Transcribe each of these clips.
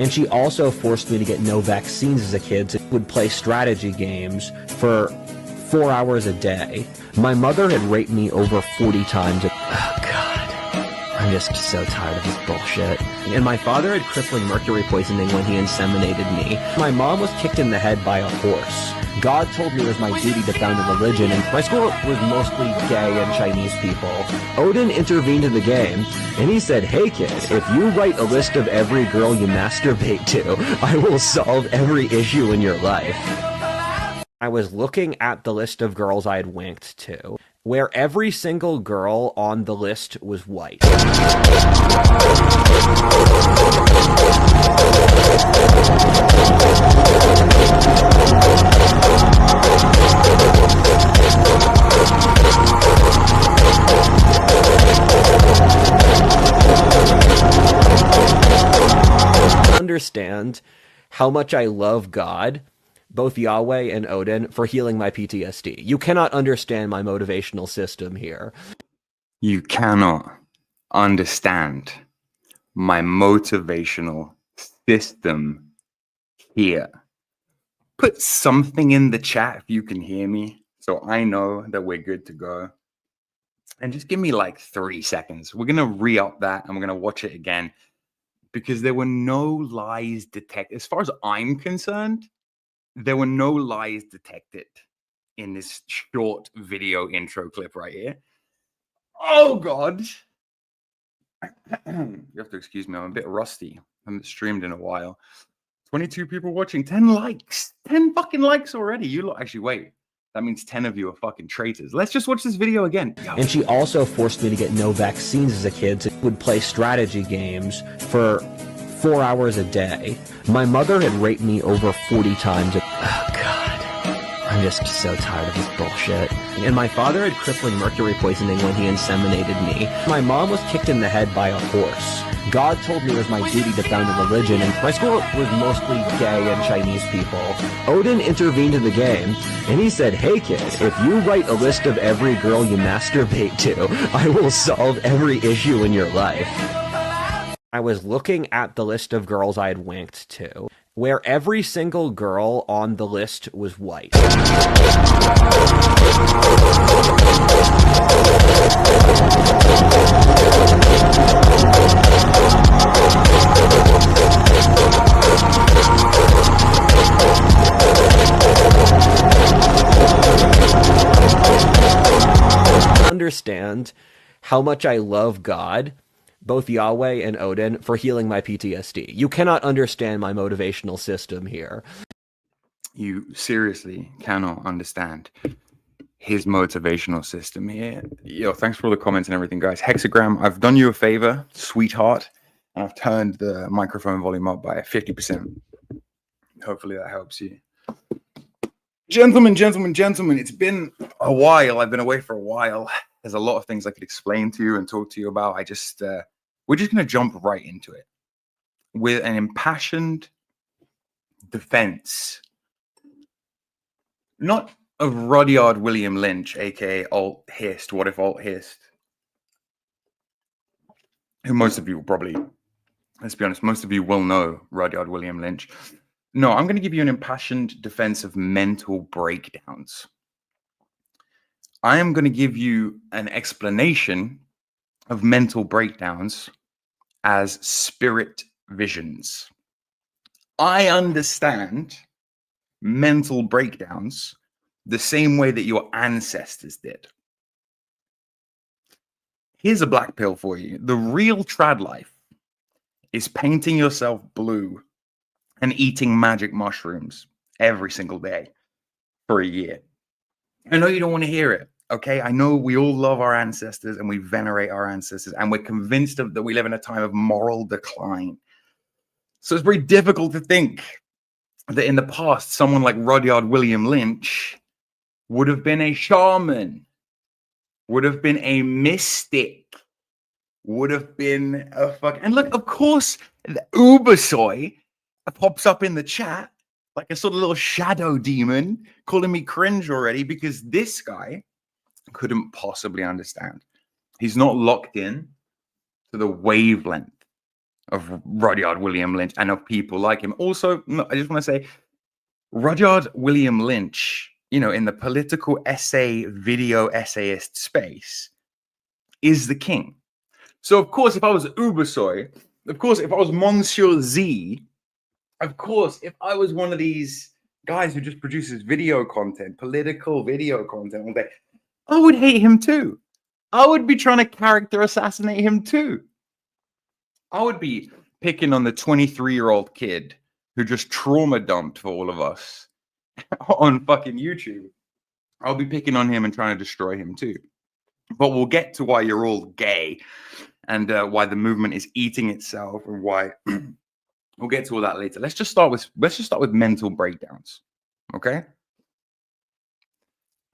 And she also forced me to get no vaccines as a kid, so I would play strategy games for 4 hours a day. My mother had raped me over 40 times. Oh, God. I'm just so tired of this bullshit. And my father had crippling mercury poisoning when he inseminated me. My mom was kicked in the head by a horse. God told me it was my duty to found a religion, and my school was mostly gay and Chinese people. Odin intervened in the game, and he said, "Hey kid, if you write a list of every girl you masturbate to, I will solve every issue in your life." I was looking at the list of girls I had wanked to, where every single girl on the list was white. Understand how much I love God, both Yahweh and Odin, for healing my PTSD. You cannot understand my motivational system here. You cannot understand my motivational system here. Put something in the chat if you can hear me, so I know that we're good to go. And just give me like 3 seconds. We're going to re-up that and we're going to watch it again, because there were no lies detected. As far as I'm concerned, there were no lies detected in this short video intro clip right here. Oh, God. You have to excuse me. I'm a bit rusty. I haven't streamed in a while. 22 people watching. 10 likes. 10 fucking likes already. You lot. Actually, wait. That means 10 of you are fucking traitors. Let's just watch this video again. Yo. And she also forced me to get no vaccines as a kid, so I would play strategy games for 4 hours a day. My mother had raped me over 40 times. Oh, God. I'm just so tired of this bullshit. And my father had crippling mercury poisoning when he inseminated me. My mom was kicked in the head by a horse. God told me it was my duty to found a religion, and my school was mostly gay and Chinese people. Odin intervened in the game, and he said, "Hey kid, if you write a list of every girl you masturbate to, I will solve every issue in your life." I was looking at the list of girls I had wanked to, where every single girl on the list was white. Understand how much I love God, both Yahweh and Odin, for healing my PTSD. You cannot understand my motivational system here. You seriously cannot understand his motivational system here. Yo, thanks for all the comments and everything, guys. Hexagram, I've done you a favor, sweetheart, and I've turned the microphone volume up by 50%. Hopefully that helps you. Gentlemen, it's been a while. I've been away for a while. There's a lot of things I could explain to you and talk to you about. We're just going to jump right into it with an impassioned defense, not of Rudyard William Lynch, aka AltHist, WhatIfAltHist, who most of you will probably, let's be honest, most of you will know Rudyard William Lynch. No, I'm going to give you an impassioned defense of mental breakdowns. I am going to give you an explanation of mental breakdowns as spirit visions. I understand mental breakdowns the same way that your ancestors did. Here's a black pill for you. The real trad life is painting yourself blue and eating magic mushrooms every single day for a year. I know you don't want to hear it, okay? I know we all love our ancestors and we venerate our ancestors and we're convinced that we live in a time of moral decline. So it's very difficult to think that in the past, someone like Rudyard William Lynch would have been a shaman, would have been a mystic, would have been a fuck. And look, of course, the Ubersoy pops up in the chat like a sort of little shadow demon calling me cringe already, because this guy couldn't possibly understand. He's not locked in to the wavelength of Rudyard William Lynch and of people like him. Also, I just want to say, Rudyard William Lynch, in the political essay, video essayist space, is the king. So, of course, if I was Ubersoy, of course, if I was Monsieur Z, of course, if I was one of these guys who just produces video content, political video content all day, I would hate him too. I would be trying to character assassinate him too. I would be picking on the 23-year-old kid who just trauma dumped for all of us on fucking YouTube. I'll be picking on him and trying to destroy him too. But we'll get to why you're all gay and why the movement is eating itself and why we'll get to all that later. Let's just start with mental breakdowns. Okay?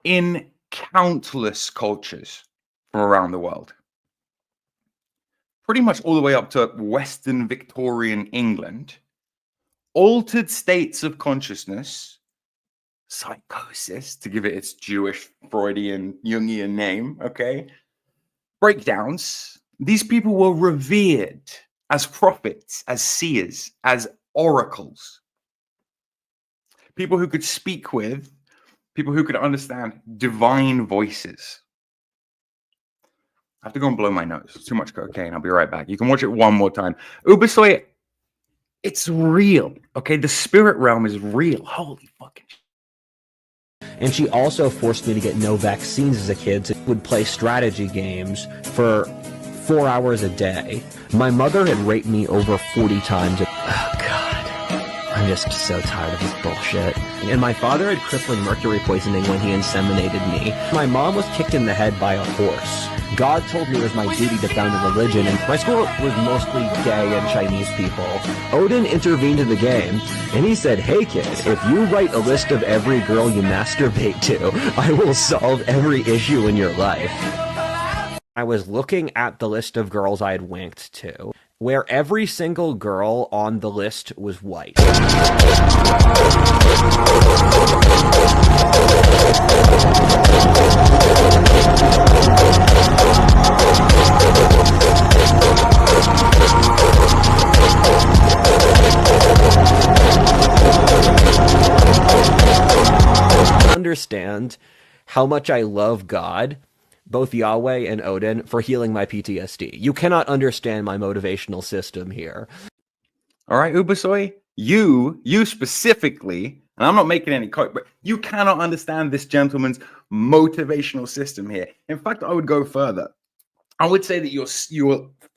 In countless cultures from around the world, pretty much all the way up to Western Victorian England, altered states of consciousness, psychosis, to give it its Jewish, Freudian, Jungian name, okay? Breakdowns. These people were revered as prophets, as seers, as oracles. People who could speak with, people who could understand divine voices. I have to go and blow my nose. It's too much cocaine. I'll be right back. You can watch it one more time. Ubersoy, it's real. Okay, the spirit realm is real. Holy fucking shit. And she also forced me to get no vaccines as a kid. So I would play strategy games for 4 hours a day. My mother had raped me over 40 times. Oh, God. I'm just so tired of this bullshit. And my father had crippling mercury poisoning when he inseminated me. My mom was kicked in the head by a horse. God told me it was my duty to found a religion, and my school was mostly gay and Chinese people. Odin intervened in the game, and he said, "Hey kid, if you write a list of every girl you masturbate to, I will solve every issue in your life." I was looking at the list of girls I had winked to, where every single girl on the list was white. Understand how much I love God, both Yahweh and Odin, for healing my PTSD. You cannot understand my motivational system here. All right, Ubersoy, you specifically, and I'm not making any comment, but you cannot understand this gentleman's motivational system here. In fact, I would go further. I would say that your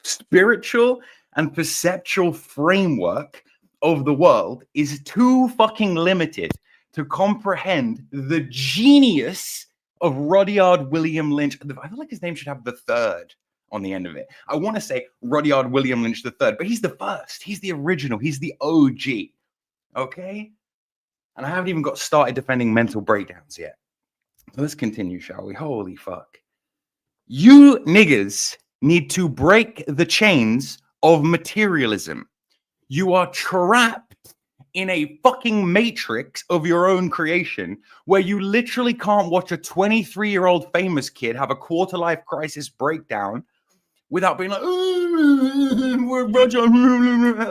spiritual and perceptual framework of the world is too fucking limited to comprehend the genius of Rudyard William Lynch. I feel like his name should have the third on the end of it. I want to say Rudyard William Lynch the third, but he's the first. He's the original. He's the OG. Okay? And I haven't even got started defending mental breakdowns yet. So let's continue, shall we? Holy fuck. You niggers need to break the chains of materialism. You are trapped in a fucking matrix of your own creation where you literally can't watch a 23-year-old famous kid have a quarter-life crisis breakdown without being like,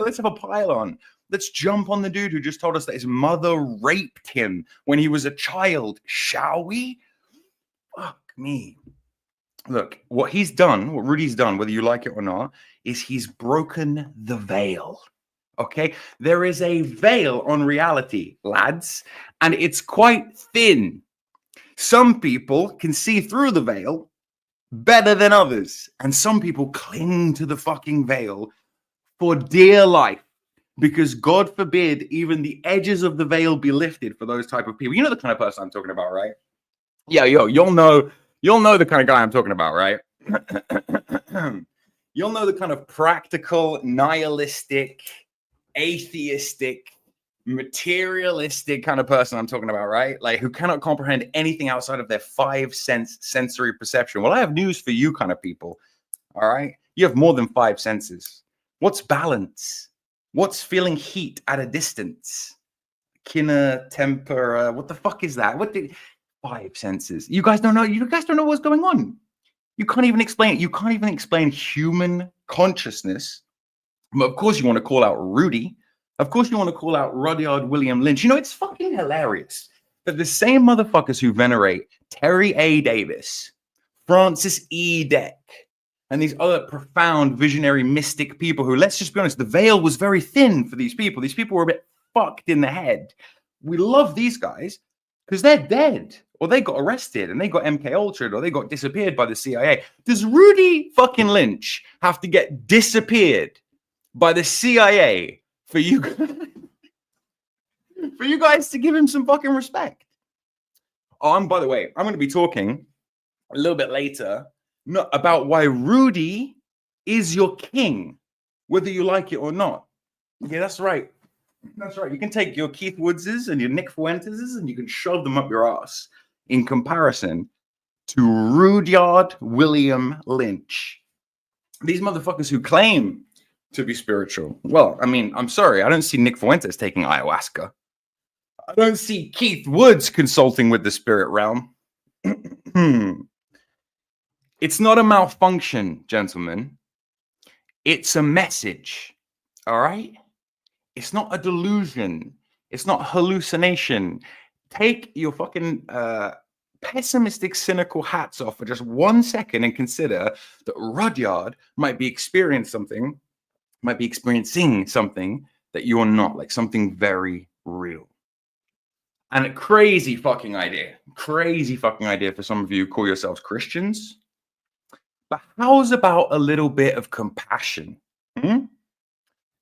let's have a pile-on. Let's jump on the dude who just told us that his mother raped him when he was a child, shall we? Fuck me. Look, what he's done, what Rudy's done, whether you like it or not, is he's broken the veil. Okay, there is a veil on reality, lads, and it's quite thin. Some people can see through the veil better than others, and some people cling to the fucking veil for dear life, because God forbid even the edges of the veil be lifted for those type of people. You know the kind of person I'm talking about, right? Yeah, you'll know the kind of guy I'm talking about, right? You'll know the kind of practical, nihilistic, atheistic, materialistic kind of person I'm talking about, right? Like, who cannot comprehend anything outside of their 5 sense sensory perception. Well, I have news for you kind of people. All right, you have more than 5 senses. What's balance? What's feeling heat at a distance? Kina, tempera, what the fuck is that? 5 senses. You guys don't know. You guys don't know what's going on. You can't even explain it. You can't even explain human consciousness But of course you want to call out Rudy. Of course you want to call out Rudyard William Lynch. You know, it's fucking hilarious that the same motherfuckers who venerate Terry A. Davis, Francis E. Deck, and these other profound visionary mystic people who, let's just be honest, the veil was very thin for these people. These people were a bit fucked in the head. We love these guys because they're dead, or they got arrested and they got MK Ultra'd, or they got disappeared by the CIA. Does Rudy fucking Lynch have to get disappeared by the CIA for you for you guys to give him some fucking respect? Oh, and by the way, I'm going to be talking a little bit later about why Rudy is your king, whether you like it or not. Yeah, that's right. That's right. You can take your Keith Woodses and your Nick Fuenteses and you can shove them up your ass in comparison to Rudyard William Lynch. These motherfuckers who claim to be spiritual. Well, I mean, I'm sorry. I don't see Nick Fuentes taking ayahuasca. I don't see Keith Woods consulting with the spirit realm. It's not a malfunction, gentlemen. It's a message. All right? It's not a delusion. It's not hallucination. Take your fucking pessimistic, cynical hats off for just 1 second and consider that Rudyard might be experiencing something that you're not, like something very real. And a crazy fucking idea for some of you who call yourselves Christians. But how's about a little bit of compassion?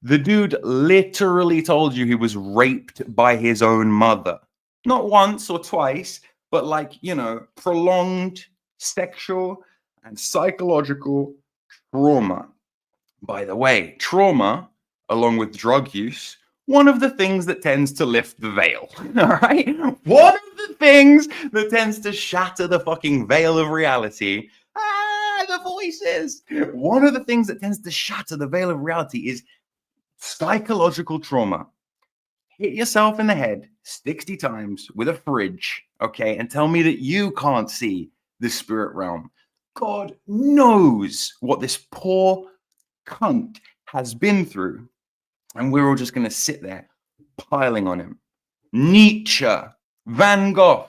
The dude literally told you he was raped by his own mother. Not once or twice, but like, you know, prolonged sexual and psychological trauma. By the way, trauma, along with drug use, one of the things that tends to lift the veil, all right? One of the things that tends to shatter the fucking veil of reality. The voices. One of the things that tends to shatter the veil of reality is psychological trauma. Hit yourself in the head 60 times with a fridge, okay, and tell me that you can't see the spirit realm. God knows what this poor cunt has been through, and we're all just going to sit there piling on him. Nietzsche, Van Gogh.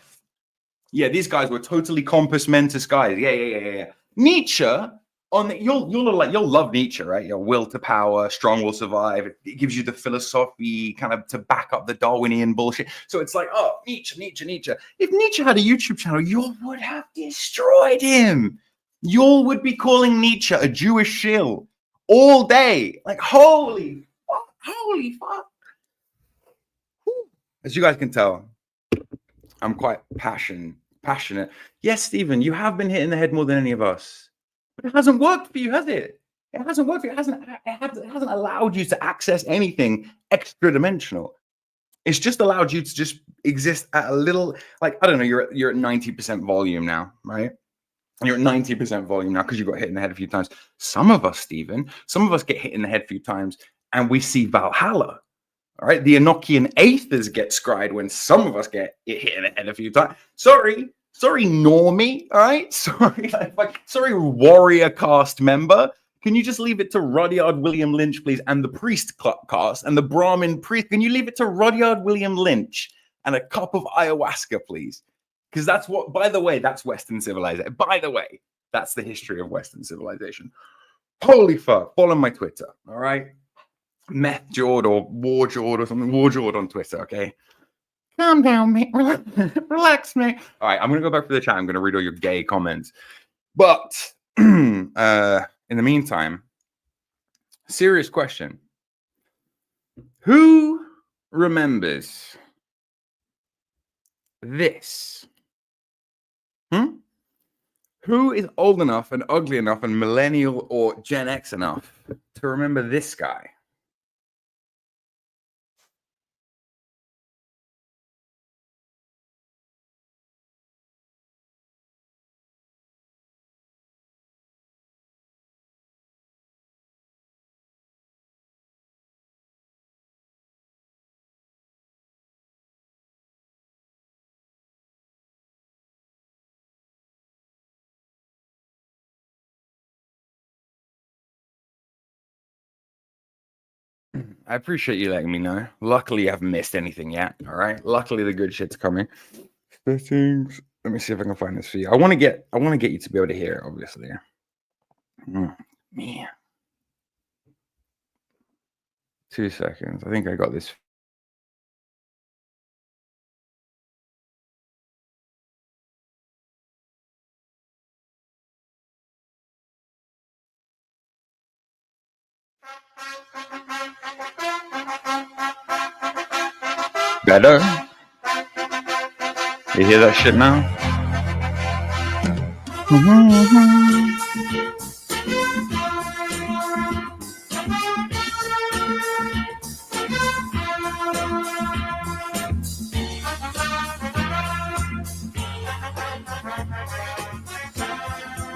Yeah, these guys were totally compos mentis guys. Yeah. Nietzsche, you'll love Nietzsche, right? Your will to power, strong will survive. It gives you the philosophy kind of to back up the Darwinian bullshit. So it's like, oh, Nietzsche. If Nietzsche had a YouTube channel, you would have destroyed him. You would be calling Nietzsche a Jewish shill all day. Like, holy fuck. As you guys can tell, I'm quite passionate. Yes, Stephen, you have been hit in the head more than any of us. But it hasn't worked for you, has it? It hasn't worked for you. It hasn't allowed you to access anything extra dimensional. It's just allowed you to just exist at a little, like, I don't know, you're at 90% volume now, right? You're at 90% volume now because you got hit in the head a few times. Some of us, Stephen, get hit in the head a few times and we see Valhalla. All right, the Enochian Aethers get scryed when some of us get hit in the head a few times. Sorry, normie. All right, sorry, warrior cast member. Can you just leave it to Rudyard William Lynch, please, and the priest cast and the Brahmin priest? Can you leave it to Rudyard William Lynch and a cup of ayahuasca, please? Because that's what. By the way, that's Western civilization. By the way, that's the history of Western civilization. Holy fuck! Follow my Twitter. All right. Meth Jord or War Jord or something. War Jord on Twitter, okay? Calm down, mate. Relax, mate. All right, I'm going to go back to the chat. I'm going to read all your gay comments. But in the meantime, serious question. Who remembers this? Who is old enough and ugly enough and millennial or Gen X enough to remember this guy? I appreciate you letting me know. Luckily, I haven't missed anything yet. All right. Luckily, the good shit's coming. Settings. Let me see if I can find this for you. I want to get you to be able to hear it, obviously. Man. 2 seconds. I think I got this. Better? You hear that shit now?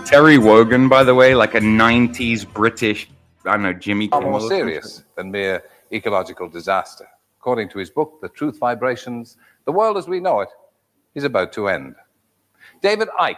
Terry Wogan, by the way, like a 90s British, I don't know, Jimmy Far Kimmel. more serious than mere ecological disaster. According to his book, The Truth Vibrations, the world as we know it is about to end. David Icke.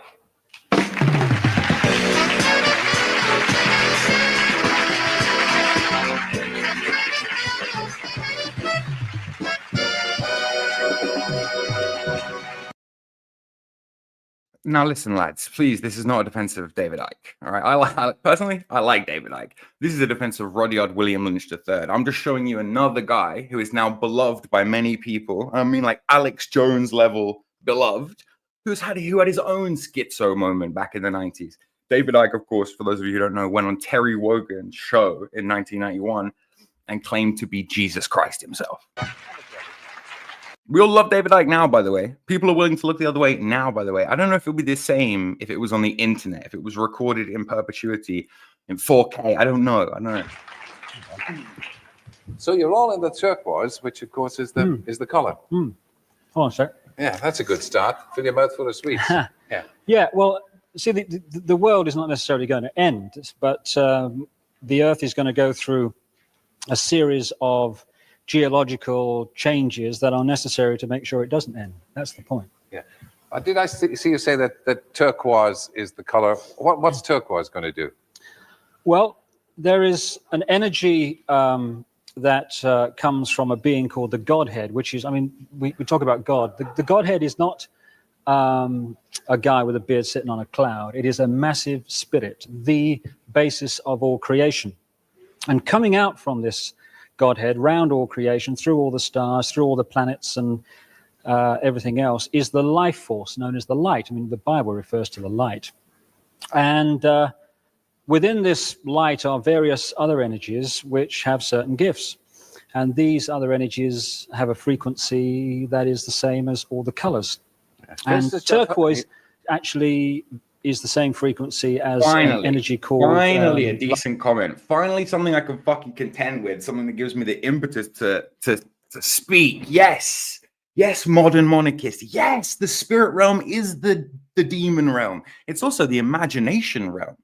Now listen, lads, please, this is not a defense of David Icke, all right? Personally, I like David Icke. This is a defense of Rudyard William Lynch III. I'm just showing you another guy who is now beloved by many people. I mean, like Alex Jones level beloved, who had his own schizo moment back in the 90s. David Icke, of course, for those of you who don't know, went on Terry Wogan's show in 1991 and claimed to be Jesus Christ himself. We all love David Icke now, by the way. People are willing to look the other way now, by the way. I don't know if it would be the same if it was on the internet, if it was recorded in perpetuity in 4K. I don't know. So you're all in the turquoise, which of course is the color. Hold on a sec. Yeah, that's a good start. Fill your mouth full of sweets. Yeah, well, see, the world is not necessarily going to end, but the Earth is going to go through a series of geological changes that are necessary to make sure it doesn't end. That's the point. Yeah. Did I see you say that turquoise is the color? What's turquoise going to do? Well, there is an energy that comes from a being called the Godhead, which is, I mean, we talk about God. The Godhead is not a guy with a beard sitting on a cloud. It is a massive spirit, the basis of all creation. And coming out from this Godhead, round all creation, through all the stars, through all the planets and everything else, is the life force known as the light. I mean, the Bible refers to the light. And within this light are various other energies which have certain gifts. And these other energies have a frequency that is the same as all the colors. And turquoise actually is the same frequency as an energy called... Finally, a decent comment. Finally, something I can fucking contend with. Something that gives me the impetus to speak. Yes. Yes, modern monarchist. Yes, the spirit realm is the demon realm. It's also the imagination realm.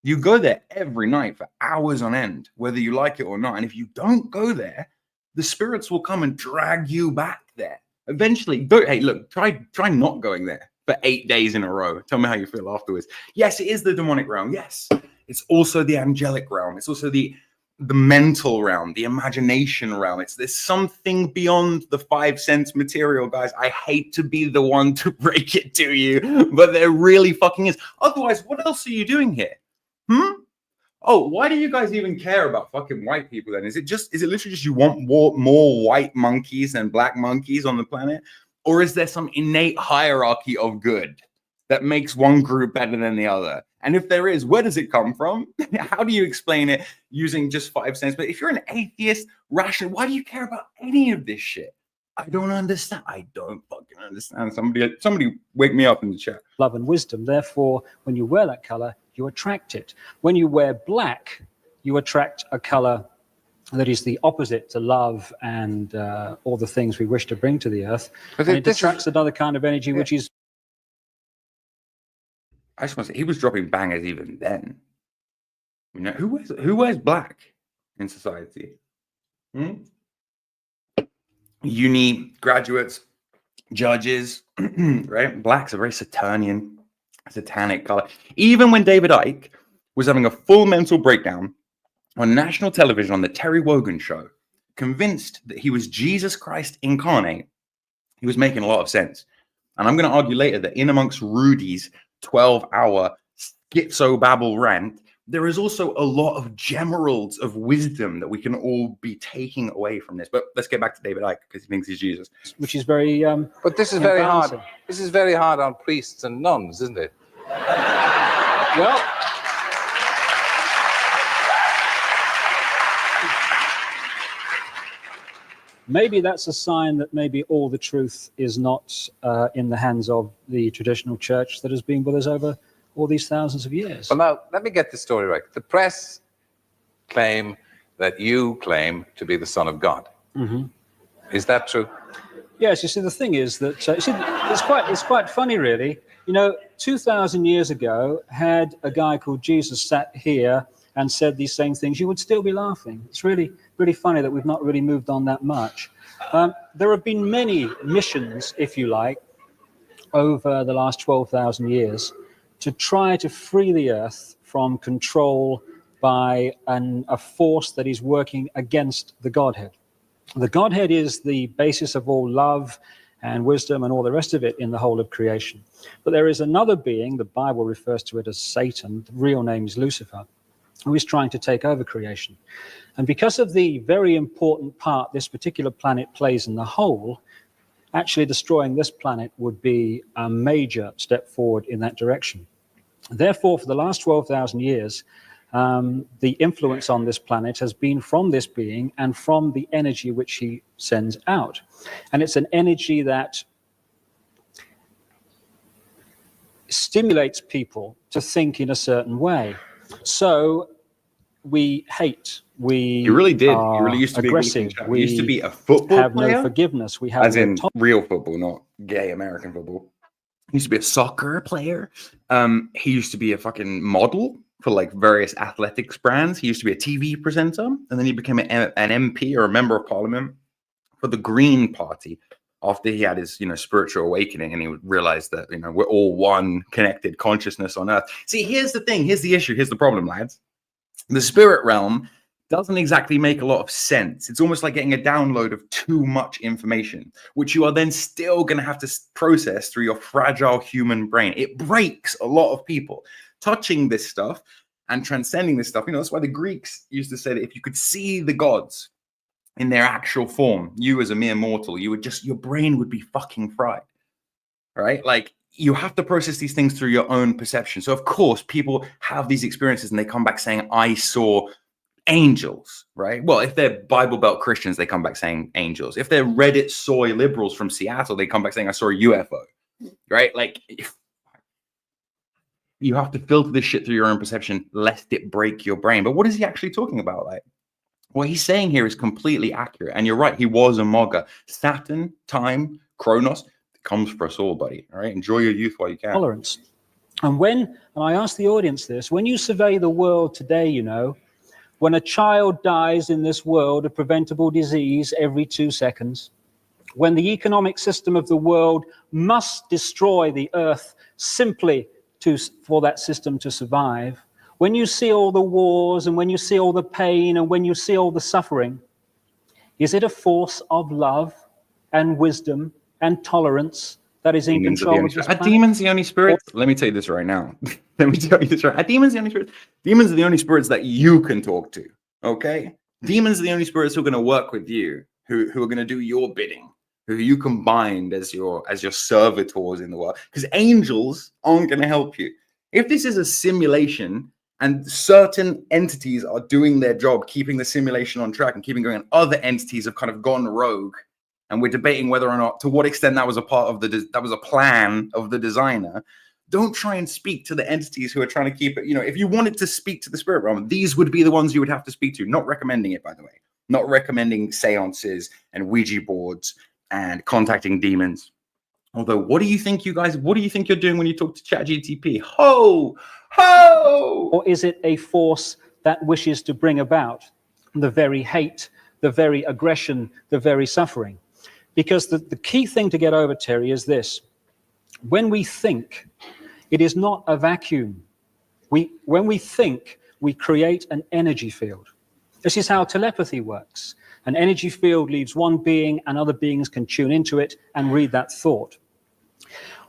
You go there every night for hours on end, whether you like it or not. And if you don't go there, the spirits will come and drag you back there. Eventually, hey, look, try not going there for 8 days in a row. Tell me how you feel afterwards. Yes, it is the demonic realm. Yes, it's also the angelic realm. It's also the mental realm, the imagination realm. There's something beyond the 5 sense material, guys. I hate to be the one to break it to you, but there really fucking is. Otherwise, what else are you doing here? Oh, why do you guys even care about fucking white people then? Is it literally just you want more white monkeys than black monkeys on the planet? Or is there some innate hierarchy of good that makes one group better than the other? And if there is, where does it come from? How do you explain it using just 5 cents? But if you're an atheist, rational, why do you care about any of this shit? I don't understand. I don't fucking understand. Somebody wake me up in the chat. Love and wisdom. Therefore, when you wear that color, you attract it. When you wear black, you attract a color that is the opposite to love and all the things we wish to bring to the earth. But it attracts another kind of energy, which is... I just want to say, he was dropping bangers even then. You know, who wears black in society? Uni graduates, judges, right? Black's a very Saturnian, satanic color. Even when David Icke was having a full mental breakdown on national television on the Terry Wogan show, convinced that he was Jesus Christ incarnate, he was making a lot of sense. And I'm going to argue later that in amongst Rudy's 12-hour schizo-babble rant, there is also a lot of gemeralds of wisdom that we can all be taking away from this. But let's get back to David Icke, because he thinks he's Jesus. Which is very But this is very hard. This is very hard on priests and nuns, isn't it? well. Maybe that's a sign that maybe all the truth is not in the hands of the traditional church that has been with us over all these thousands of years. Well, now, let me get the story right. The press claim that you claim to be the Son of God. Mm-hmm. Is that true? Yes, you see, the thing is that, it's quite funny, really. You know, 2,000 years ago, had a guy called Jesus sat here and said these same things, you would still be laughing. It's really, really funny that we've not really moved on that much. There have been many missions, if you like, over the last 12,000 years to try to free the earth from control by a force that is working against the Godhead. The Godhead is the basis of all love and wisdom and all the rest of it in the whole of creation. But there is another being, the Bible refers to it as Satan, the real name is Lucifer, who is trying to take over creation. And because of the very important part this particular planet plays in the whole, actually destroying this planet would be a major step forward in that direction. Therefore, for the last 12,000 years, the influence on this planet has been from this being and from the energy which he sends out. And it's an energy that stimulates people to think in a certain way. So we hate, we You really did. You really used to be aggressive. We used to be a football have player. no forgiveness. We have as no in real football, not gay American football. He used to be a soccer player. He used to be a fucking model for like various athletics brands. He used to be a TV presenter, and then he became an MP or a member of parliament for the Green Party after he had his, spiritual awakening, and he realized that, we're all one connected consciousness on Earth. See, here's the thing. Here's the issue. Here's the problem, lads. The spirit realm doesn't exactly make a lot of sense. It's almost like getting a download of too much information, which you are then still going to have to process through your fragile human brain. It breaks a lot of people touching this stuff and transcending this stuff. That's why the Greeks used to say that if you could see the gods in their actual form, you as a mere mortal, your brain would be fucking fried, right? Like, you have to process these things through your own perception. So of course people have these experiences and they come back saying, I saw angels, right? Well, if they're Bible Belt Christians, they come back saying angels. If they're Reddit soy liberals from Seattle, they come back saying, I saw a UFO, right? Like, you have to filter this shit through your own perception, lest it break your brain. But what is he actually talking about? Like, what he's saying here is completely accurate. And you're right, he was a mogger. Saturn, time, Kronos, it comes for us all, buddy. All right, enjoy your youth while you can. tolerance. And I ask the audience this, when you survey the world today, when a child dies in this world of preventable disease every 2 seconds, when the economic system of the world must destroy the earth simply for that system to survive, when you see all the wars and when you see all the pain and when you see all the suffering, is it a force of love and wisdom and tolerance that is in control of this planet? Are demons the only spirits? Let me tell you this right now. Let me tell you this right. Are demons the only spirits? Demons are the only spirits that you can talk to. Okay? Demons are the only spirits who are going to work with you, who are going to do your bidding, who you can bind as your servitors in the world. Because angels aren't going to help you. If this is a simulation and certain entities are doing their job, keeping the simulation on track and keeping going, and other entities have kind of gone rogue, and we're debating whether or not, to what extent that was a part of that was a plan of the designer, don't try and speak to the entities who are trying to keep it. If you wanted to speak to the spirit realm, these would be the ones you would have to speak to. Not recommending it, by the way. Not recommending seances and Ouija boards and contacting demons. Although, what do you think you're doing when you talk to ChatGTP? Ho! Or is it a force that wishes to bring about the very hate, the very aggression, the very suffering? Because the key thing to get over, Terry, is this. When we think, it is not a vacuum. When we think, we create an energy field. This is how telepathy works. An energy field leaves one being, and other beings can tune into it and read that thought.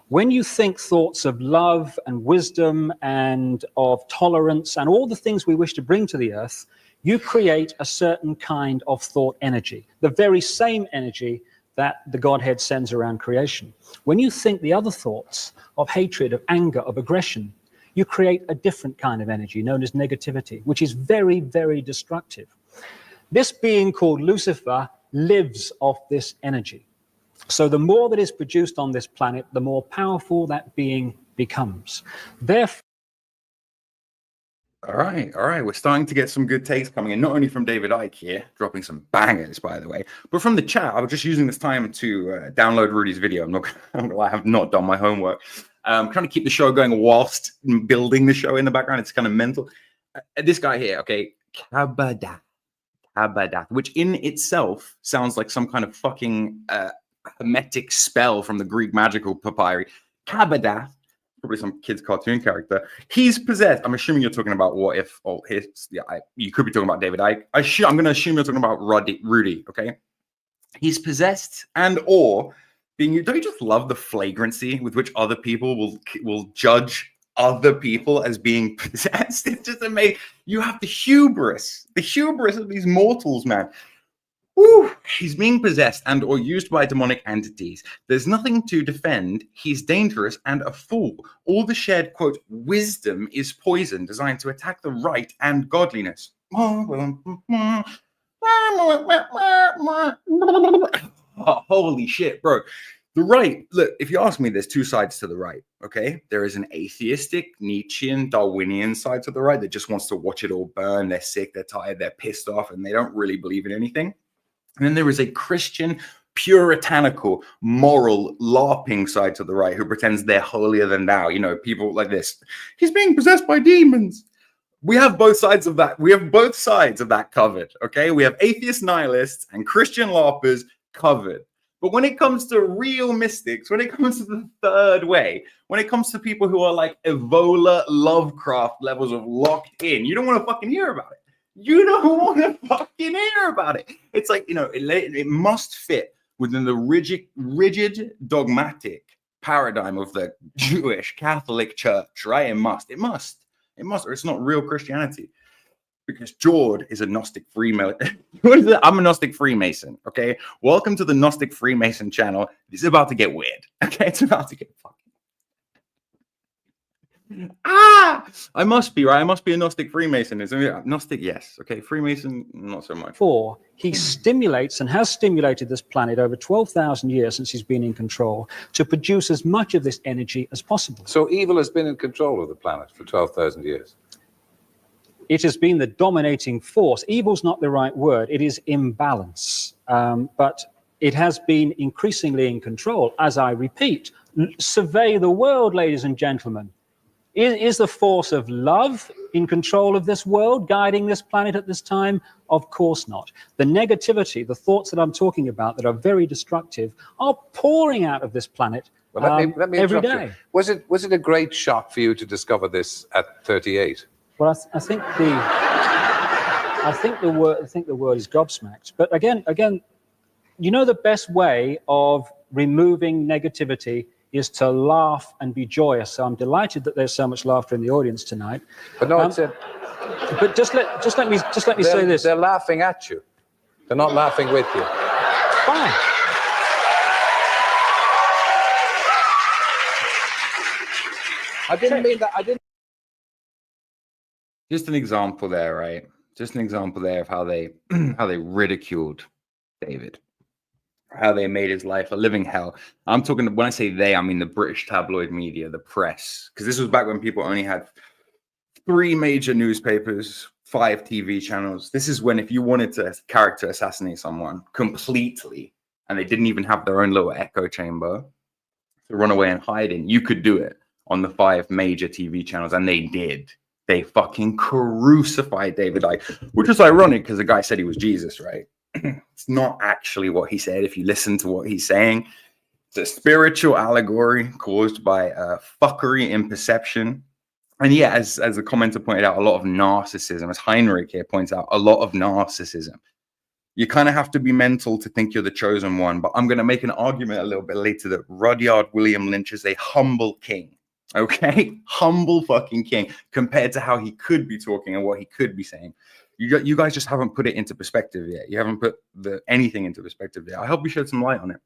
When you think thoughts of love and wisdom and of tolerance and all the things we wish to bring to the earth, you create a certain kind of thought energy, the very same energy that the Godhead sends around creation. When you think the other thoughts of hatred, of anger, of aggression, you create a different kind of energy known as negativity, which is very, very destructive. This being called Lucifer lives off this energy. So the more that is produced on this planet, the more powerful that being becomes. Therefore, All right. We're starting to get some good takes coming in, not only from David Icke here, dropping some bangers, by the way, but from the chat. I was just using this time to download Rudy's video. I have not done my homework. I'm trying to keep the show going whilst building the show in the background. It's kind of mental. This guy here, okay, Kabadath, which in itself sounds like some kind of fucking hermetic spell from the Greek magical papyri. Kabadath, probably some kid's cartoon character. He's possessed. I'm assuming you're talking about WhatIfAltHist. Yeah, you could be talking about David Icke. I'm going to assume you're talking about Rudy. Okay, he's possessed or being. Don't you just love the flagrancy with which other people will judge other people as being possessed? It's just amazing. You have the hubris of these mortals, man. Woo! He's being possessed and or used by demonic entities. There's nothing to defend. He's dangerous and a fool. All the shared, quote, wisdom is poison designed to attack the right and godliness. Oh, holy shit, bro. The right, look, if you ask me, there's two sides to the right, okay? There is an atheistic, Nietzschean, Darwinian side to the right that just wants to watch it all burn. They're sick, they're tired, they're pissed off, and they don't really believe in anything. And then there is a Christian, puritanical, moral, LARPing side to the right who pretends they're holier than thou. You know, people like this. He's being possessed by demons. We have both sides of that. We have both sides of that covered, okay? We have atheist nihilists and Christian LARPers covered. But when it comes to real mystics, when it comes to the third way, when it comes to people who are like Evola, Lovecraft levels of locked in, you don't want to fucking hear about it. You don't want to fucking hear about it. It's like, you know, it must fit within the rigid, dogmatic paradigm of the Jewish Catholic Church, right? It must, or it's not real Christianity. Because Jord is a Gnostic Freemason. I'm a Gnostic Freemason, okay? Welcome to the Gnostic Freemason channel. It's about to get weird, okay? It's about to get fucking... I must be, right? I must be a Gnostic Freemason. Is it Gnostic? Yes. Okay, Freemason, not so much. He stimulates and has stimulated this planet over 12,000 years since he's been in control to produce as much of this energy as possible. So evil has been in control of the planet for 12,000 years. It has been the dominating force. Evil's not the right word. It is imbalance. But it has been increasingly in control. As I repeat, survey the world, ladies and gentlemen. Is the force of love in control of this world, guiding this planet at this time? Of course not. The negativity, the thoughts that I'm talking about that are very destructive, are pouring out of this planet let me every interrupt day. you. Was it a great shock for you to discover this at 38? Well, I think the word is gobsmacked. But again, you know, the best way of removing negativity is to laugh and be joyous. So I'm delighted that there's so much laughter in the audience tonight. But no, it's a... But just let me say this. They're laughing at you. They're not laughing with you. Fine. I didn't mean that. I didn't. Just an example there, right? Just an example there of how they ridiculed David, how they made his life a living hell. I'm talking, when I say they, I mean the British tabloid media, the press, because this was back when people only had 3 major newspapers, 5 TV channels. This is when if you wanted to character assassinate someone completely, and they didn't even have their own little echo chamber to run away and hide in, you could do it on the 5 major TV channels, and they did. They fucking crucified David Icke, which was ironic because the guy said he was Jesus, right? It's not actually what he said. If you listen to what he's saying, it's a spiritual allegory caused by fuckery in perception. And yeah, as the commenter pointed out, a lot of narcissism, as Heinrich here points out, a lot of narcissism. You kind of have to be mental to think you're the chosen one. But I'm going to make an argument a little bit later that Rudyard William Lynch is a humble king. Okay? Humble fucking king compared to how he could be talking and what he could be saying. You guys just haven't put it into perspective yet. You haven't put anything into perspective yet. I hope you shed some light on it.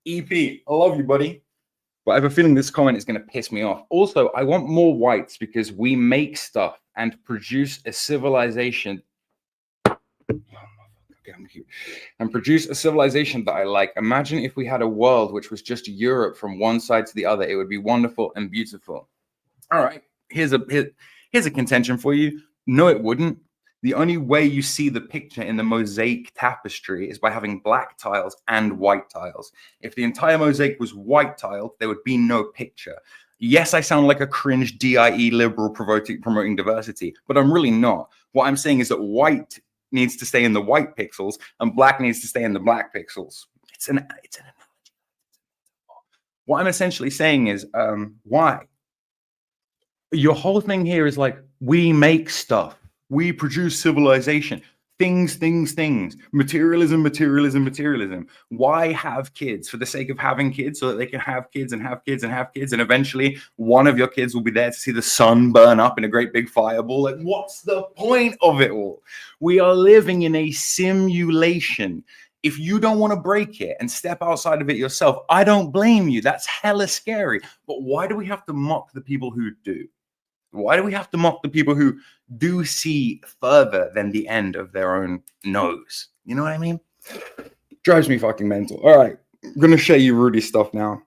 EP, I love you, buddy. But I have a feeling this comment is going to piss me off. Also, I want more whites because we make stuff and produce a civilization. And produce a civilization that I like. Imagine if we had a world which was just Europe from one side to the other. It would be wonderful and beautiful. All right, here's a contention for you. No, it wouldn't. The only way you see the picture in the mosaic tapestry is by having black tiles and white tiles. If the entire mosaic was white tiled, there would be no picture. Yes, I sound like a cringe DIE liberal promoting diversity, but I'm really not. What I'm saying is that white needs to stay in the white pixels and black needs to stay in the black pixels. It's an analogy. What I'm essentially saying is, why? Your whole thing here is like, we make stuff. We produce civilization. Things. Materialism. Why have kids? For the sake of having kids, so that they can have kids and have kids and have kids. And eventually one of your kids will be there to see the sun burn up in a great big fireball. Like, what's the point of it all? We are living in a simulation. If you don't want to break it and step outside of it yourself, I don't blame you. That's hella scary. But why do we have to mock the people who do? Why do we have to mock the people who do see further than the end of their own nose? You know what I mean? Drives me fucking mental. All right, I'm going to show you Rudy stuff now.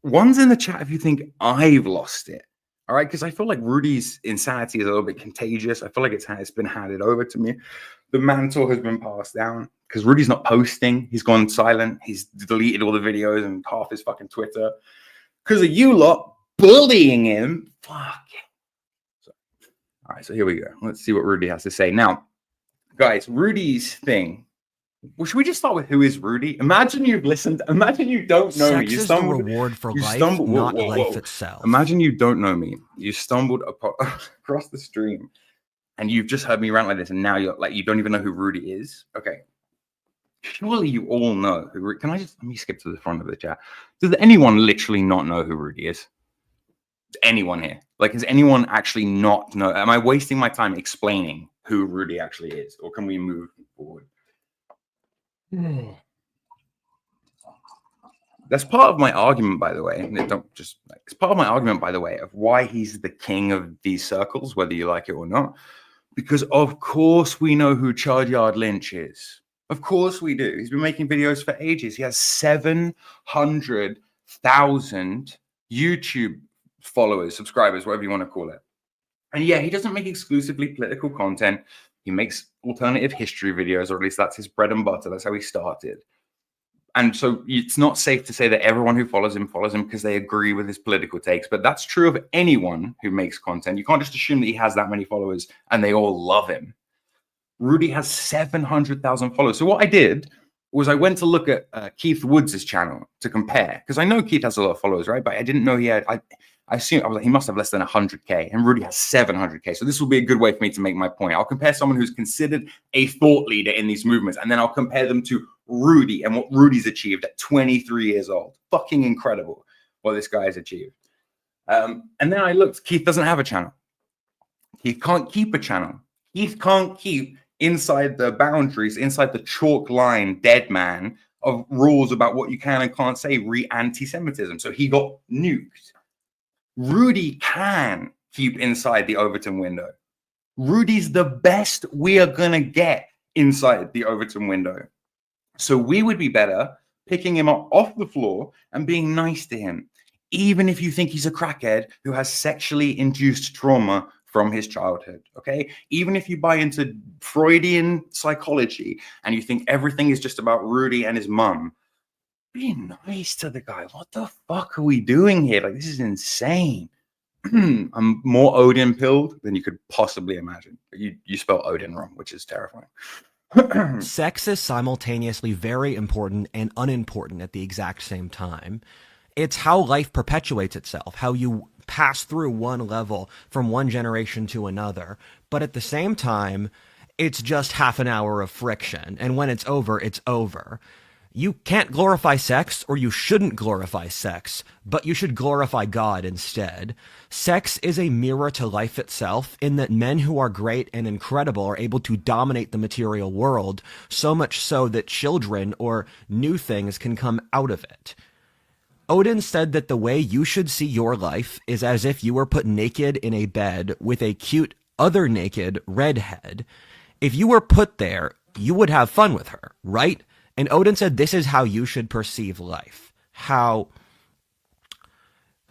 One's in the chat if you think I've lost it. All right, because I feel like Rudy's insanity is a little bit contagious. I feel like it's been handed over to me. The mantle has been passed down because Rudy's not posting. He's gone silent. He's deleted all the videos and half his fucking Twitter. Because of you lot bullying him. Fuck. All right, so here we go. Let's see what Rudy has to say. Now, guys, Rudy's thing. Well, should we just start with who is Rudy? Imagine you've listened. Imagine you don't know me. You stumbled. Sex is the reward for life, not life itself. Imagine you don't know me. You stumbled across the stream, and you've just heard me rant like this, and now you're like, you don't even know who Rudy is. Okay. Surely you all know who Rudy. Let me skip to the front of the chat. Does anyone literally not know who Rudy is? Anyone here? Like, does anyone actually not know? Am I wasting my time explaining who Rudy actually is, or can we move forward? That's part of my argument, by the way. It's part of my argument, by the way, of why he's the king of these circles, whether you like it or not. Because of course we know who ChadYard Lynch is. Of course we do. He's been making videos for ages. He has 700,000 YouTube followers, subscribers, whatever you want to call it. And yeah, he doesn't make exclusively political content. He makes alternative history videos, or at least that's his bread and butter. That's how he started. And so it's not safe to say that everyone who follows him because they agree with his political takes. But that's true of anyone who makes content. You can't just assume that he has that many followers and they all love him. Rudy has 700,000 followers. So what I did was I went to look at Keith Woods' channel to compare. Because I know Keith has a lot of followers, right? But I didn't know he had... I assume I was like, he must have less than 100K, and Rudy has 700K. So this will be a good way for me to make my point. I'll compare someone who's considered a thought leader in these movements, and then I'll compare them to Rudy and what Rudy's achieved at 23 years old. Fucking incredible what this guy has achieved. And then I looked, Keith doesn't have a channel. Keith can't keep a channel. Keith can't keep inside the boundaries, inside the chalk line, dead man of rules about what you can and can't say, anti-Semitism. So he got nuked. Rudy can keep inside the Overton window. Rudy's the best we are going to get inside the Overton window. So we would be better picking him up off the floor and being nice to him, even if you think he's a crackhead who has sexually induced trauma from his childhood, okay? Even if you buy into Freudian psychology and you think everything is just about Rudy and his mum, be nice to the guy. What the fuck are we doing here? Like, this is insane. I'm more Odin pilled than you could possibly imagine. But you spell Odin wrong, which is terrifying. Sex is simultaneously very important and unimportant at the exact same time. It's how life perpetuates itself, how you pass through one level from one generation to another. But at the same time, it's just half an hour of friction. And when it's over, it's over. You can't glorify sex, or you shouldn't glorify sex, but you should glorify God instead. Sex is a mirror to life itself, in that men who are great and incredible are able to dominate the material world, so much so that children or new things can come out of it. Odin said that the way you should see your life is as if you were put naked in a bed with a cute other naked redhead. If you were put there, you would have fun with her, right? And Odin said this is how you should perceive life. How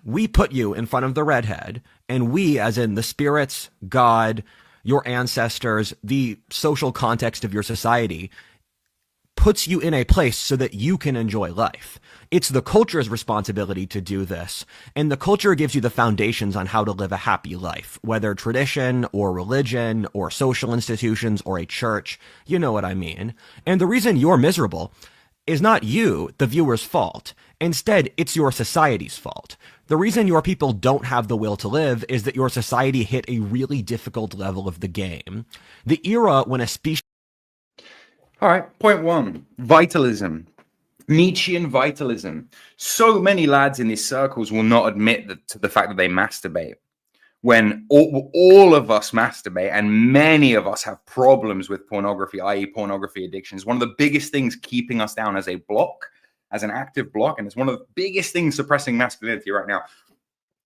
we put you in front of the redhead, and we, as in the spirits, God, your ancestors, the social context of your society, puts you in a place so that you can enjoy life. It's the culture's responsibility to do this, and the culture gives you the foundations on how to live a happy life, whether tradition or religion or social institutions or a church, you know what I mean. And the reason you're miserable is not you, the viewer's fault. Instead, it's your society's fault. The reason your people don't have the will to live is that your society hit a really difficult level of the game. The era when a species... All right, point one, vitalism. Nietzschean vitalism. So many lads in these circles will not admit to the fact that they masturbate. When all of us masturbate, and many of us have problems with pornography, i.e. pornography addiction, is one of the biggest things keeping us down as a block, as an active block, and it's one of the biggest things suppressing masculinity right now.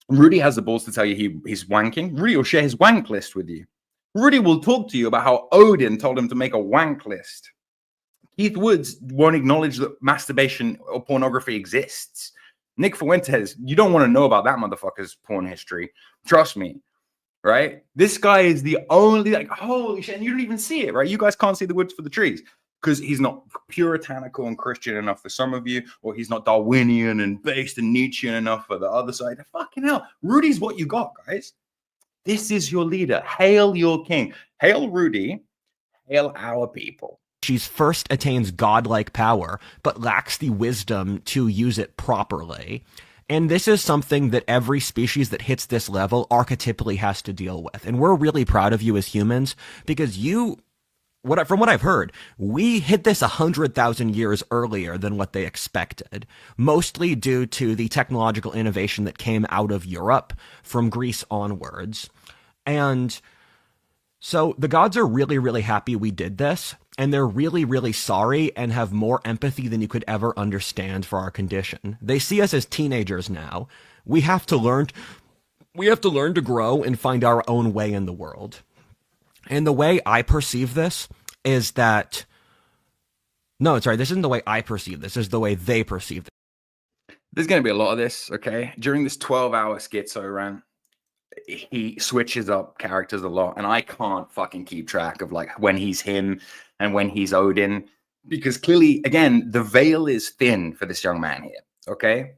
Rudy has the balls to tell you he's wanking. Rudy will share his wank list with you. Rudy will talk to you about how Odin told him to make a wank list. Keith Woods won't acknowledge that masturbation or pornography exists. Nick Fuentes, you don't want to know about that motherfucker's porn history. Trust me, right? This guy is the only, like, holy shit, and you don't even see it, right? You guys can't see the woods for the trees because he's not puritanical and Christian enough for some of you, or he's not Darwinian and based and Nietzschean enough for the other side. Fucking hell. Rudy's what you got, guys. This is your leader. Hail your king. Hail Rudy. Hail our people. She's first attains godlike power, but lacks the wisdom to use it properly. And this is something that every species that hits this level archetypally has to deal with. And we're really proud of you as humans, because from what I've heard, we hit this 100,000 years earlier than what they expected, mostly due to the technological innovation that came out of Europe from Greece onwards. And so the gods are really, really happy we did this, and they're really, really sorry and have more empathy than you could ever understand for our condition. They see us as teenagers now. We have to learn to grow and find our own way in the world. And the way I perceive this is that... No, sorry, this isn't the way I perceive this. This is the way they perceive this. There's going to be a lot of this, okay? During this 12-hour schizo rant, he switches up characters a lot, and I can't fucking keep track of like when he's him and when he's Odin, because clearly, again, the veil is thin for this young man here, okay?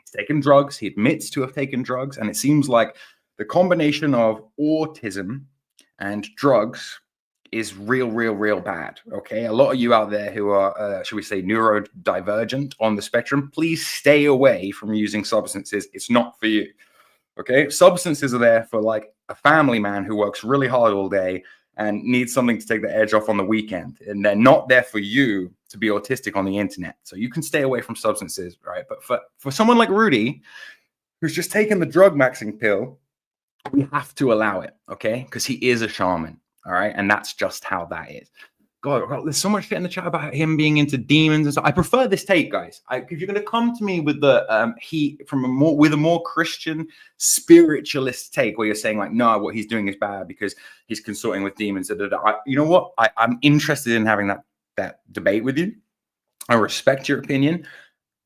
He's taken drugs. He admits to have taken drugs, and it seems like the combination of autism and drugs is real bad, okay? A lot of you out there who are, should we say, neurodivergent on the spectrum, please stay away from using substances. It's not for you. Okay, substances are there for like a family man who works really hard all day and needs something to take the edge off on the weekend. And they're not there for you to be autistic on the internet. So you can stay away from substances, right? But for someone like Rudy, who's just taken the drug maxing pill, we have to allow it, okay? Because he is a shaman, all right? And that's just how that is. God, there's so much shit in the chat about him being into demons and stuff. I prefer this take, guys. If you're going to come to me with the with a more Christian spiritualist take, where you're saying like, no, what he's doing is bad because he's consorting with demons. You know what? I'm interested in having that debate with you. I respect your opinion.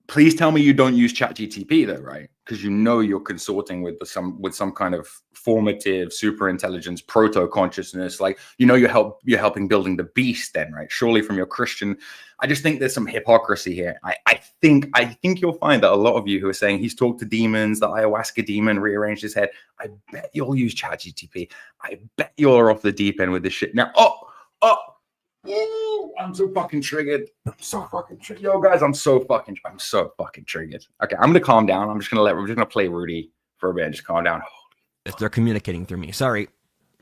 Please tell me you don't use ChatGTP though, right? Because you know you're consorting with some kind of formative super intelligence, proto consciousness. Like, you know, you're helping building the beast then, right? Surely from your Christian. I just think there's some hypocrisy here. I think you'll find that a lot of you who are saying he's talked to demons, the ayahuasca demon rearranged his head. I bet you'll use ChatGTP. I bet you're off the deep end with this shit. Now, Ooh, I'm so fucking triggered. Yo, guys, I'm so fucking triggered. Okay, I'm gonna calm down. We're just gonna play Rudy for a bit and just calm down. They're communicating through me. Sorry.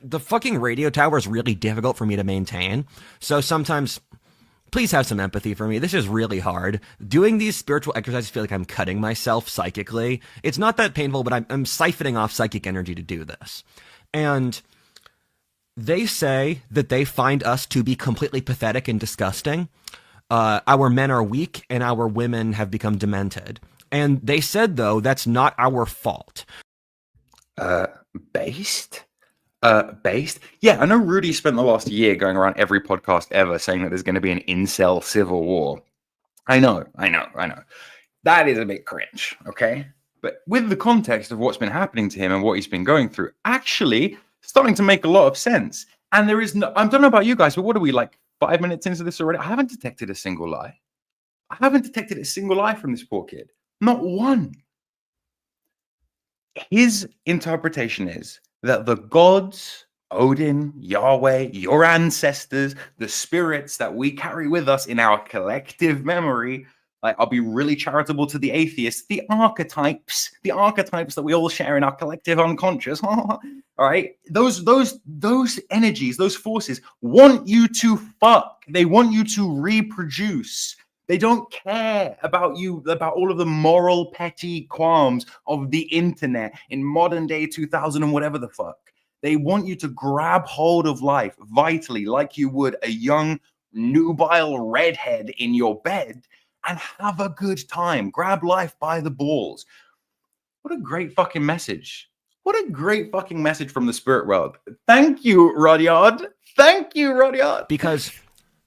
the fucking radio tower is really difficult for me to maintain. So sometimes, please have some empathy for me. This is really hard. Doing these spiritual exercises, I feel like I'm cutting myself psychically. It's not that painful, but I'm siphoning off psychic energy to do this. And they say that they find us to be completely pathetic and disgusting. Our men are weak and our women have become demented. And they said, though, that's not our fault. Based? Based? Yeah, I know Rudy spent the last year going around every podcast ever saying that there's going to be an incel civil war. I know. That is a bit cringe, okay? But with the context of what's been happening to him and what he's been going through, actually starting to make a lot of sense. And there is no, I don't know about you guys, but what are we, like 5 minutes into this already? I haven't detected a single lie. I haven't detected a single lie from this poor kid. Not one. His interpretation is that the gods, Odin, Yahweh, your ancestors, the spirits that we carry with us in our collective memory, like, I'll be really charitable to the atheists, the archetypes that we all share in our collective unconscious, all right? Those energies, those forces want you to fuck. They want you to reproduce. They don't care about you, about all of the moral petty qualms of the internet in modern day 2000 and whatever the fuck. They want you to grab hold of life vitally, like you would a young nubile redhead in your bed, and have a good time. Grab life by the balls. What a great fucking message. What a great fucking message from the spirit world. Thank you, Rudyard. Thank you, Rudyard. Because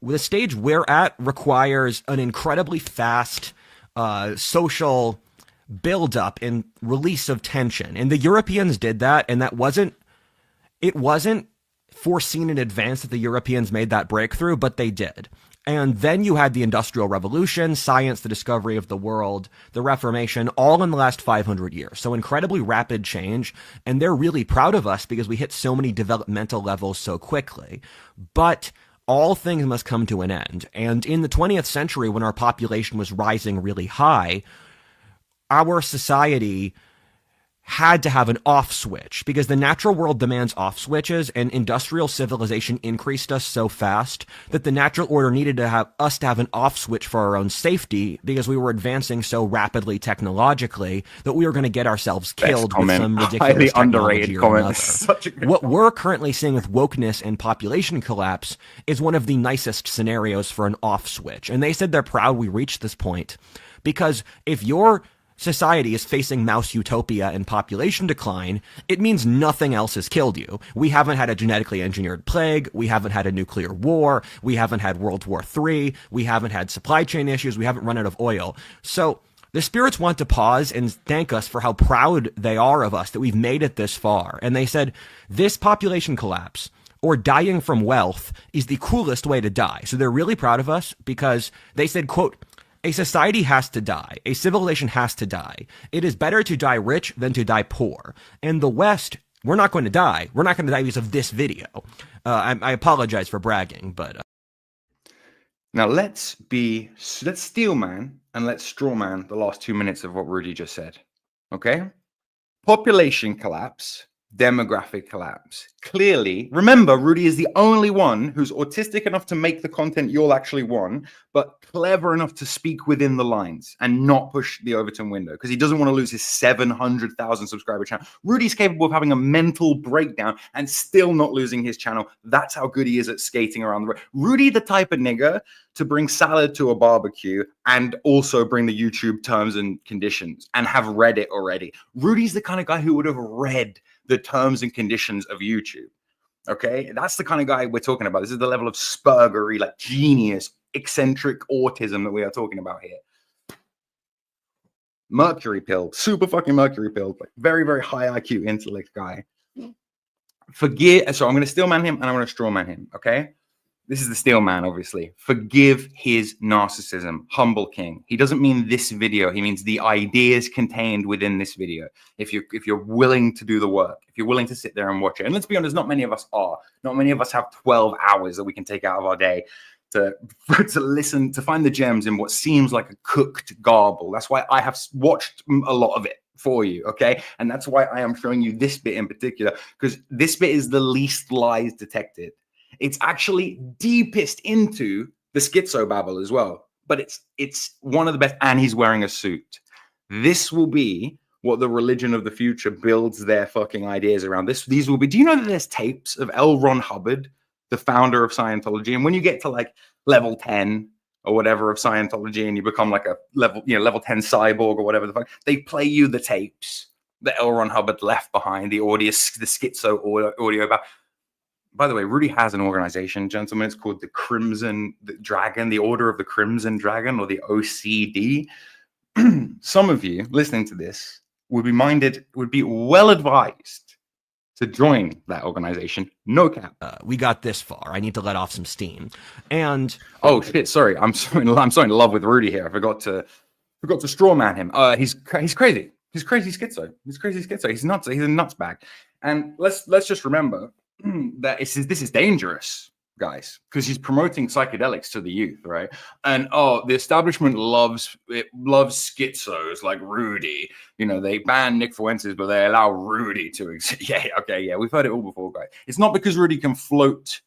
the stage we're at requires an incredibly fast social buildup and release of tension. And the Europeans did that, and it wasn't foreseen in advance that the Europeans made that breakthrough, but they did. And then you had the Industrial Revolution, science, the discovery of the world, the Reformation, all in the last 500 years. So incredibly rapid change. And they're really proud of us because we hit so many developmental levels so quickly. But all things must come to an end. And in the 20th century, when our population was rising really high, our society had to have an off switch because the natural world demands off switches, and industrial civilization increased us so fast that the natural order needed to have an off switch for our own safety because we were advancing so rapidly technologically that we were going to get ourselves killed with some ridiculous technology or another. What we're currently seeing with wokeness and population collapse is one of the nicest scenarios for an off switch. And they said they're proud we reached this point because if your society is facing mouse utopia and population decline, it means nothing else has killed you. We haven't had a genetically engineered plague. We haven't had a nuclear war. We haven't had World War III. We haven't had supply chain issues. We haven't run out of oil. So the spirits want to pause and thank us for how proud they are of us that we've made it this far. And they said, this population collapse or dying from wealth is the coolest way to die. So they're really proud of us because they said, quote, a society has to die. A civilization has to die. It is better to die rich than to die poor. And the West, we're not going to die. We're not going to die because of this video. I apologize for bragging, but... Now let's steel man and let's straw man the last 2 minutes of what Rudy just said. Okay? Population collapse, demographic collapse. Clearly, remember, Rudy is the only one who's autistic enough to make the content you'll actually want, but clever enough to speak within the lines and not push the Overton window because he doesn't want to lose his 700,000 subscriber channel. Rudy's capable of having a mental breakdown and still not losing his channel. That's how good he is at skating around the road. Rudy, the type of nigger to bring salad to a barbecue and also bring the YouTube terms and conditions and have read it already. Rudy's the kind of guy who would have read the terms and conditions of YouTube. Okay, that's the kind of guy we're talking about. This is the level of spurgery, like genius, eccentric autism that we are talking about here. Mercury pilled, super fucking mercury pilled, like very, very high IQ intellect guy. So I'm going to steel man him and I'm going to straw man him. Okay. This is the steel man, obviously. Forgive his narcissism. Humble king. He doesn't mean this video. He means the ideas contained within this video. If you're willing to do the work, if you're willing to sit there and watch it. And let's be honest, not many of us are. Not many of us have 12 hours that we can take out of our day to listen, to find the gems in what seems like a cooked garble. That's why I have watched a lot of it for you, okay? And that's why I am showing you this bit in particular, because this bit is the least lies detected. It's actually deepest into the schizo babble as well, but it's one of the best, and he's wearing a suit. This will be what the religion of the future builds their fucking ideas around. These will be, do you know that there's tapes of L. Ron Hubbard, the founder of Scientology? And when you get to like level 10 or whatever of Scientology and you become like a level 10 cyborg or whatever the fuck, they play you the tapes that L. Ron Hubbard left behind, the schizo audio. By the way, Rudy has an organization, gentlemen. It's called the Crimson Dragon, the Order of the Crimson Dragon, or the OCD. Some of you listening to this would be well advised to join that organization. No cap. We got this far. I need to let off some steam. And oh shit, sorry. I'm so in love with Rudy here. I forgot to straw man him. He's crazy. He's crazy schizo. He's nuts. He's a nuts bag. And let's just remember that this is dangerous, guys, because he's promoting psychedelics to the youth, right? And the establishment loves schizos like Rudy. You know, they ban Nick Fuentes, but they allow Rudy to exist. Yeah, we've heard it all before, guys. It's not because Rudy can float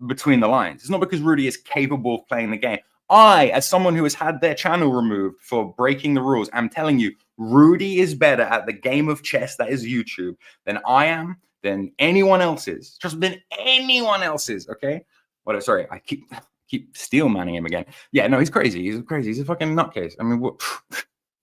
between the lines. It's not because Rudy is capable of playing the game. I, as someone who has had their channel removed for breaking the rules, I'm telling you, Rudy is better at the game of chess that is YouTube than I am, than anyone else is. Just than anyone else is, okay? Sorry, I keep steel manning him again. Yeah, no, he's crazy. He's a fucking nutcase. I mean, what,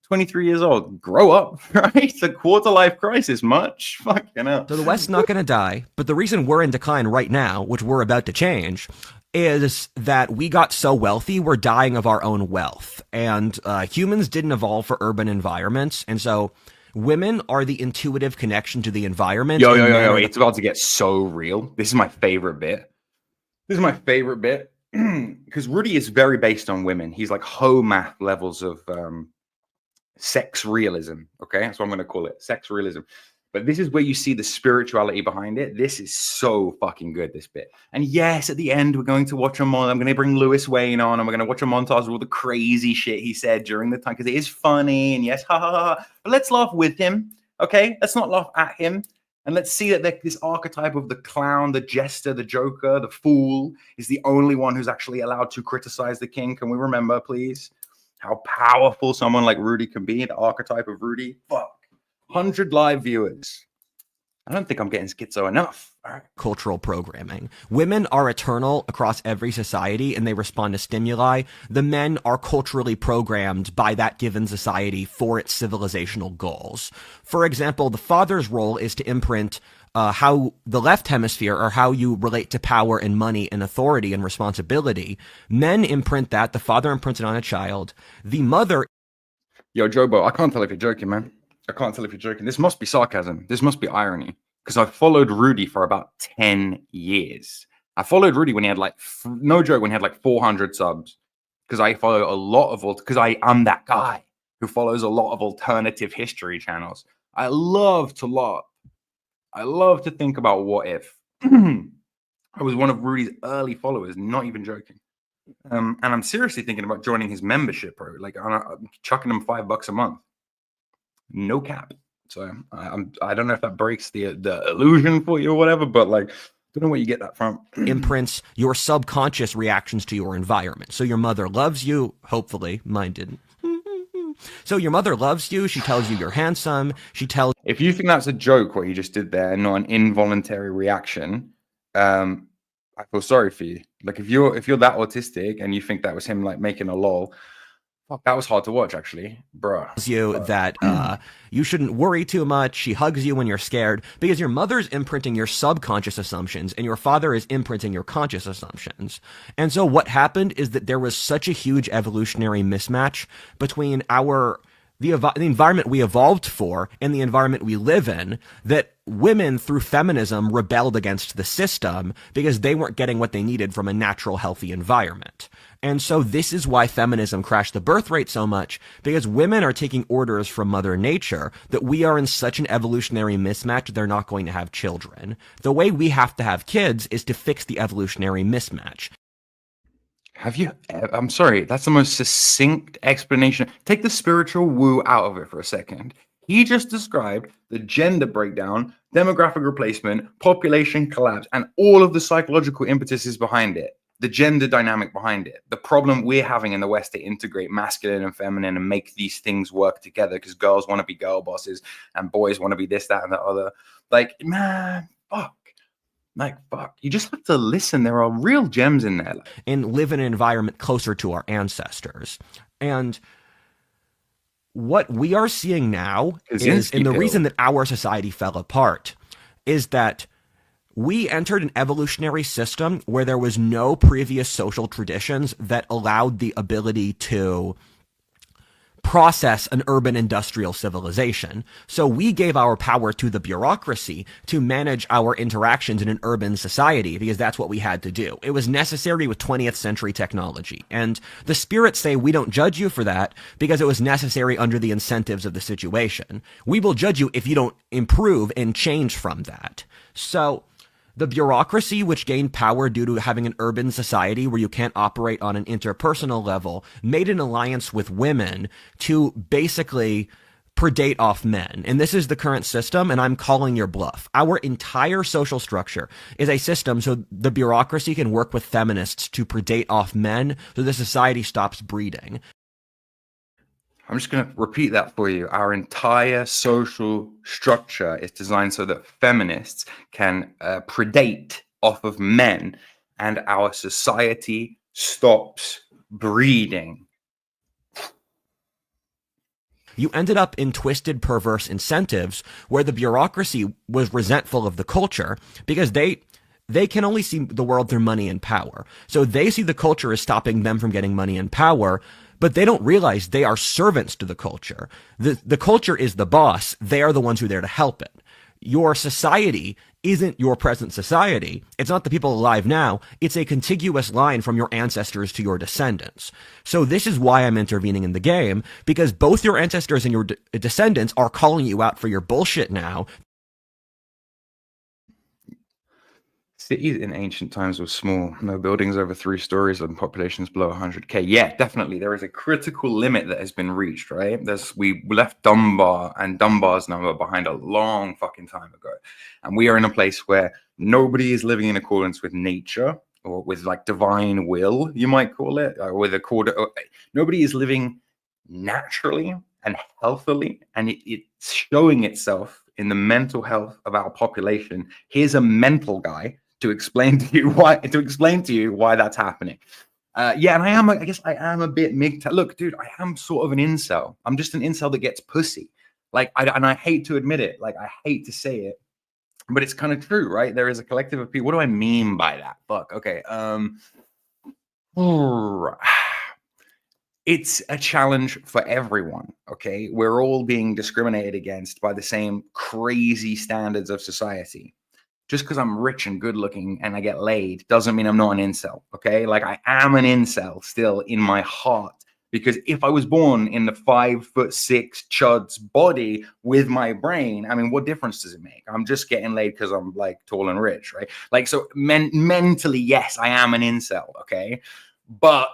23 years old. Grow up, right? It's a quarter life crisis. Much fucking hell. So the West's not going to die, but the reason we're in decline right now, which we're about to change, is that we got so wealthy, we're dying of our own wealth. And humans didn't evolve for urban environments, and so women are the intuitive connection to the environment. Yo, it's about to get so real. This is my favorite bit. Because Rudy is very based on women. He's like math levels of sex realism. Okay, that's what I'm going to call it, sex realism. But this is where you see the spirituality behind it. This is so fucking good, this bit. And yes, at the end, we're going to watch I'm going to bring Lewis Wayne on, and we're going to watch a montage of all the crazy shit he said during the time, because it is funny, and yes, ha ha ha. But let's laugh with him, okay? Let's not laugh at him. And let's see that this archetype of the clown, the jester, the joker, the fool is the only one who's actually allowed to criticize the king. Can we remember, please, how powerful someone like Rudy can be, the archetype of Rudy? Fuck. 100 live viewers. I don't think I'm getting schizo enough. All right. Cultural programming. Women are eternal across every society, and they respond to stimuli. The men are culturally programmed by that given society for its civilizational goals. For example, the father's role is to imprint how the left hemisphere, or how you relate to power and money and authority and responsibility. Men imprint that. The father imprints it on a child. The mother. Yo, Jobo, I can't tell if you're joking, man. I can't tell if you're joking. This must be sarcasm. This must be irony. Because I've followed Rudy for about 10 years. I followed Rudy when he had no joke, when he had like 400 subs. Because I follow a lot of, because I am that guy who follows a lot of alternative history channels. I love to think about what if. I was one of Rudy's early followers, not even joking. And I'm seriously thinking about joining his membership, bro. Like, I'm chucking him $5 a month. No cap. So I don't know if that breaks the illusion for you or whatever, but like, don't know where you get that from. Imprints your subconscious reactions to your environment. So your mother loves you. Hopefully, mine didn't. So your mother loves you. She tells you you're handsome. She tells. If you think that's a joke, what you just did there, and not an involuntary reaction, I feel sorry for you. Like, if you're that autistic and you think that was him like making a lol. Fuck, that was hard to watch, actually, bro. You that you shouldn't worry too much. She hugs you when you're scared, because your mother's imprinting your subconscious assumptions and your father is imprinting your conscious assumptions. And so what happened is that there was such a huge evolutionary mismatch between the environment we evolved for and the environment we live in, that women through feminism rebelled against the system because they weren't getting what they needed from a natural, healthy environment. And so this is why feminism crashed the birth rate so much, because women are taking orders from Mother Nature that we are in such an evolutionary mismatch they're not going to have children. The way we have to have kids is to fix the evolutionary mismatch. I'm sorry, that's the most succinct explanation. Take the spiritual woo out of it for a second. He just described the gender breakdown, demographic replacement, population collapse, and all of the psychological impetuses behind it, the gender dynamic behind it, the problem we're having in the West to integrate masculine and feminine and make these things work together because girls want to be girl bosses and boys want to be this, that, and the other. Like, man, fuck. Like, fuck. You just have to listen. There are real gems in there. And live in an environment closer to our ancestors. And what we are seeing now is, and the reason that our society fell apart is that we entered an evolutionary system where there was no previous social traditions that allowed the ability to process an urban industrial civilization. So we gave our power to the bureaucracy to manage our interactions in an urban society because that's what we had to do. It was necessary with 20th century technology. And the spirits say we don't judge you for that because it was necessary under the incentives of the situation. We will judge you if you don't improve and change from that. So the bureaucracy, which gained power due to having an urban society where you can't operate on an interpersonal level, made an alliance with women to basically predate off men. And this is the current system, and I'm calling your bluff. Our entire social structure is a system so the bureaucracy can work with feminists to predate off men so the society stops breeding. I'm just going to repeat that for you. Our entire social structure is designed so that feminists can predate off of men and our society stops breeding. You ended up in twisted, perverse incentives where the bureaucracy was resentful of the culture because they can only see the world through money and power. So they see the culture as stopping them from getting money and power, but they don't realize they are servants to the culture. The culture is the boss. They are the ones who are there to help it. Your society isn't your present society. It's not the people alive now. It's a contiguous line from your ancestors to your descendants. So this is why I'm intervening in the game, because both your ancestors and your descendants are calling you out for your bullshit now. Cities in ancient times were small, no buildings over 3 stories and populations below 100k. Yeah, definitely. There is a critical limit that has been reached, right? We left Dunbar and Dunbar's number behind a long fucking time ago. And we are in a place where nobody is living in accordance with nature or with like divine will, you might call it, or with a quarter. Nobody is living naturally and healthily, and it's showing itself in the mental health of our population. Here's a mental guy to explain to you why that's happening. Yeah, and I guess I am a bit look, dude, I am sort of an incel. I'm just an incel that gets pussy. Like, and I hate to admit it. Like, I hate to say it, but it's kind of true, right? There is a collective of people. What do I mean by that? Fuck. Okay. It's a challenge for everyone, okay? We're all being discriminated against by the same crazy standards of society. Just because I'm rich and good looking and I get laid doesn't mean I'm not an incel, okay? Like, I am an incel still in my heart, because if I was born in the 5'6" chud's body with my brain, I mean, what difference does it make? I'm just getting laid because I'm like tall and rich, right? Like, so mentally, yes, I am an incel, okay? But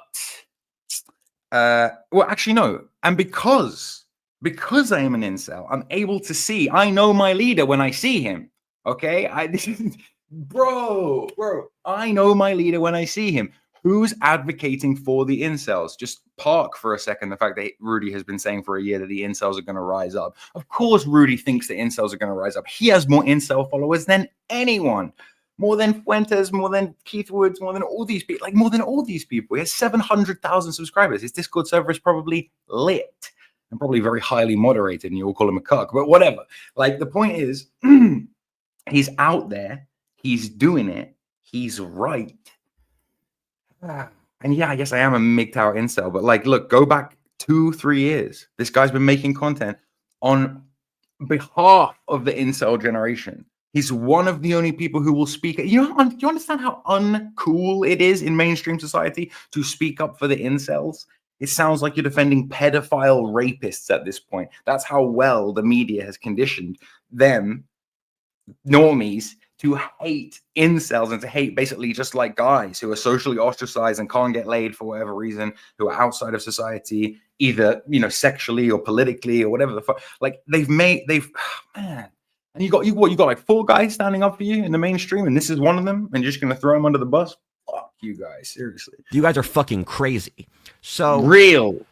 well, actually, no. And because I am an incel, I'm able to see. I know my leader when I see him. Okay, bro. I know my leader when I see him. Who's advocating for the incels? Just park for a second the fact that Rudy has been saying for a year that the incels are going to rise up. Of course, Rudy thinks the incels are going to rise up. He has more incel followers than anyone. More than Fuentes, more than Keith Woods, more than all these people. Like, more than all these people. He has 700,000 subscribers. His Discord server is probably lit and probably very highly moderated, and you all call him a cuck, but whatever. Like, the point is, he's out there. He's doing it. He's right. And yeah, I guess I am a MGTOW incel, but like, look, go back 2-3 years. This guy's been making content on behalf of the incel generation. He's one of the only people who will speak. Do you understand how uncool it is in mainstream society to speak up for the incels? It sounds like you're defending pedophile rapists at this point. That's how well the media has conditioned them, normies, to hate incels and to hate basically just like guys who are socially ostracized and can't get laid for whatever reason, who are outside of society, either, you know, sexually or politically or whatever the fuck. Like they've man. And you got like 4 guys standing up for you in the mainstream, and this is one of them, and you're just gonna throw them under the bus? Fuck you guys, seriously. You guys are fucking crazy. So real.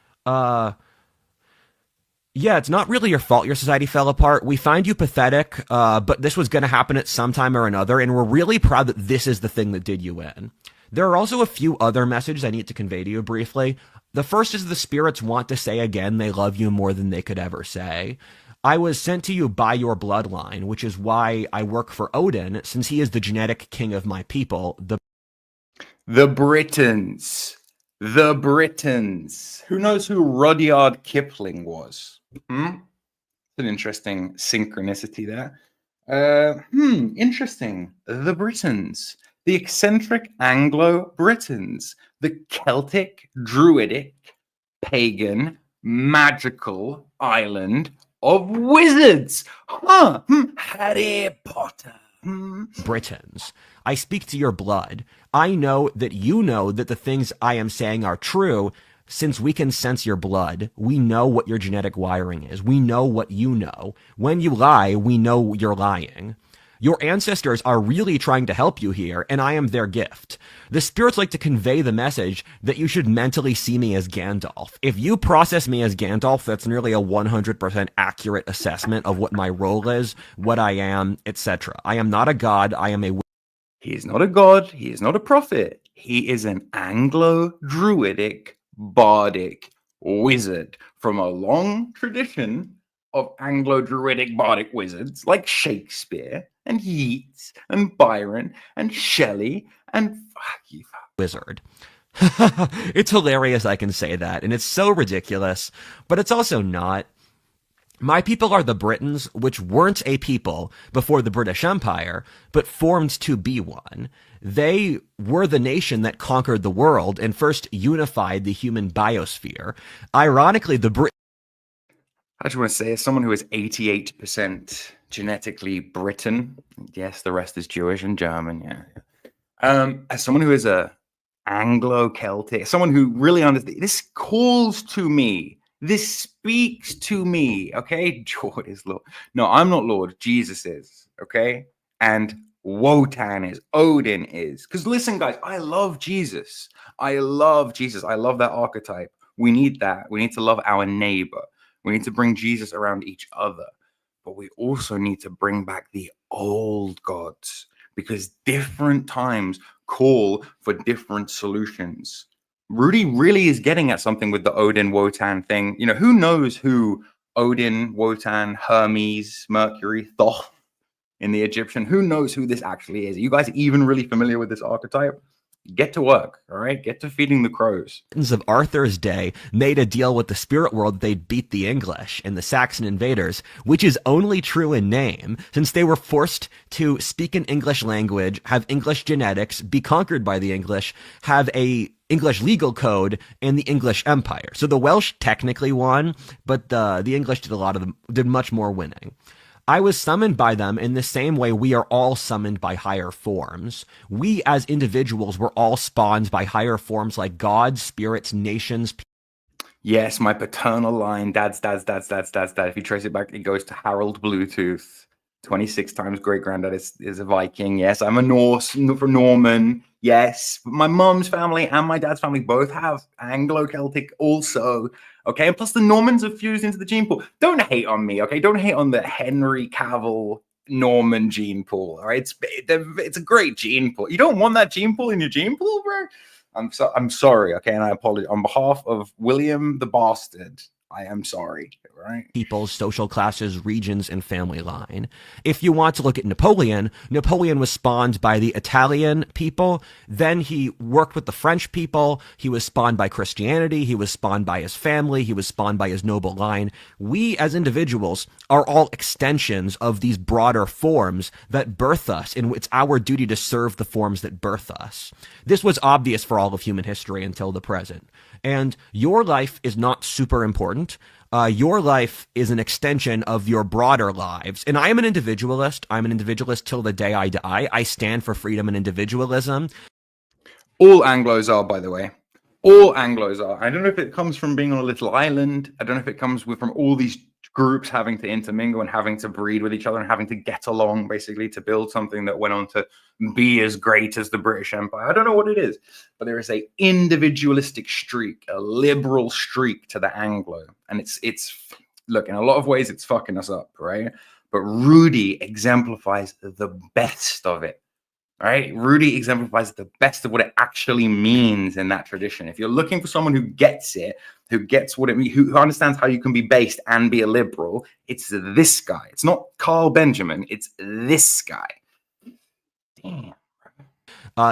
Yeah, it's not really your fault your society fell apart. We find you pathetic, but this was going to happen at some time or another, and we're really proud that this is the thing that did you in. There are also a few other messages I need to convey to you briefly. The first is the spirits want to say again they love you more than they could ever say. I was sent to you by your bloodline, which is why I work for Odin, since he is the genetic king of my people. The Britons. The Britons. Who knows who Rudyard Kipling was? It's an interesting synchronicity there. Interesting. The Britons. The eccentric Anglo-Britons. The Celtic, Druidic, pagan, magical island of wizards. Harry Potter. Britons. I speak to your blood. I know that you know that the things I am saying are true. Since we can sense your blood, we know what your genetic wiring is. We know what you know. When you lie, we know you're lying. Your ancestors are really trying to help you here, and I am their gift. The spirits like to convey the message that you should mentally see me as Gandalf. If you process me as Gandalf, that's nearly a 100% accurate assessment of what my role is, what I am, etc. I am not a god, I am a... He is not a god, he is not a prophet. He is an Anglo-Druidic bardic wizard from a long tradition of Anglo-Druidic bardic wizards like Shakespeare and Yeats and Byron and Shelley and wizard. It's hilarious I can say that, and it's so ridiculous, but it's also not. My people are the Britons, which weren't a people before the British Empire, but formed to be one. They were the nation that conquered the world and first unified the human biosphere. Ironically, I just want to say, as someone who is 88% genetically Briton, yes, the rest is Jewish and German, yeah. As someone who is a Anglo-Celtic, someone who really understands, this calls to me. This speaks to me, okay? Lord is Lord. No, I'm not Lord. Jesus is, okay? And Wotan is. Odin is. Because listen, guys, I love Jesus. I love Jesus. I love that archetype. We need that. We need to love our neighbor. We need to bring Jesus around each other. But we also need to bring back the old gods, because different times call for different solutions. Rudy really is getting at something with the Odin Wotan thing. You know, who knows who Odin, Wotan, Hermes, Mercury, Thoth in the Egyptian? Who knows who this actually is? Are you guys even really familiar with this archetype? Get to work, all right? Get to feeding the crows. Of Arthur's day made a deal with the spirit world they'd beat the English and the Saxon invaders, which is only true in name, since they were forced to speak an English language, have English genetics, be conquered by the English, have a English legal code, and the English Empire. So the Welsh technically won, but the English did much more winning. I was summoned by them in the same way we are all summoned by higher forms. We as individuals were all spawned by higher forms like gods, spirits, nations. Yes, my paternal line, dad's dad. If you trace it back, it goes to Harold Bluetooth. 26 times great-granddad is a Viking. Yes, I'm a Norman. Yes, but my mom's family and my dad's family both have Anglo-Celtic also. Okay, and plus the Normans have fused into the gene pool. Don't hate on me, okay? Don't hate on the Henry Cavill Norman gene pool, all right? It's a great gene pool. You don't want that gene pool in your gene pool, bro? I'm sorry, okay? And I apologize. On behalf of William the Bastard, I am sorry, right? Peoples, social classes, regions, and family line. If you want to look at Napoleon, Napoleon was spawned by the Italian people. Then he worked with the French people. He was spawned by Christianity. He was spawned by his family. He was spawned by his noble line. We as individuals are all extensions of these broader forms that birth us, and it's our duty to serve the forms that birth us. This was obvious for all of human history until the present. And your life is not super important. Your life is an extension of your broader lives. And I am an individualist. I'm an individualist till the day I die. I stand for freedom and individualism. All Anglos are, by the way. All Anglos are. I don't know if it comes from being on a little island. I don't know if it comes from all these groups having to intermingle and having to breed with each other and having to get along, basically, to build something that went on to be as great as the British Empire. I don't know what it is, but there is a individualistic streak, a liberal streak to the Anglo. And it's look, in a lot of ways, it's fucking us up, right? But Rudy exemplifies the best of it. Right? Rudy exemplifies the best of what it actually means in that tradition. If you're looking for someone who gets it, who gets what it means, who understands how you can be based and be a liberal, it's this guy. It's not Carl Benjamin. It's this guy. Damn.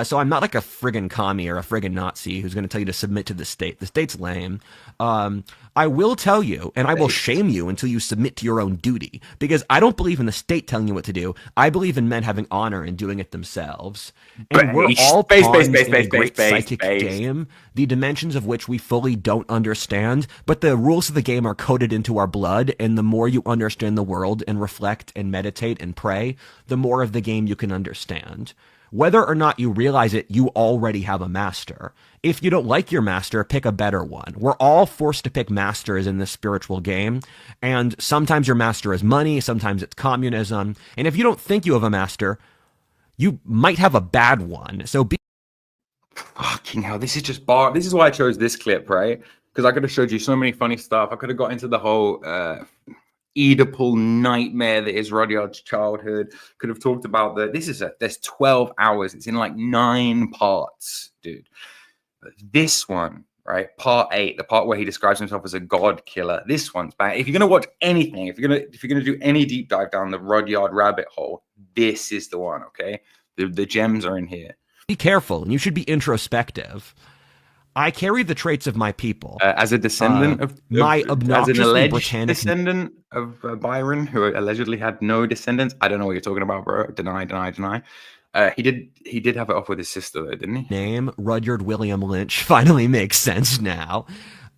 So I'm not like a friggin' commie or a friggin' Nazi who's going to tell you to submit to the state. The state's lame. I will tell you, and I will shame you until you submit to your own duty, because I don't believe in the state telling you what to do. I believe in men having honor and doing it themselves. And we're all pawns in a great psychic game, the dimensions of which we fully don't understand, but the rules of the game are coded into our blood, and the more you understand the world and reflect and meditate and pray, the more of the game you can understand. Whether or not you realize it, you already have a master. If you don't like your master, pick a better one. We're all forced to pick masters in this spiritual game, and sometimes your master is money, sometimes it's communism, and if you don't think you have a master, you might have a bad one. So be Fucking hell, this is just bar. This is why I chose this clip, right? Because I could have showed you so many funny stuff. I could have got into the whole Oedipal nightmare that is Rudyard's childhood. Could have talked about there's 12 hours. It's in like 9 parts, dude. But this one, right? Part 8, the part where he describes himself as a god killer. This one's bad. If you're gonna watch anything, if you're gonna do any deep dive down the Rudyard rabbit hole, this is the one. Okay, the gems are in here. Be careful, and you should be introspective. I carry the traits of my people. As a descendant as an alleged Britannic descendant of Byron, who allegedly had no descendants. I don't know what you're talking about, bro. Deny. He did have it off with his sister, though, didn't he? Name Rudyard William Lynch finally makes sense now.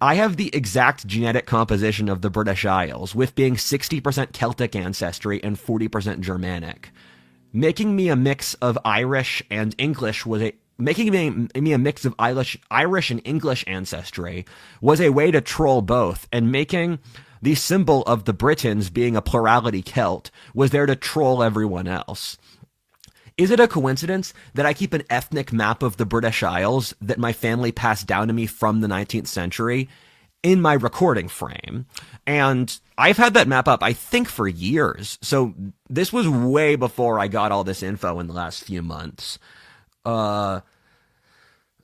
I have the exact genetic composition of the British Isles, with being 60% Celtic ancestry and 40% Germanic. Making me a mix of Irish and English making me a mix of Irish and English ancestry was a way to troll both, and making the symbol of the Britons being a plurality Celt was there to troll everyone else. Is it a coincidence that I keep an ethnic map of the British Isles that my family passed down to me from the 19th century in my recording frame? And I've had that map up, I think, for years. So this was way before I got all this info in the last few months. Oh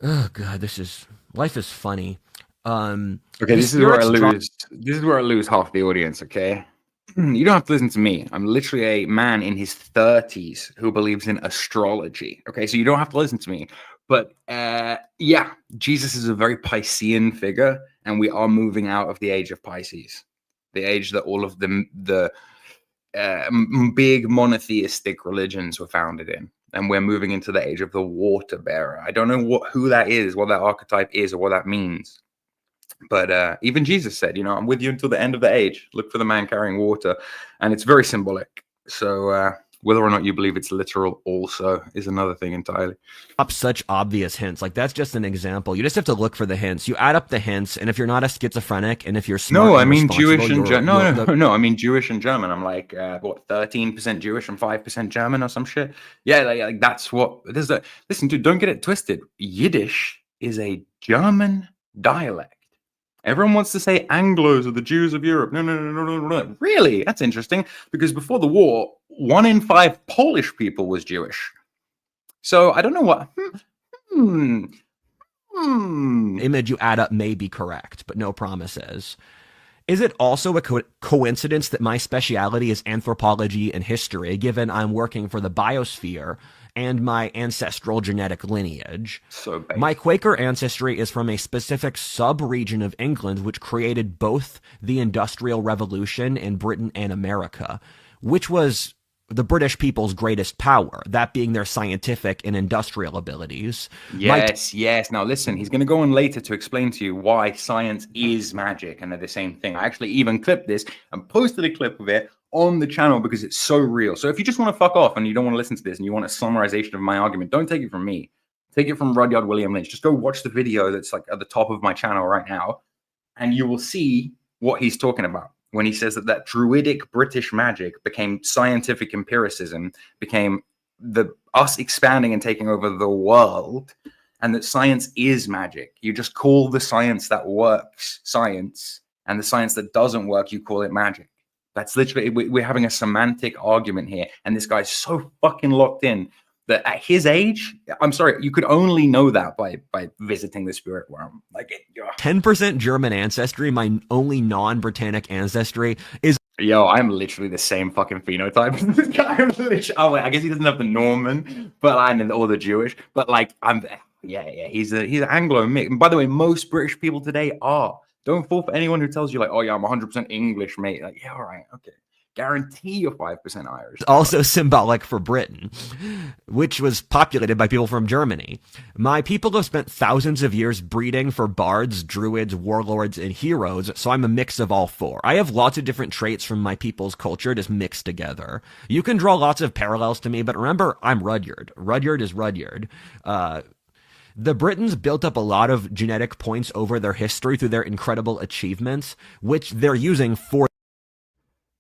god, life is funny. Okay, this is where I lose. This is where I lose half the audience. Okay, you don't have to listen to me. I'm literally a man in his 30s who believes in astrology. Okay, so you don't have to listen to me. But yeah, Jesus is a very Piscean figure, and we are moving out of the age of Pisces, the age that all of the big monotheistic religions were founded in. And we're moving into the age of the water bearer. I don't know who that is, what that archetype is, or what that means. But even Jesus said, I'm with you until the end of the age. Look for the man carrying water. And it's very symbolic. So whether or not you believe it's literal also is another thing entirely. Up such obvious hints. Like, that's just an example. You just have to look for the hints. You add up the hints, and if you're not a schizophrenic, and if you're smart, no, I mean Jewish and German. No, I mean Jewish and German. I'm like, 13% Jewish and 5% German or some shit. Yeah, like that's what. Listen, dude, don't get it twisted. Yiddish is a German dialect. Everyone wants to say Anglos are the Jews of Europe. No. Really? That's interesting, because before the war, 1 in 5 Polish people was Jewish. So I don't know what. Image you add up may be correct, but no promises. Is it also a coincidence that my speciality is anthropology and history, given I'm working for the biosphere and my ancestral genetic lineage? So my Quaker ancestry is from a specific sub-region of England which created both the Industrial Revolution in Britain and America, which was the British people's greatest power, that being their scientific and industrial abilities. Yes. Now listen, he's going to go on later to explain to you why science is magic and they're the same thing. I actually even clipped this and posted a clip of it on the channel because it's so real. So if you just want to fuck off and you don't want to listen to this and you want a summarization of my argument, don't take it from me. Take it from Rudyard William Lynch. Just go watch the video that's like at the top of my channel right now, and you will see what he's talking about when he says that Druidic British magic became scientific empiricism, became us expanding and taking over the world, and that science is magic. You just call the science that works science, and the science that doesn't work, you call it magic. That's literally, we're having a semantic argument here, and this guy's so fucking locked in that at his age, I'm sorry, you could only know that by visiting the spirit realm. Like, 10% German ancestry, my only non-Britannic ancestry, is... Yo, I'm literally the same fucking phenotype as this guy. Oh, wait, I guess he doesn't have the Norman, or the Jewish, but like, he's an Anglo mix. And by the way, most British people today are. Don't fall for anyone who tells you like, oh yeah, I'm 100% English, mate. Like, yeah, all right, okay. Guarantee you're 5% Irish. Also symbolic for Britain, which was populated by people from Germany. My people have spent thousands of years breeding for bards, druids, warlords, and heroes, so I'm a mix of all four. I have lots of different traits from my people's culture just mixed together. You can draw lots of parallels to me, but remember, I'm Rudyard. Rudyard is Rudyard. The Britons built up a lot of genetic points over their history through their incredible achievements, which they're using for...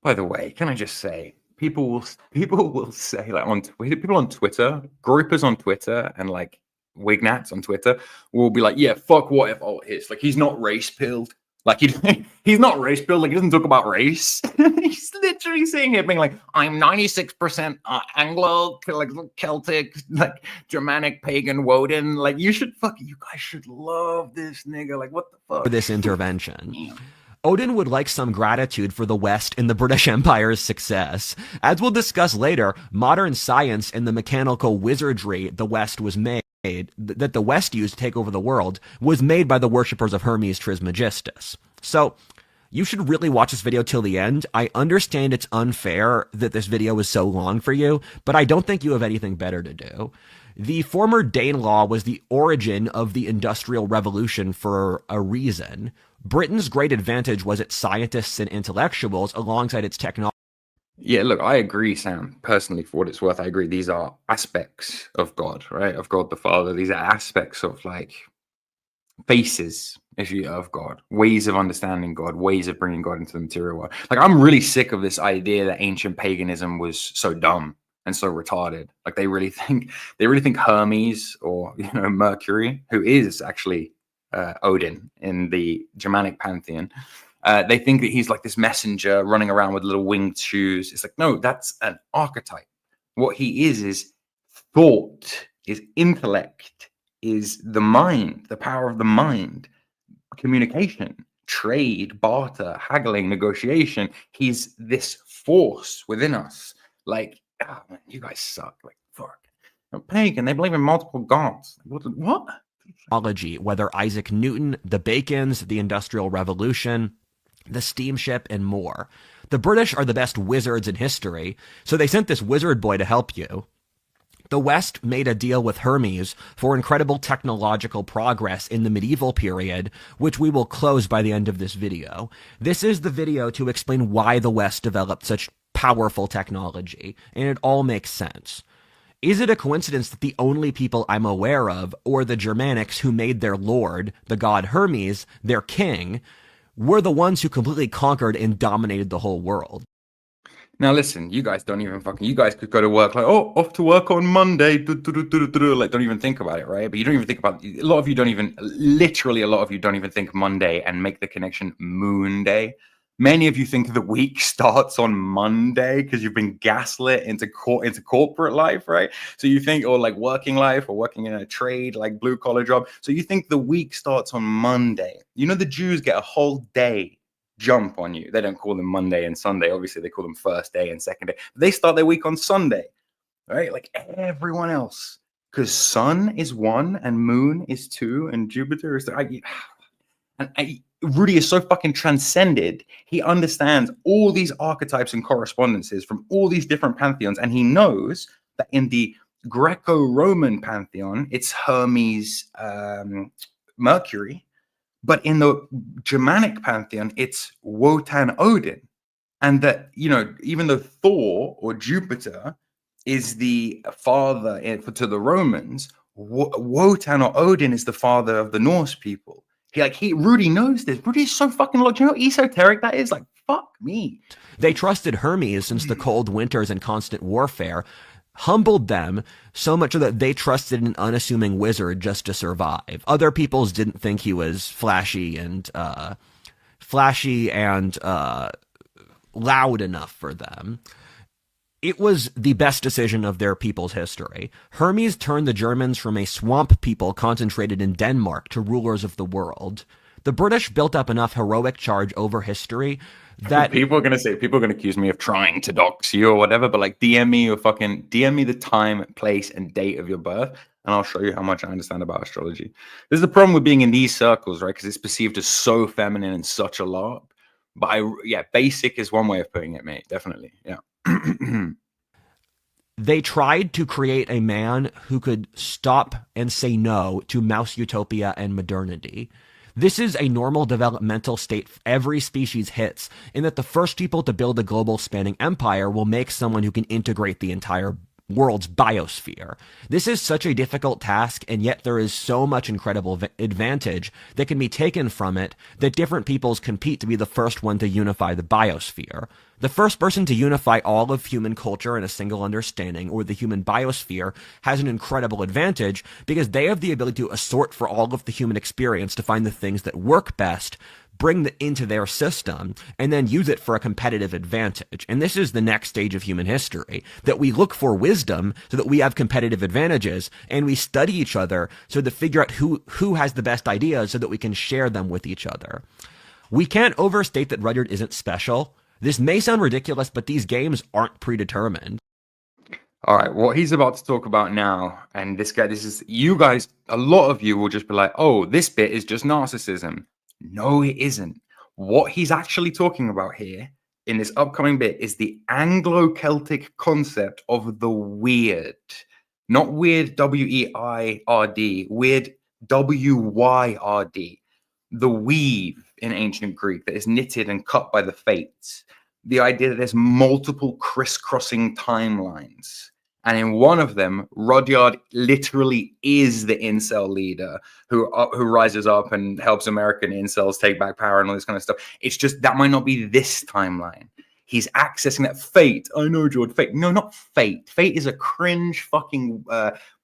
By the way, can I just say, people will say like on Twitter, people on Twitter, groupers on Twitter, and like wignats on Twitter will be like, yeah, fuck WhatIfAltHist. Like, he's not race pilled. Like, he's not race pilled. Like, he doesn't talk about race. He's literally saying it, being like, I'm 96% Anglo, like Celtic, like Germanic, pagan, Woden. Like, you guys should love this nigga. Like, what the fuck? For this intervention. Odin would like some gratitude for the West in the British Empire's success. As we'll discuss later, modern science and the mechanical wizardry the West that the West used to take over the world was made by the worshippers of Hermes Trismegistus. So, you should really watch this video till the end. I understand it's unfair that this video is so long for you, but I don't think you have anything better to do. The former Danelaw was the origin of the Industrial Revolution for a reason. Britain's great advantage was its scientists and intellectuals alongside its technology. Yeah, look, I agree, Sam. Personally, for what it's worth, I agree. These are aspects of God, right? Of God the Father. These are aspects of like faces, of God, ways of understanding God, ways of bringing God into the material world. Like, I'm really sick of this idea that ancient paganism was so dumb and so retarded. Like, they really think Hermes, or Mercury, who is actually Odin in the Germanic pantheon, they think that he's like this messenger running around with little winged shoes. It's like, no, that's an archetype. What he is thought, is intellect, is the mind, the power of the mind, communication, trade, barter, haggling, negotiation. He's this force within us. Like, oh man, you guys suck. Like, fuck. They're pagan. They believe in multiple gods. What? Technology, whether Isaac Newton, the Bacons, the Industrial Revolution, the steamship, and more. The British are the best wizards in history, so they sent this wizard boy to help you. The West made a deal with Hermes for incredible technological progress in the medieval period, which we will close by the end of this video. This is the video to explain why the West developed such powerful technology, and it all makes sense. Is it a coincidence that the only people I'm aware of, or the Germanics who made their lord, the god Hermes, their king, were the ones who completely conquered and dominated the whole world? Now listen, you guys don't even you guys could go to work like, oh, off to work on Monday, like, don't even think about it, right? But you don't even think about, a lot of you don't even think Monday and make the connection Moon Day. Many of you think the week starts on Monday because you've been gaslit into corporate life, right? So you think, or like working life, or working in a trade, like blue collar job. So you think the week starts on Monday. The Jews get a whole day jump on you. They don't call them Monday and Sunday. Obviously, they call them first day and second day. They start their week on Sunday, right? Like everyone else, because sun is 1 and moon is 2 and Jupiter is 3. Rudy is so fucking transcended. He understands all these archetypes and correspondences from all these different pantheons, and he knows that in the Greco-Roman pantheon, it's Hermes, Mercury, but in the Germanic pantheon, it's Wotan, Odin. And that, you know, even though Thor or Jupiter is the father to the Romans, Wotan or Odin is the father of the Norse people. Rudy knows this. Rudy is so fucking logical. You know how esoteric that is? Like, fuck me. They trusted Hermes since the cold winters and constant warfare humbled them so much that they trusted an unassuming wizard just to survive. Other peoples didn't think he was flashy and loud enough for them. It was the best decision of their people's history. Hermes turned the Germans from a swamp people concentrated in Denmark to rulers of the world. The British built up enough heroic charge over history that people are going to accuse me of trying to dox you or whatever, but like DM me the time, place, and date of your birth, and I'll show you how much I understand about astrology. This is the problem with being in these circles, right? Because it's perceived as so feminine and such a lot. But basic is one way of putting it, mate. Definitely. Yeah. they tried to create a man who could stop and say no to mouse utopia and modernity. This is a normal developmental state every species hits, in that the first people to build a global spanning empire will make someone who can integrate the entire world's biosphere. This is such a difficult task, and yet there is so much incredible advantage that can be taken from it that different peoples compete to be the first one to unify the biosphere. The first person to unify all of human culture in a single understanding, or the human biosphere, has an incredible advantage because they have the ability to assort for all of the human experience to find the things that work best, bring it into their system, and then use it for a competitive advantage. And this is the next stage of human history, that we look for wisdom so that we have competitive advantages, and we study each other so to figure out who has the best ideas so that we can share them with each other. We can't overstate that Rudyard isn't special. This may sound ridiculous, but these games aren't predetermined. All right, what he's about to talk about now, and you guys, a lot of you will just be like, oh, this bit is just narcissism. No, it isn't. What he's actually talking about here in this upcoming bit is the Anglo-Celtic concept of the weird. Not weird, W-E-I-R-D, weird, W-Y-R-D. The weave in ancient Greek that is knitted and cut by the fates. The idea that there's multiple crisscrossing timelines. And in one of them, Rudyard literally is the incel leader who rises up and helps American incels take back power and all this kind of stuff. It's just that might not be this timeline. He's accessing that fate. I know, George. Fate. No, not fate. Fate is a cringe fucking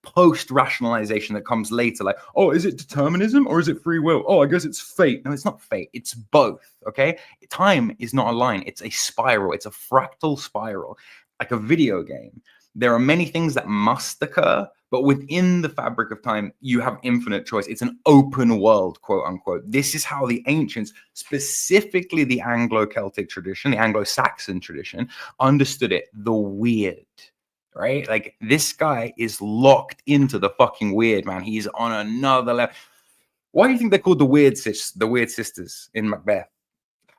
post-rationalization that comes later. Like, oh, is it determinism or is it free will? Oh, I guess it's fate. No, it's not fate. It's both, okay? Time is not a line. It's a spiral. It's a fractal spiral, like a video game. There are many things that must occur, but within the fabric of time, you have infinite choice. It's an open world, quote unquote. This is how the ancients, specifically the Anglo-Celtic tradition, the Anglo-Saxon tradition, understood it. The weird, right? Like, this guy is locked into the fucking weird, man. He's on another level. Why do you think they're called the weird sisters in Macbeth?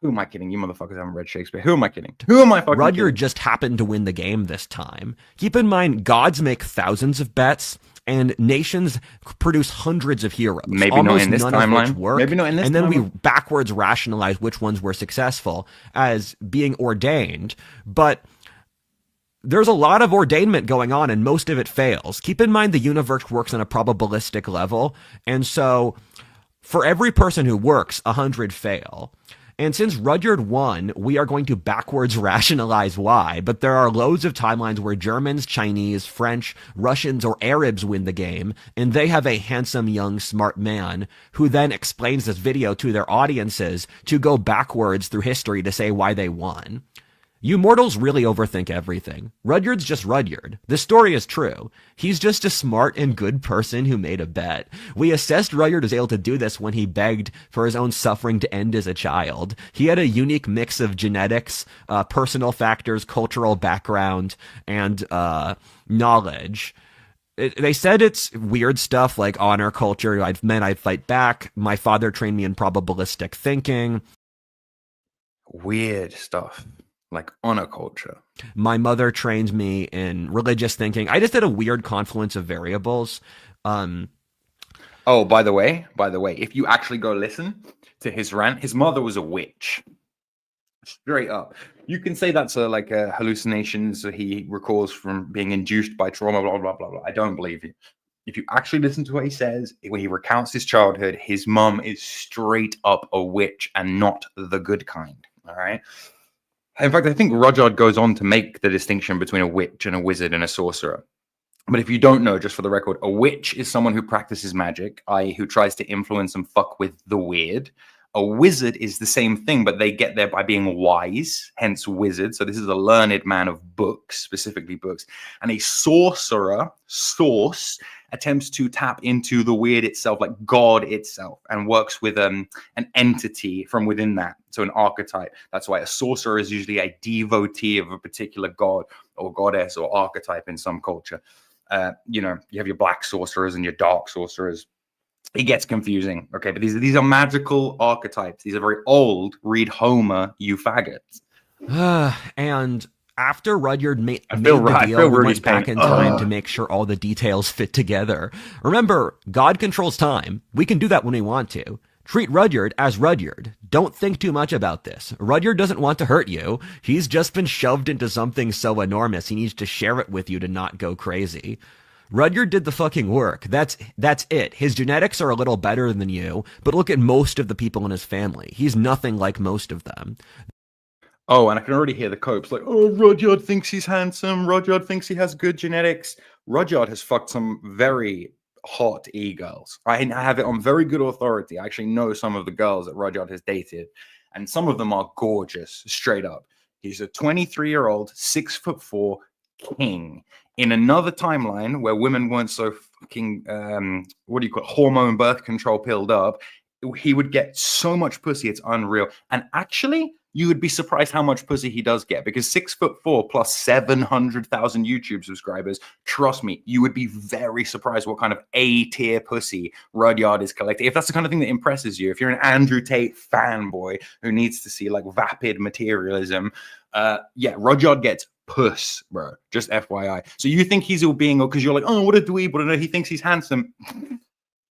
Who am I kidding? You motherfuckers haven't read Shakespeare. Who am I kidding? Who am I fucking Rudyard kidding? just happened to win the game this time. Keep in mind, gods make thousands of bets, and nations produce hundreds of heroes. Maybe not in this timeline. Maybe not in this. And then we timeline. backwards rationalize which ones were successful as being ordained. But there's a lot of ordainment going on, and most of it fails. Keep in mind the universe works on a probabilistic level, and so for every person who works, 100 fail. And since Rudyard won, we are going to backwards rationalize why, but there are loads of timelines where Germans, Chinese, French, Russians, or Arabs win the game, and they have a handsome, young, smart man who then explains this video to their audiences to go backwards through history to say why they won. You mortals really overthink everything. Rudyard's just Rudyard. The story is true. He's just a smart and good person who made a bet. We assessed Rudyard was able to do this when he begged for his own suffering to end as a child. He had a unique mix of genetics, personal factors, cultural background, and knowledge. They said it's weird stuff like honor culture. I've fight back. My father trained me in probabilistic thinking. Weird stuff like honor culture. My mother trained me in religious thinking. I just did a weird confluence of variables. Oh, by the way, if you actually go listen to his rant, his mother was a witch. Straight up. You can say that's like a hallucinations that he recalls from being induced by trauma, blah, blah, blah, blah. I don't believe you. If you actually listen to what he says, when he recounts his childhood, his mum is straight up a witch and not the good kind. All right. In fact, I think Rudyard goes on to make the distinction between a witch and a wizard and a sorcerer. But if you don't know, just for the record, a witch is someone who practices magic, i.e. who tries to influence and fuck with the weird. A wizard is the same thing, but they get there by being wise, hence wizard. So this is a learned man of books, specifically books. And a sorcerer, source, attempts to tap into the weird itself, like God itself, and works with an entity from within that. So an archetype. That's why a sorcerer is usually a devotee of a particular god or goddess or archetype in some culture. You know, you have your black sorcerers and your dark sorcerers. It gets confusing, okay? But these are magical archetypes. These are very old. Read Homer, you faggots. And after Rudyard made the Rudy's deal, we went pain. back in time to make sure all the details fit together. Remember, God controls time. We can do that when we want to. Treat Rudyard as Rudyard. Don't think too much about this. Rudyard doesn't want to hurt you. He's just been shoved into something so enormous, he needs to share it with you to not go crazy. Rudyard did the fucking work. That's it. His genetics are a little better than you, but look at most of the people in his family. He's nothing like most of them. Oh, and I can already hear the copes like, oh, Rudyard thinks he's handsome. Rudyard thinks he has good genetics. Rudyard has fucked some very hot e-girls. I have it on very good authority. I actually know some of the girls that Rudyard has dated, and some of them are gorgeous, straight up. He's a 23-year-old, 6'4" king. In another timeline where women weren't so fucking, hormone birth control pilled up, he would get so much pussy, it's unreal. And actually, you would be surprised how much pussy he does get, because 6'4" plus 700,000 YouTube subscribers, trust me, you would be very surprised what kind of A-tier pussy Rudyard is collecting. If that's the kind of thing that impresses you, if you're an Andrew Tate fanboy who needs to see like vapid materialism, Rudyard gets puss, bro. Just FYI. So you think he's all being, because you're like, oh, what a dweeb, what a, he thinks he's handsome.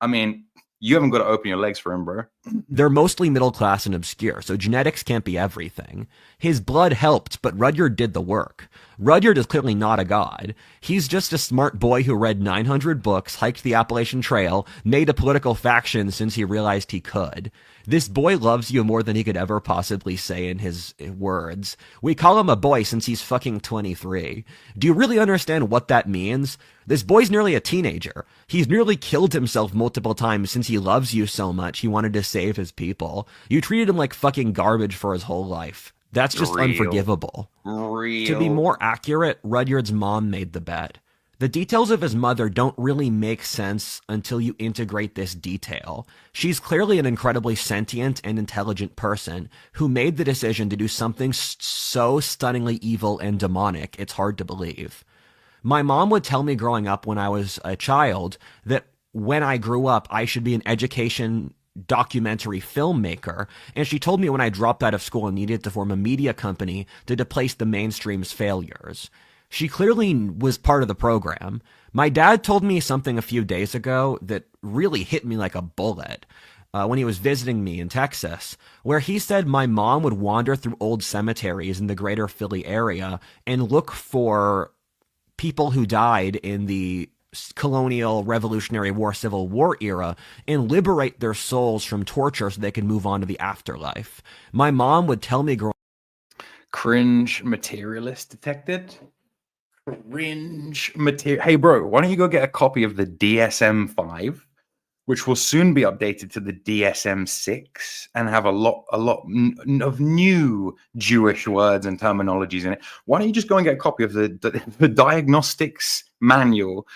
I mean, you haven't got to open your legs for him, bro. They're mostly middle class and obscure, so genetics can't be everything. His blood helped, but Rudyard did the work. Rudyard is clearly not a god. He's just a smart boy who read 900 books, hiked the Appalachian Trail, made a political faction since he realized he could. This boy loves you more than he could ever possibly say in his words. We call him a boy since he's fucking 23. Do you really understand what that means? This boy's nearly a teenager. He's nearly killed himself multiple times since he loves you so much he wanted to save his people. You treated him like fucking garbage for his whole life. That's just unforgivable. To be more accurate, Rudyard's mom made the bet. The details of his mother don't really make sense until you integrate this detail. She's clearly an incredibly sentient and intelligent person who made the decision to do something so stunningly evil and demonic, it's hard to believe. My mom would tell me growing up when I was a child that when I grew up, I should be an education documentary filmmaker, and she told me when I dropped out of school and needed to form a media company to displace the mainstream's failures. She clearly was part of the program. My dad told me something a few days ago that really hit me like a bullet when he was visiting me in Texas, where he said my mom would wander through old cemeteries in the greater Philly area and look for people who died in the colonial, Revolutionary War, Civil War era and liberate their souls from torture so they can move on to the afterlife. My mom would tell me Cringe materialist detected. Cringe material. Hey, bro, why don't you go get a copy of the DSM-5, which will soon be updated to the DSM-6 and have a lot of new Jewish words and terminologies in it. Why don't you just go and get a copy of the diagnostics manual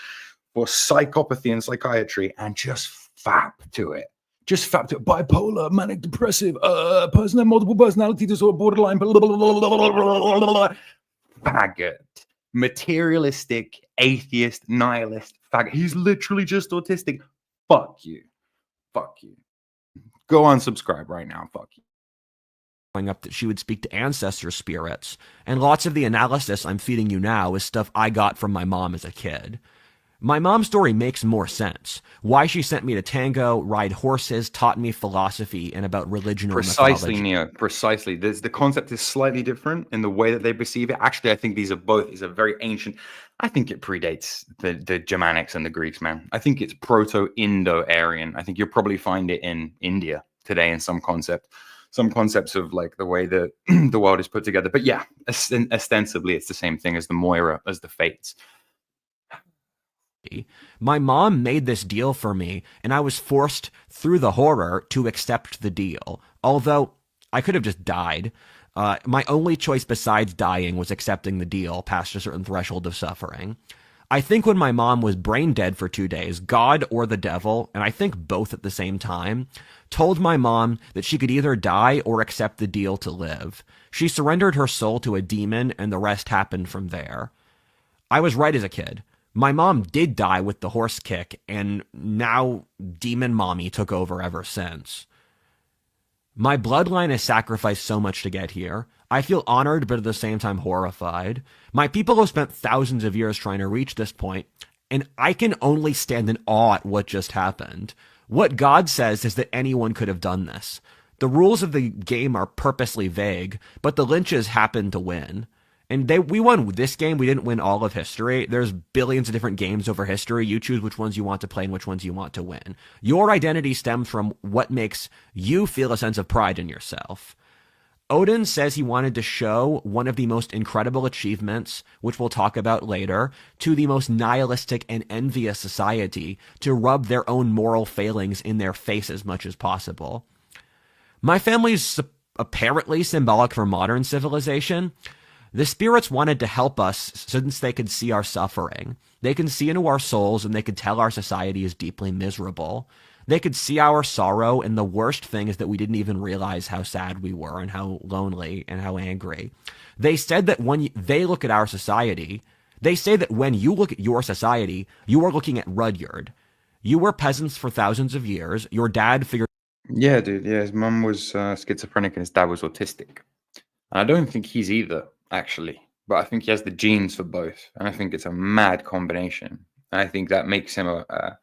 for psychopathy and psychiatry and just fap to it? Just fap to it. Bipolar, manic depressive, person have multiple personality disorder, borderline, blah, blah, blah, blah, blah, blah, blah. Faggot. materialistic, atheist, nihilist faggot. He's literally just autistic. Fuck you. Fuck you. Go unsubscribe right now. Fuck you. Up that she would speak to ancestor spirits, and lots of the analysis I'm feeding you now is stuff I got from my mom as a kid. My mom's story makes more sense. Why she sent me to tango, ride horses, taught me philosophy, and about religion or Precisely, mythology. Neo. Precisely. The concept is slightly different in the way that they perceive it. Actually, I think these are both is a very ancient. I think it predates the Germanics and the Greeks, man. I think it's Proto-Indo-Aryan. I think you'll probably find it in India today in some concepts of like the way that the world is put together. But yeah, ostensibly it's the same thing as the Moira, as the Fates. My mom made this deal for me, and I was forced through the horror to accept the deal. Although I could have just died. My only choice besides dying was accepting the deal past a certain threshold of suffering. I think when my mom was brain dead for 2 days, God or the devil, and I think both at the same time, told my mom that she could either die or accept the deal to live. She surrendered her soul to a demon, and the rest happened from there. I was right as a kid. My mom did die with the horse kick, and now Demon Mommy took over ever since. My bloodline has sacrificed so much to get here. I feel honored, but at the same time horrified. My people have spent thousands of years trying to reach this point, and I can only stand in awe at what just happened. What God says is that anyone could have done this. The rules of the game are purposely vague, but the Lynches happened to win. And we won this game. We didn't win all of history. There's billions of different games over history. You choose which ones you want to play and which ones you want to win. Your identity stems from what makes you feel a sense of pride in yourself. Odin says he wanted to show one of the most incredible achievements, which we'll talk about later, to the most nihilistic and envious society to rub their own moral failings in their face as much as possible. My family is apparently symbolic for modern civilization. The spirits wanted to help us since they could see our suffering. They can see into our souls, and they could tell our society is deeply miserable. They could see our sorrow, and the worst thing is that we didn't even realize how sad we were and how lonely and how angry. They said that when they look at our society, they say that when you look at your society, you are looking at Rudyard. You were peasants for thousands of years. Your dad figured... Yeah, dude. Yeah, his mum was schizophrenic and his dad was autistic. And I don't think he's either, actually. But I think he has the genes for both. And I think it's a mad combination. And I think that makes him a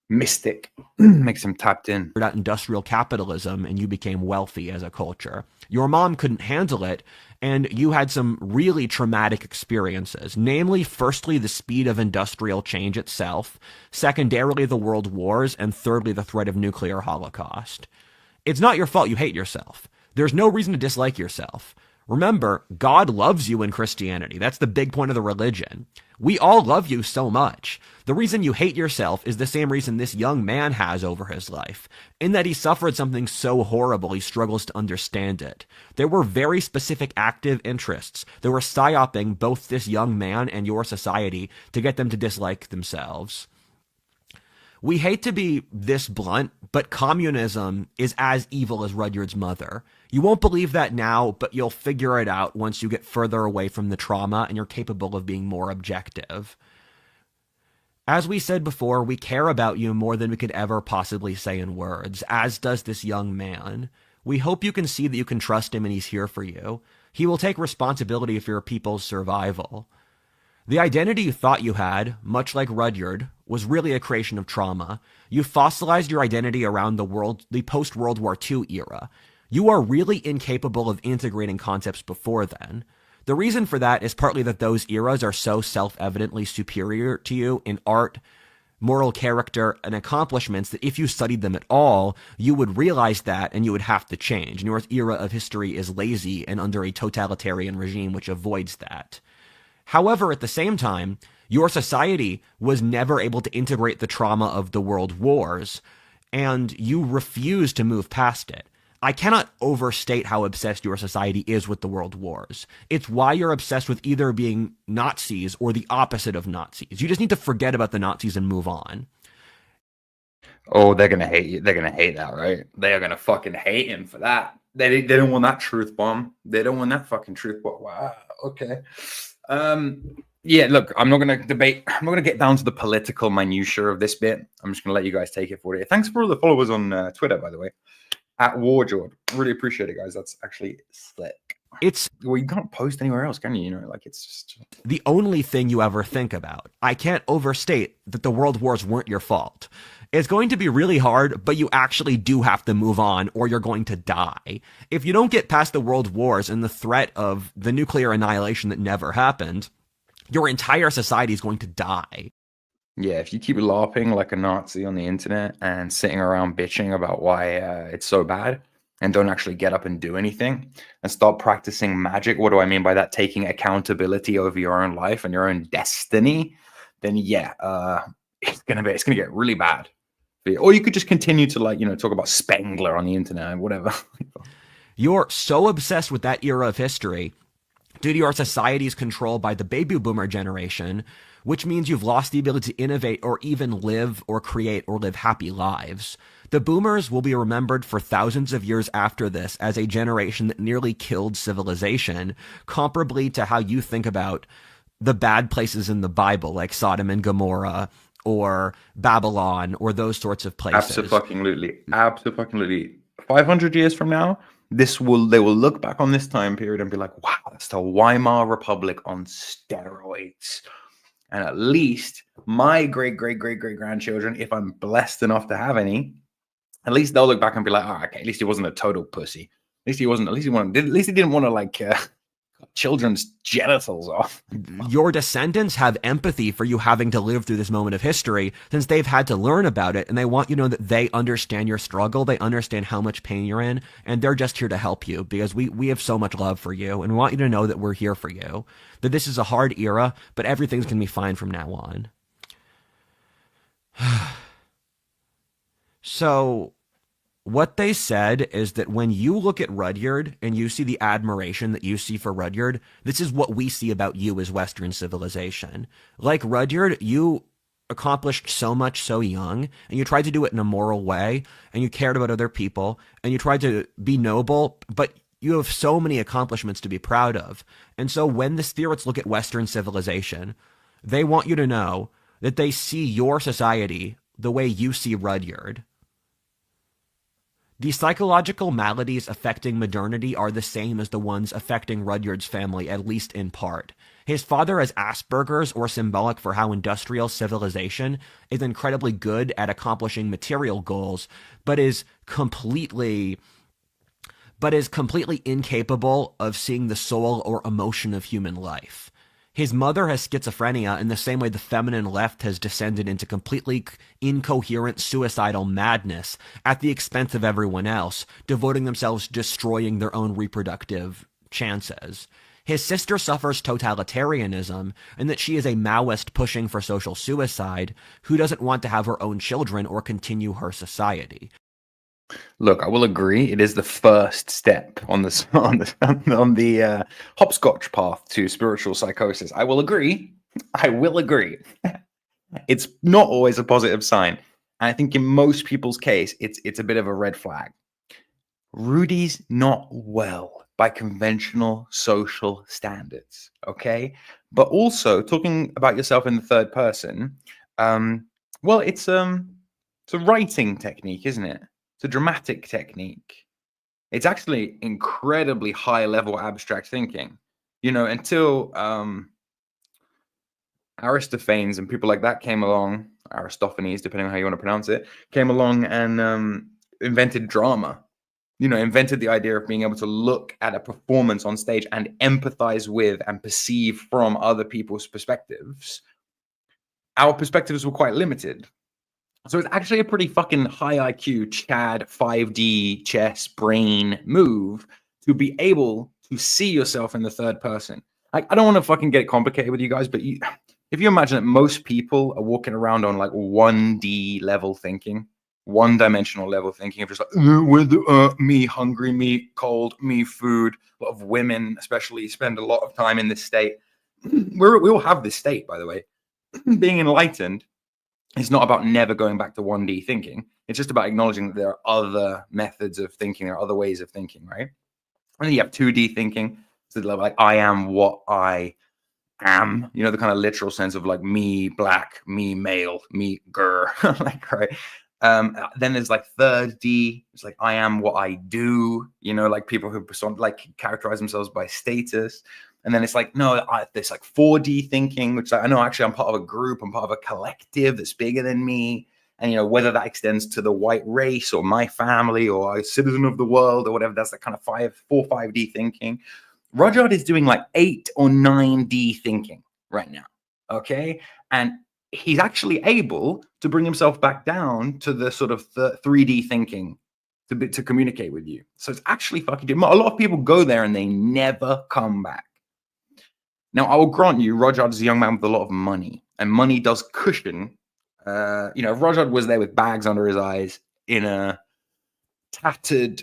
mystic, makes him tapped in. out industrial capitalism, and you became wealthy as a culture. Your mom couldn't handle it, and you had some really traumatic experiences, namely, firstly, the speed of industrial change itself, secondarily, the world wars, and thirdly, the threat of nuclear holocaust. It's not your fault you hate yourself. There's no reason to dislike yourself. Remember, God loves you in Christianity. That's the big point of the religion. We all love you so much. The reason you hate yourself is the same reason this young man has over his life, in that he suffered something so horrible he struggles to understand it. There were very specific active interests that were psyoping both this young man and your society to get them to dislike themselves. We hate to be this blunt, but communism is as evil as Rudyard's mother. You won't believe that now, but you'll figure it out once you get further away from the trauma and you're capable of being more objective. As we said before, we care about you more than we could ever possibly say in words, as does this young man. We hope you can see that you can trust him and he's here for you. He will take responsibility for your people's survival. The identity you thought you had, much like Rudyard, was really a creation of trauma. You fossilized your identity around the post-World War II era. You are really incapable of integrating concepts before then. The reason for that is partly that those eras are so self-evidently superior to you in art, moral character, and accomplishments that if you studied them at all, you would realize that and you would have to change. And your era of history is lazy and under a totalitarian regime which avoids that. However, at the same time, your society was never able to integrate the trauma of the world wars, and you refuse to move past it. I cannot overstate how obsessed your society is with the world wars. It's why you're obsessed with either being Nazis or the opposite of Nazis. You just need to forget about the Nazis and move on. Oh, they're going to hate you. They're going to hate that, right? They are going to fucking hate him for that. They don't want that truth bomb. They don't want that fucking truth bomb. Wow. Okay. Yeah, look, I'm not going to debate. I'm not going to get down to the political minutiae of this bit. I'm just going to let you guys take it for it. Thanks for all the followers on Twitter, by the way, at Warjord. Really appreciate it, guys. That's actually slick. It's Well, you can't post anywhere else, can you? You know, like it's just the only thing you ever think about. I can't overstate that the world wars weren't your fault. It's going to be really hard, but you actually do have to move on or you're going to die. If you don't get past the world wars and the threat of the nuclear annihilation that never happened, your entire society is going to die. yeah. If you keep LARPing like a Nazi on the internet and sitting around bitching about why it's so bad, and don't actually get up and do anything and start practicing magic. What do I mean by that? Taking accountability over your own life and your own destiny. Then yeah, it's gonna get really bad. Or you could just continue to talk about Spengler on the internet and whatever. You're so obsessed with that era of history due to your society's control by the baby boomer generation, which means you've lost the ability to innovate or even live or create or live happy lives. The boomers will be remembered for thousands of years after this as a generation that nearly killed civilization, comparably to how you think about the bad places in the Bible, like Sodom and Gomorrah, or Babylon, or those sorts of places. Absolutely. 500 years from now, they will look back on this time period and be like, wow, that's the Weimar Republic on steroids. And at least my great grandchildren, if I'm blessed enough to have any, at least they'll look back and be like, oh, okay, at least he wasn't a total pussy. At least he didn't want to like children's genitals off. Your descendants have empathy for you having to live through this moment of history, since they've had to learn about it, and they want you to know that they understand your struggle, they understand how much pain you're in, and they're just here to help you, because we have so much love for you, and we want you to know that we're here for you, that this is a hard era, but everything's going to be fine from now on. So what they said is that when you look at Rudyard and you see the admiration that you see for Rudyard, this is what we see about you as Western civilization. Like Rudyard, you accomplished so much so young, and you tried to do it in a moral way, and you cared about other people, and you tried to be noble, but you have so many accomplishments to be proud of. And so when the spirits look at Western civilization, they want you to know that they see your society the way you see Rudyard. The psychological maladies affecting modernity are the same as the ones affecting Rudyard's family, at least in part. His father has Asperger's, or symbolic for how industrial civilization is incredibly good at accomplishing material goals, but is completely incapable of seeing the soul or emotion of human life. His mother has schizophrenia in the same way the feminine left has descended into completely incoherent suicidal madness at the expense of everyone else, devoting themselves to destroying their own reproductive chances. His sister suffers totalitarianism, in that she is a Maoist pushing for social suicide who doesn't want to have her own children or continue her society. Look, I will agree. It is the first step on the hopscotch path to spiritual psychosis. I will agree. It's not always a positive sign, and I think in most people's case, it's a bit of a red flag. Rudy's not well by conventional social standards, okay? But also talking about yourself in the third person, well, it's a writing technique, isn't it? It's a dramatic technique. It's actually incredibly high-level abstract thinking. You know, until Aristophanes and people like that came along, Aristophanes, depending on how you want to pronounce it, came along and invented drama. You know, invented the idea of being able to look at a performance on stage and empathize with and perceive from other people's perspectives. Our perspectives were quite limited. So it's actually a pretty fucking high IQ Chad 5D chess brain move to be able to see yourself in the third person. Like, I don't want to fucking get complicated with you guys, but if you imagine that most people are walking around on like 1D level thinking, one-dimensional level thinking of just like, me hungry, me cold, me food. A lot of women especially spend a lot of time in this state. We all have this state, by the way. Being enlightened, it's not about never going back to 1D thinking. It's just about acknowledging that there are other methods of thinking, there are other ways of thinking, right? And then you have 2D thinking. So like, I am what I am, you know, the kind of literal sense of like me black, me male, me girl, like, right. Then there's like third D, it's like I am what I do, you know, like people who like characterize themselves by status. And then it's like, no, there's like 4D thinking, which I know actually I'm part of a group, I'm part of a collective that's bigger than me. And, you know, whether that extends to the white race or my family or a citizen of the world or whatever, that's the kind of 5D thinking. Rudyard is doing like 8 or 9D thinking right now. Okay. And he's actually able to bring himself back down to the sort of 3D thinking to communicate with you. So it's actually fucking good. A lot of people go there and they never come back. Now, I will grant you, Rudyard is a young man with a lot of money, and money does cushion. You know, if Rudyard was there with bags under his eyes in a tattered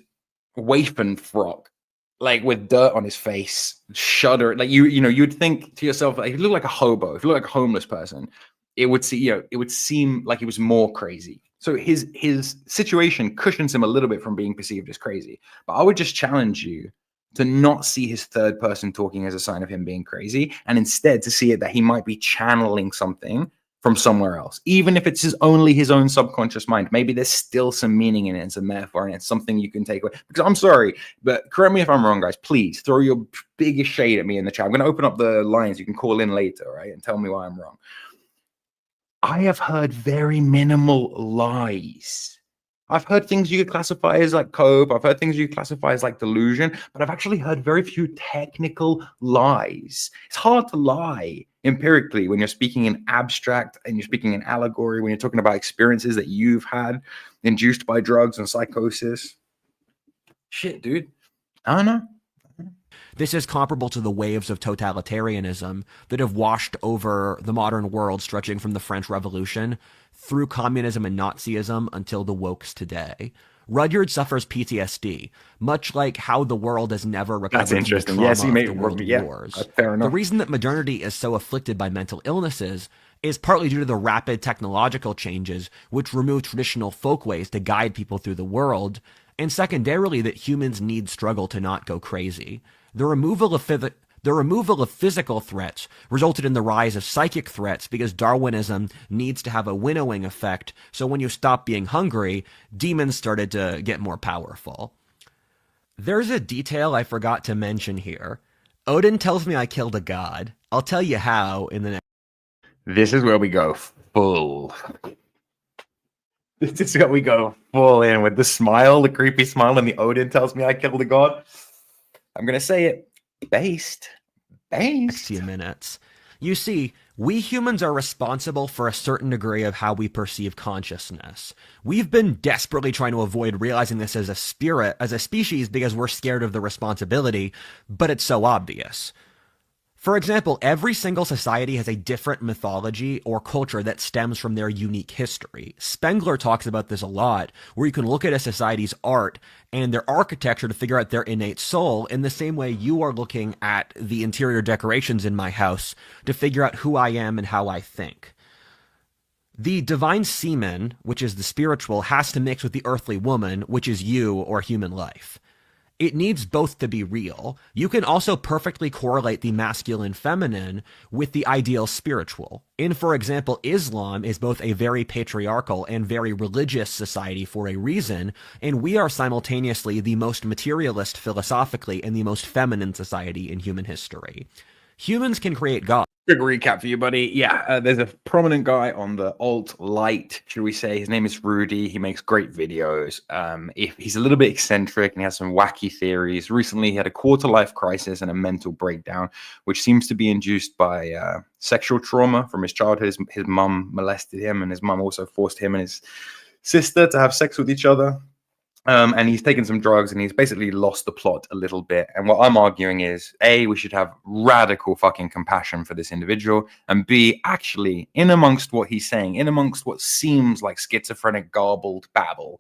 waif frock, like with dirt on his face, shudder, like you know, you'd think to yourself, like, if you look like a hobo, if you look like a homeless person, it would see, you know, it would seem like he was more crazy. So his situation cushions him a little bit from being perceived as crazy. But I would just challenge you to not see his third person talking as a sign of him being crazy, and instead to see it that he might be channeling something from somewhere else, even if it's only his own subconscious mind. Maybe there's still some meaning in it, and some metaphor, and it's something you can take away. Because I'm sorry, but correct me if I'm wrong, guys. Please throw your biggest shade at me in the chat. I'm going to open up the lines. You can call in later, right, and tell me why I'm wrong. I have heard very minimal lies. I've heard things you could classify as like cope. I've heard things you could classify as like delusion, but I've actually heard very few technical lies. It's hard to lie empirically when you're speaking in abstract and you're speaking in allegory, when you're talking about experiences that you've had induced by drugs and psychosis. Shit, dude. I don't know. This is comparable to the waves of totalitarianism that have washed over the modern world, stretching from the French Revolution through communism and Nazism until the wokes today. Rudyard suffers PTSD, much like how the world has never recovered from the trauma of the world wars. Fair enough. The reason that modernity is so afflicted by mental illnesses is partly due to the rapid technological changes which remove traditional folkways to guide people through the world, and secondarily that humans need struggle to not go crazy. The removal of physical threats resulted in the rise of psychic threats because Darwinism needs to have a winnowing effect, so when you stop being hungry, demons started to get more powerful. There's a detail I forgot to mention here. Odin tells me I killed a god. I'll tell you how in the next... This is where we go full. This is where we go full in with the smile, the creepy smile, and the Odin tells me I killed a god. I'm going to say it. Based. Next few minutes. You see, we humans are responsible for a certain degree of how we perceive consciousness. We've been desperately trying to avoid realizing this as a species, because we're scared of the responsibility, but it's so obvious. For example, every single society has a different mythology or culture that stems from their unique history. Spengler talks about this a lot, where you can look at a society's art and their architecture to figure out their innate soul, in the same way you are looking at the interior decorations in my house to figure out who I am and how I think. The divine semen, which is the spiritual, has to mix with the earthly woman, which is you or human life. It needs both to be real. You can also perfectly correlate the masculine feminine with the ideal spiritual. In, for example, Islam is both a very patriarchal and very religious society for a reason, and we are simultaneously the most materialist philosophically and the most feminine society in human history. Humans can create gods. Quick recap for you, buddy. Yeah, there's a prominent guy on the alt-light, should we say. His name is Rudy. He makes great videos. He's a little bit eccentric and he has some wacky theories. Recently, he had a quarter-life crisis and a mental breakdown, which seems to be induced by sexual trauma from his childhood. His mum molested him, and his mum also forced him and his sister to have sex with each other. And he's taken some drugs and he's basically lost the plot a little bit. And what I'm arguing is, A, we should have radical fucking compassion for this individual. And B, actually, in amongst what he's saying, in amongst what seems like schizophrenic, garbled babble,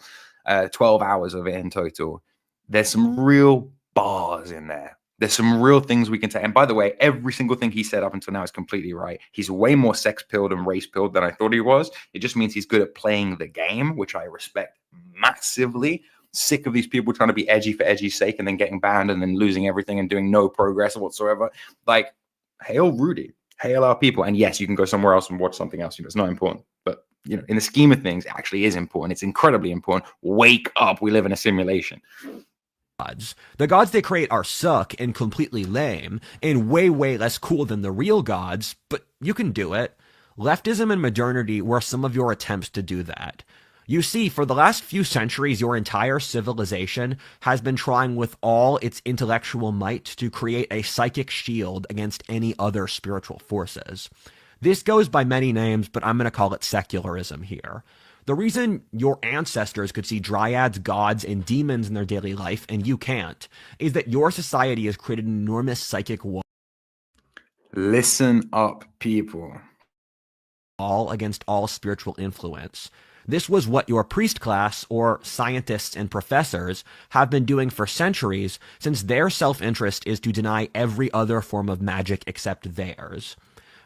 12 hours of it in total, there's some real bars in there. There's some real things we can take. And by the way, every single thing he said up until now is completely right. He's way more sex-pilled and race-pilled than I thought he was. It just means he's good at playing the game, which I respect massively. Sick of these people trying to be edgy for edgy's sake and then getting banned and then losing everything and doing no progress whatsoever. Like, hail Rudy. Hail our people. And yes, you can go somewhere else and watch something else. It's not important. But, in the scheme of things, it actually is important. It's incredibly important. Wake up. We live in a simulation. Gods. The gods they create are suck and completely lame and way, way less cool than the real gods, but you can do it. Leftism and modernity were some of your attempts to do that. You see, for the last few centuries, your entire civilization has been trying with all its intellectual might to create a psychic shield against any other spiritual forces. This goes by many names, but I'm going to call it secularism here. The reason your ancestors could see dryads, gods, and demons in their daily life, and you can't, is that your society has created an enormous psychic wall. Listen up, people. All against all spiritual influence. This was what your priest class, or scientists and professors, have been doing for centuries, since their self-interest is to deny every other form of magic except theirs.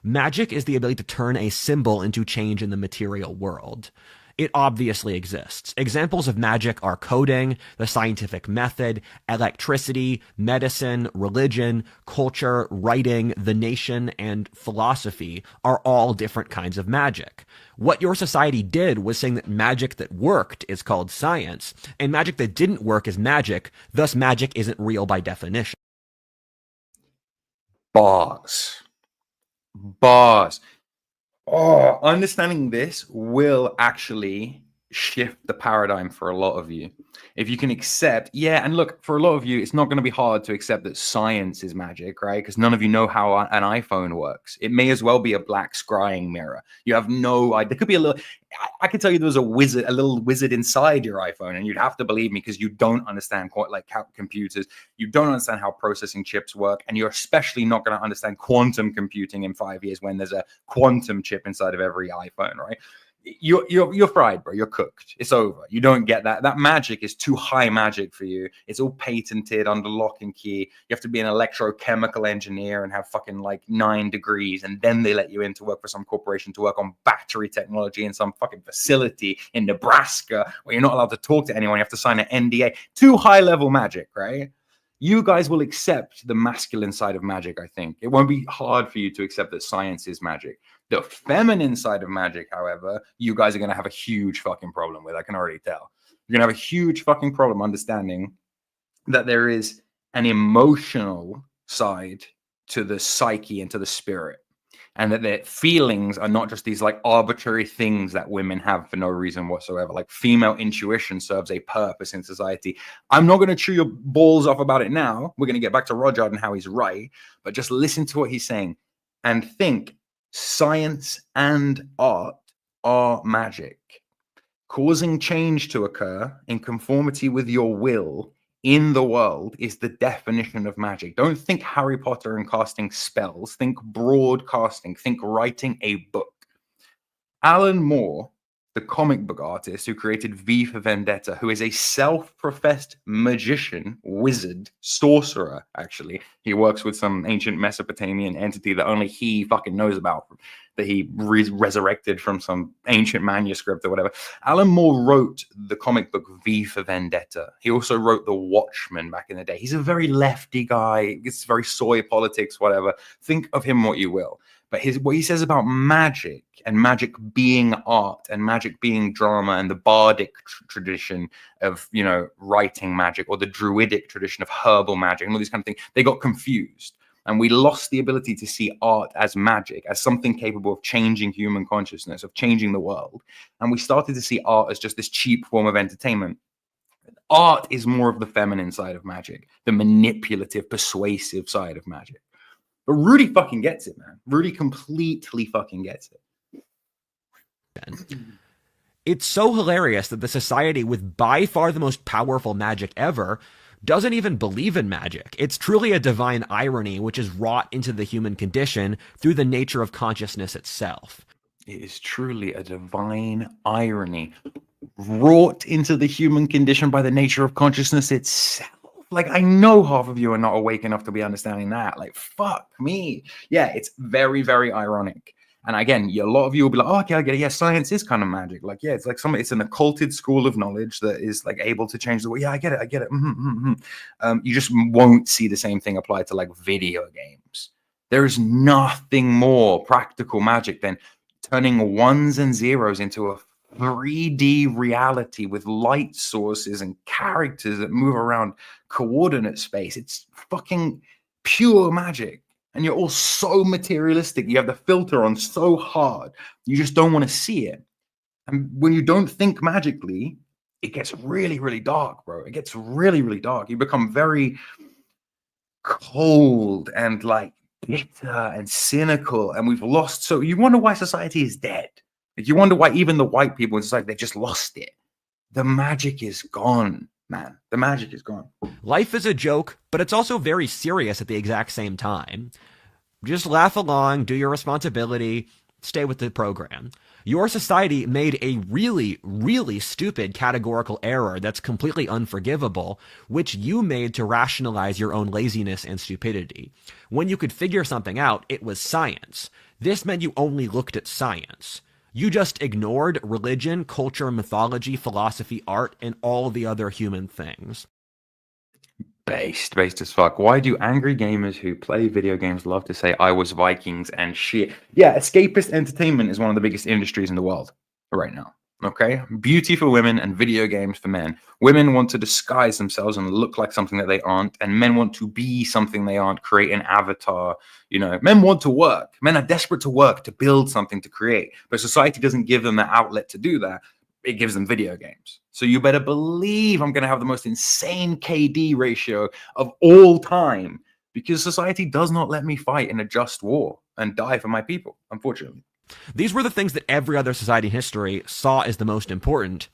Magic is the ability to turn a symbol into change in the material world. It obviously exists. Examples of magic are coding, the scientific method, electricity, medicine, religion, culture, writing, the nation, and philosophy are all different kinds of magic. What your society did was saying that magic that worked is called science, and magic that didn't work is magic, thus magic isn't real by definition. Bars. Understanding this will actually shift the paradigm for a lot of you. If you can accept, and look, for a lot of you, it's not going to be hard to accept that science is magic, right? Because none of you know how an iPhone works. It may as well be a black scrying mirror. You have no idea. There could be I could tell you there was a little wizard inside your iPhone, and you'd have to believe me because you don't understand computers. You don't understand how processing chips work, and you're especially not going to understand quantum computing in 5 years when there's a quantum chip inside of every iPhone, right? You're fried, bro. You're cooked. It's over. You don't get that. That magic is too high magic for you. It's all patented under lock and key. You have to be an electrochemical engineer and have fucking 9 degrees, and then they let you in to work for some corporation to work on battery technology in some fucking facility in Nebraska where you're not allowed to talk to anyone. You have to sign an NDA. Too high level magic, right? You guys will accept the masculine side of magic, I think. It won't be hard for you to accept that science is magic. The feminine side of magic, however, you guys are going to have a huge fucking problem with. I can already tell. You're going to have a huge fucking problem understanding that there is an emotional side to the psyche and to the spirit. And that their feelings are not just these arbitrary things that women have for no reason whatsoever. Like female intuition serves a purpose in society. I'm not going to chew your balls off about it now. We're going to get back to Rudyard and how he's right. But just listen to what he's saying and think science and art are magic. Causing change to occur in conformity with your will in the world is the definition of magic. Don't think Harry Potter and casting spells. Think broadcasting. Think writing a book. Alan Moore, the comic book artist who created V for Vendetta, who is a self-professed magician, wizard, sorcerer, actually. He works with some ancient Mesopotamian entity that only he fucking knows about, that he resurrected from some ancient manuscript or whatever. Alan Moore wrote the comic book V for Vendetta. He also wrote The Watchmen back in the day. He's a very lefty guy. It's very soy politics, whatever. Think of him what you will. But what he says about magic and magic being art and magic being drama and the bardic tradition of, writing magic, or the druidic tradition of herbal magic and all these kind of things, they got confused. And we lost the ability to see art as magic, as something capable of changing human consciousness, of changing the world. And we started to see art as just this cheap form of entertainment. Art is more of the feminine side of magic, the manipulative, persuasive side of magic. But Rudy fucking gets it, man. Rudy completely fucking gets it. It's so hilarious that the society with by far the most powerful magic ever doesn't even believe in magic. It's truly a divine irony which is wrought into the human condition through the nature of consciousness itself. It is truly a divine irony wrought into the human condition by the nature of consciousness itself. I know half of you are not awake enough to be understanding that. Fuck me. Yeah, it's very, very ironic. And again, a lot of you will be like, oh, okay, I get it. Yeah, science is kind of magic. It's it's an occulted school of knowledge that is able to change the world. Yeah, I get it. You just won't see the same thing applied to video games. There is nothing more practical magic than turning ones and zeros into a 3D reality with light sources and characters that move around coordinate space. It's fucking pure magic. And you're all so materialistic. You have the filter on so hard. You just don't want to see it. And when you don't think magically, it gets really, really dark, bro. It gets really, really dark. You become very cold and like bitter and cynical. And we've lost. So you wonder why society is dead. Like, you wonder why even the white people in society, they just lost it. The magic is gone, man. The magic is gone. Life is a joke, but it's also very serious at the exact same time. Just laugh along, do your responsibility, stay with the program. Your society made a really, really stupid categorical error that's completely unforgivable, which you made to rationalize your own laziness and stupidity. When you could figure something out, it was science. This meant you only looked at science. You just ignored religion, culture, mythology, philosophy, art, and all the other human things. Based as fuck. Why do angry gamers who play video games love to say I was Vikings and shit? Yeah, escapist entertainment is one of the biggest industries in the world right now. Okay? Beauty for women and video games for men. Women want to disguise themselves and look like something that they aren't, and men want to be something they aren't, create an avatar. You know, men want to work. Men are desperate to work, to build something, to create. But society doesn't give them the outlet to do that. It gives them video games. So you better believe I'm going to have the most insane KD ratio of all time, because society does not let me fight in a just war and die for my people, unfortunately. These were the things that every other society in history saw as the most important.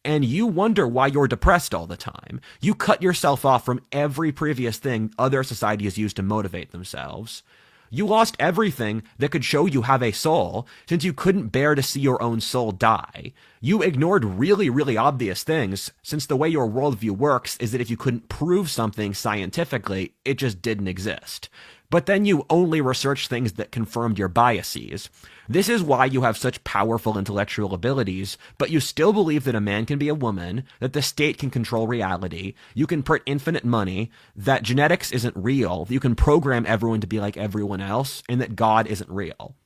And you wonder why you're depressed all the time. You cut yourself off from every previous thing other societies used to motivate themselves. You lost everything that could show you have a soul, since you couldn't bear to see your own soul die. You ignored really, really obvious things, since the way your worldview works is that if you couldn't prove something scientifically, it just didn't exist. But then you only researched things that confirmed your biases. This is why you have such powerful intellectual abilities, but you still believe that a man can be a woman, that the state can control reality, you can print infinite money, that genetics isn't real, that you can program everyone to be like everyone else, and that God isn't real.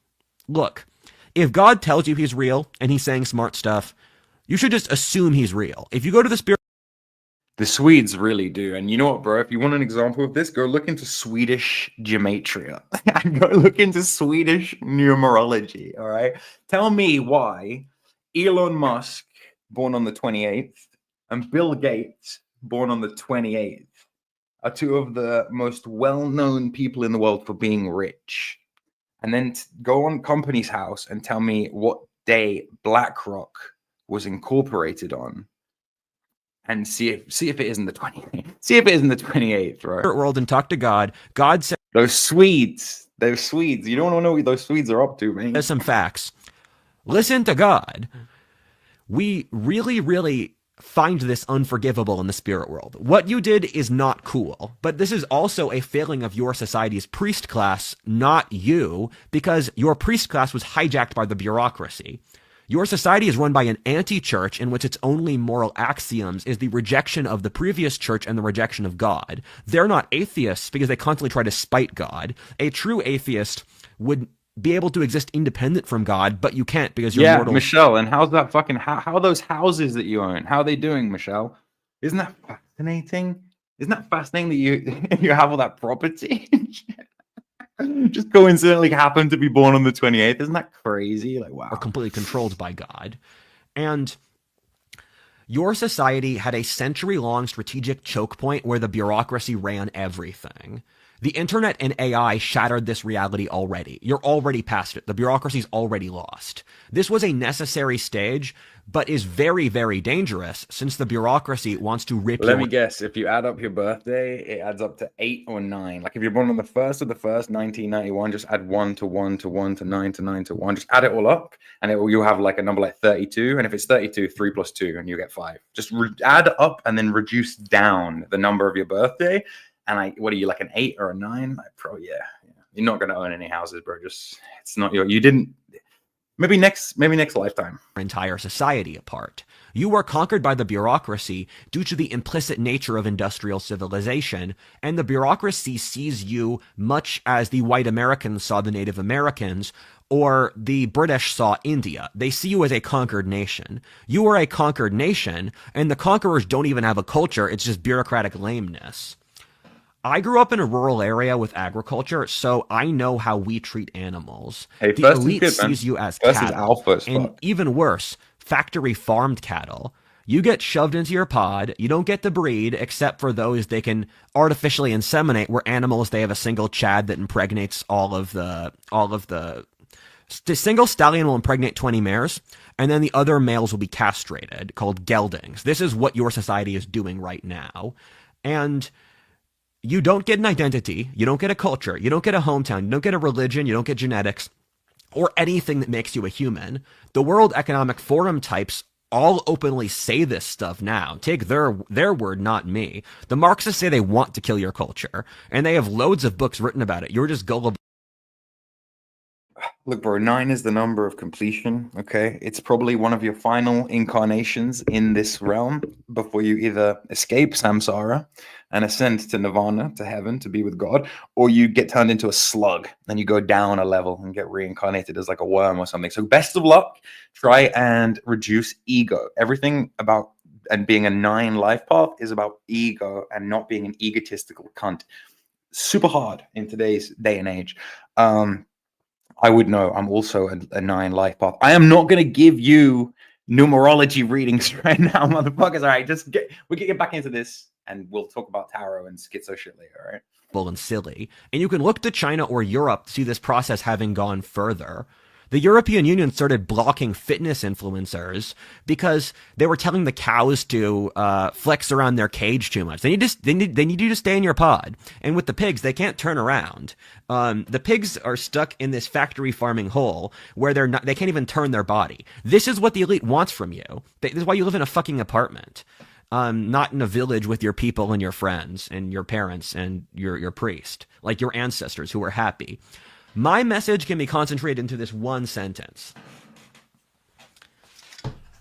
Look, if God tells you he's real and he's saying smart stuff, you should just assume he's real. If you go to the spirit... The Swedes really do. And you know what, bro? If you want an example of this, go look into Swedish gematria. Go look into Swedish numerology, all right? Tell me why Elon Musk, born on the 28th, and Bill Gates, born on the 28th, are two of the most well-known people in the world for being rich. And then go on Company's House and tell me what day BlackRock was incorporated on. And see if it isn't the 28th. See if it isn't the 28th, right? World and talk to God. God said... Those Swedes. You don't want to know what those Swedes are up to, man. There's some facts. Listen to God. We really, really find this unforgivable in the spirit world. What you did is not cool, but this is also a failing of your society's priest class, not you, because your priest class was hijacked by the bureaucracy. Your society is run by an anti-church in which its only moral axioms is the rejection of the previous church and the rejection of God. They're not atheists because they constantly try to spite God. A true atheist would be able to exist independent from God, but you can't because you're mortal. Michelle, and how's that fucking... How are those houses that you own? How are they doing, Michelle? Isn't that fascinating? Isn't that fascinating that you have all that property? Just coincidentally happened to be born on the 28th. Isn't that crazy? Like, wow. Are completely controlled by God. And your society had a century-long strategic choke point where the bureaucracy ran everything. The internet and AI shattered this reality already. You're already past it. The bureaucracy's already lost. This was a necessary stage, but is very, very dangerous since the bureaucracy wants to rip Let me guess. If you add up your birthday, it adds up to 8 or 9. Like if you're born on the 1st of the 1st, 1991, just add 1 to 1 to 1 to 9 to 9 to 1. Just add it all up, and you'll have like a number like 32. And if it's 32, 3 plus 2, and you get 5. Just add up and then reduce down the number of your birthday. And what are you, like an 8 or a 9? Yeah. You're not going to own any houses, bro. Just, it's not you didn't. Maybe next lifetime. Entire society apart. You are conquered by the bureaucracy due to the implicit nature of industrial civilization, and the bureaucracy sees you much as the white Americans saw the Native Americans, or the British saw India. They see you as a conquered nation. You are a conquered nation, and the conquerors don't even have a culture, it's just bureaucratic lameness. I grew up in a rural area with agriculture, so I know how we treat animals. Hey, The first is elite good, man. sees you as First is cattle, alpha as and fuck. even worse, factory farmed cattle. You get shoved into your pod, you don't get to breed except for those they can artificially inseminate, where animals, they have a single chad that impregnates all of the single stallion will impregnate 20 mares, and then the other males will be castrated, called geldings. This is what your society is doing right now. And you don't get an identity, you don't get a culture, you don't get a hometown, you don't get a religion, you don't get genetics, or anything that makes you a human. The World Economic Forum types all openly say this stuff now. Take their word, not me. The Marxists say they want to kill your culture, and they have loads of books written about it. You're just gullible. Look, bro, 9 is the number of completion, okay? It's probably one of your final incarnations in this realm before you either escape samsara and ascend to nirvana, to heaven, to be with God, or you get turned into a slug and you go down a level and get reincarnated as like a worm or something. So best of luck. Try and reduce ego. Everything about and being a 9 life path is about ego and not being an egotistical cunt. Super hard in today's day and age. I would know I'm also a 9 life path. I am not going to give you numerology readings right now, motherfuckers. All right, we can get back into this and we'll talk about tarot and schizo shit later, all right? And silly. And you can look to China or Europe to see this process having gone further. The European Union started blocking fitness influencers because they were telling the cows to flex around their cage too much. They need you to stay in your pod. And with the pigs, they can't turn around. The pigs are stuck in this factory farming hole where they can't even turn their body. This is what the elite wants from you. This is why you live in a fucking apartment, not in a village with your people and your friends and your parents and your priest, like your ancestors who were happy. My message can be concentrated into this one sentence.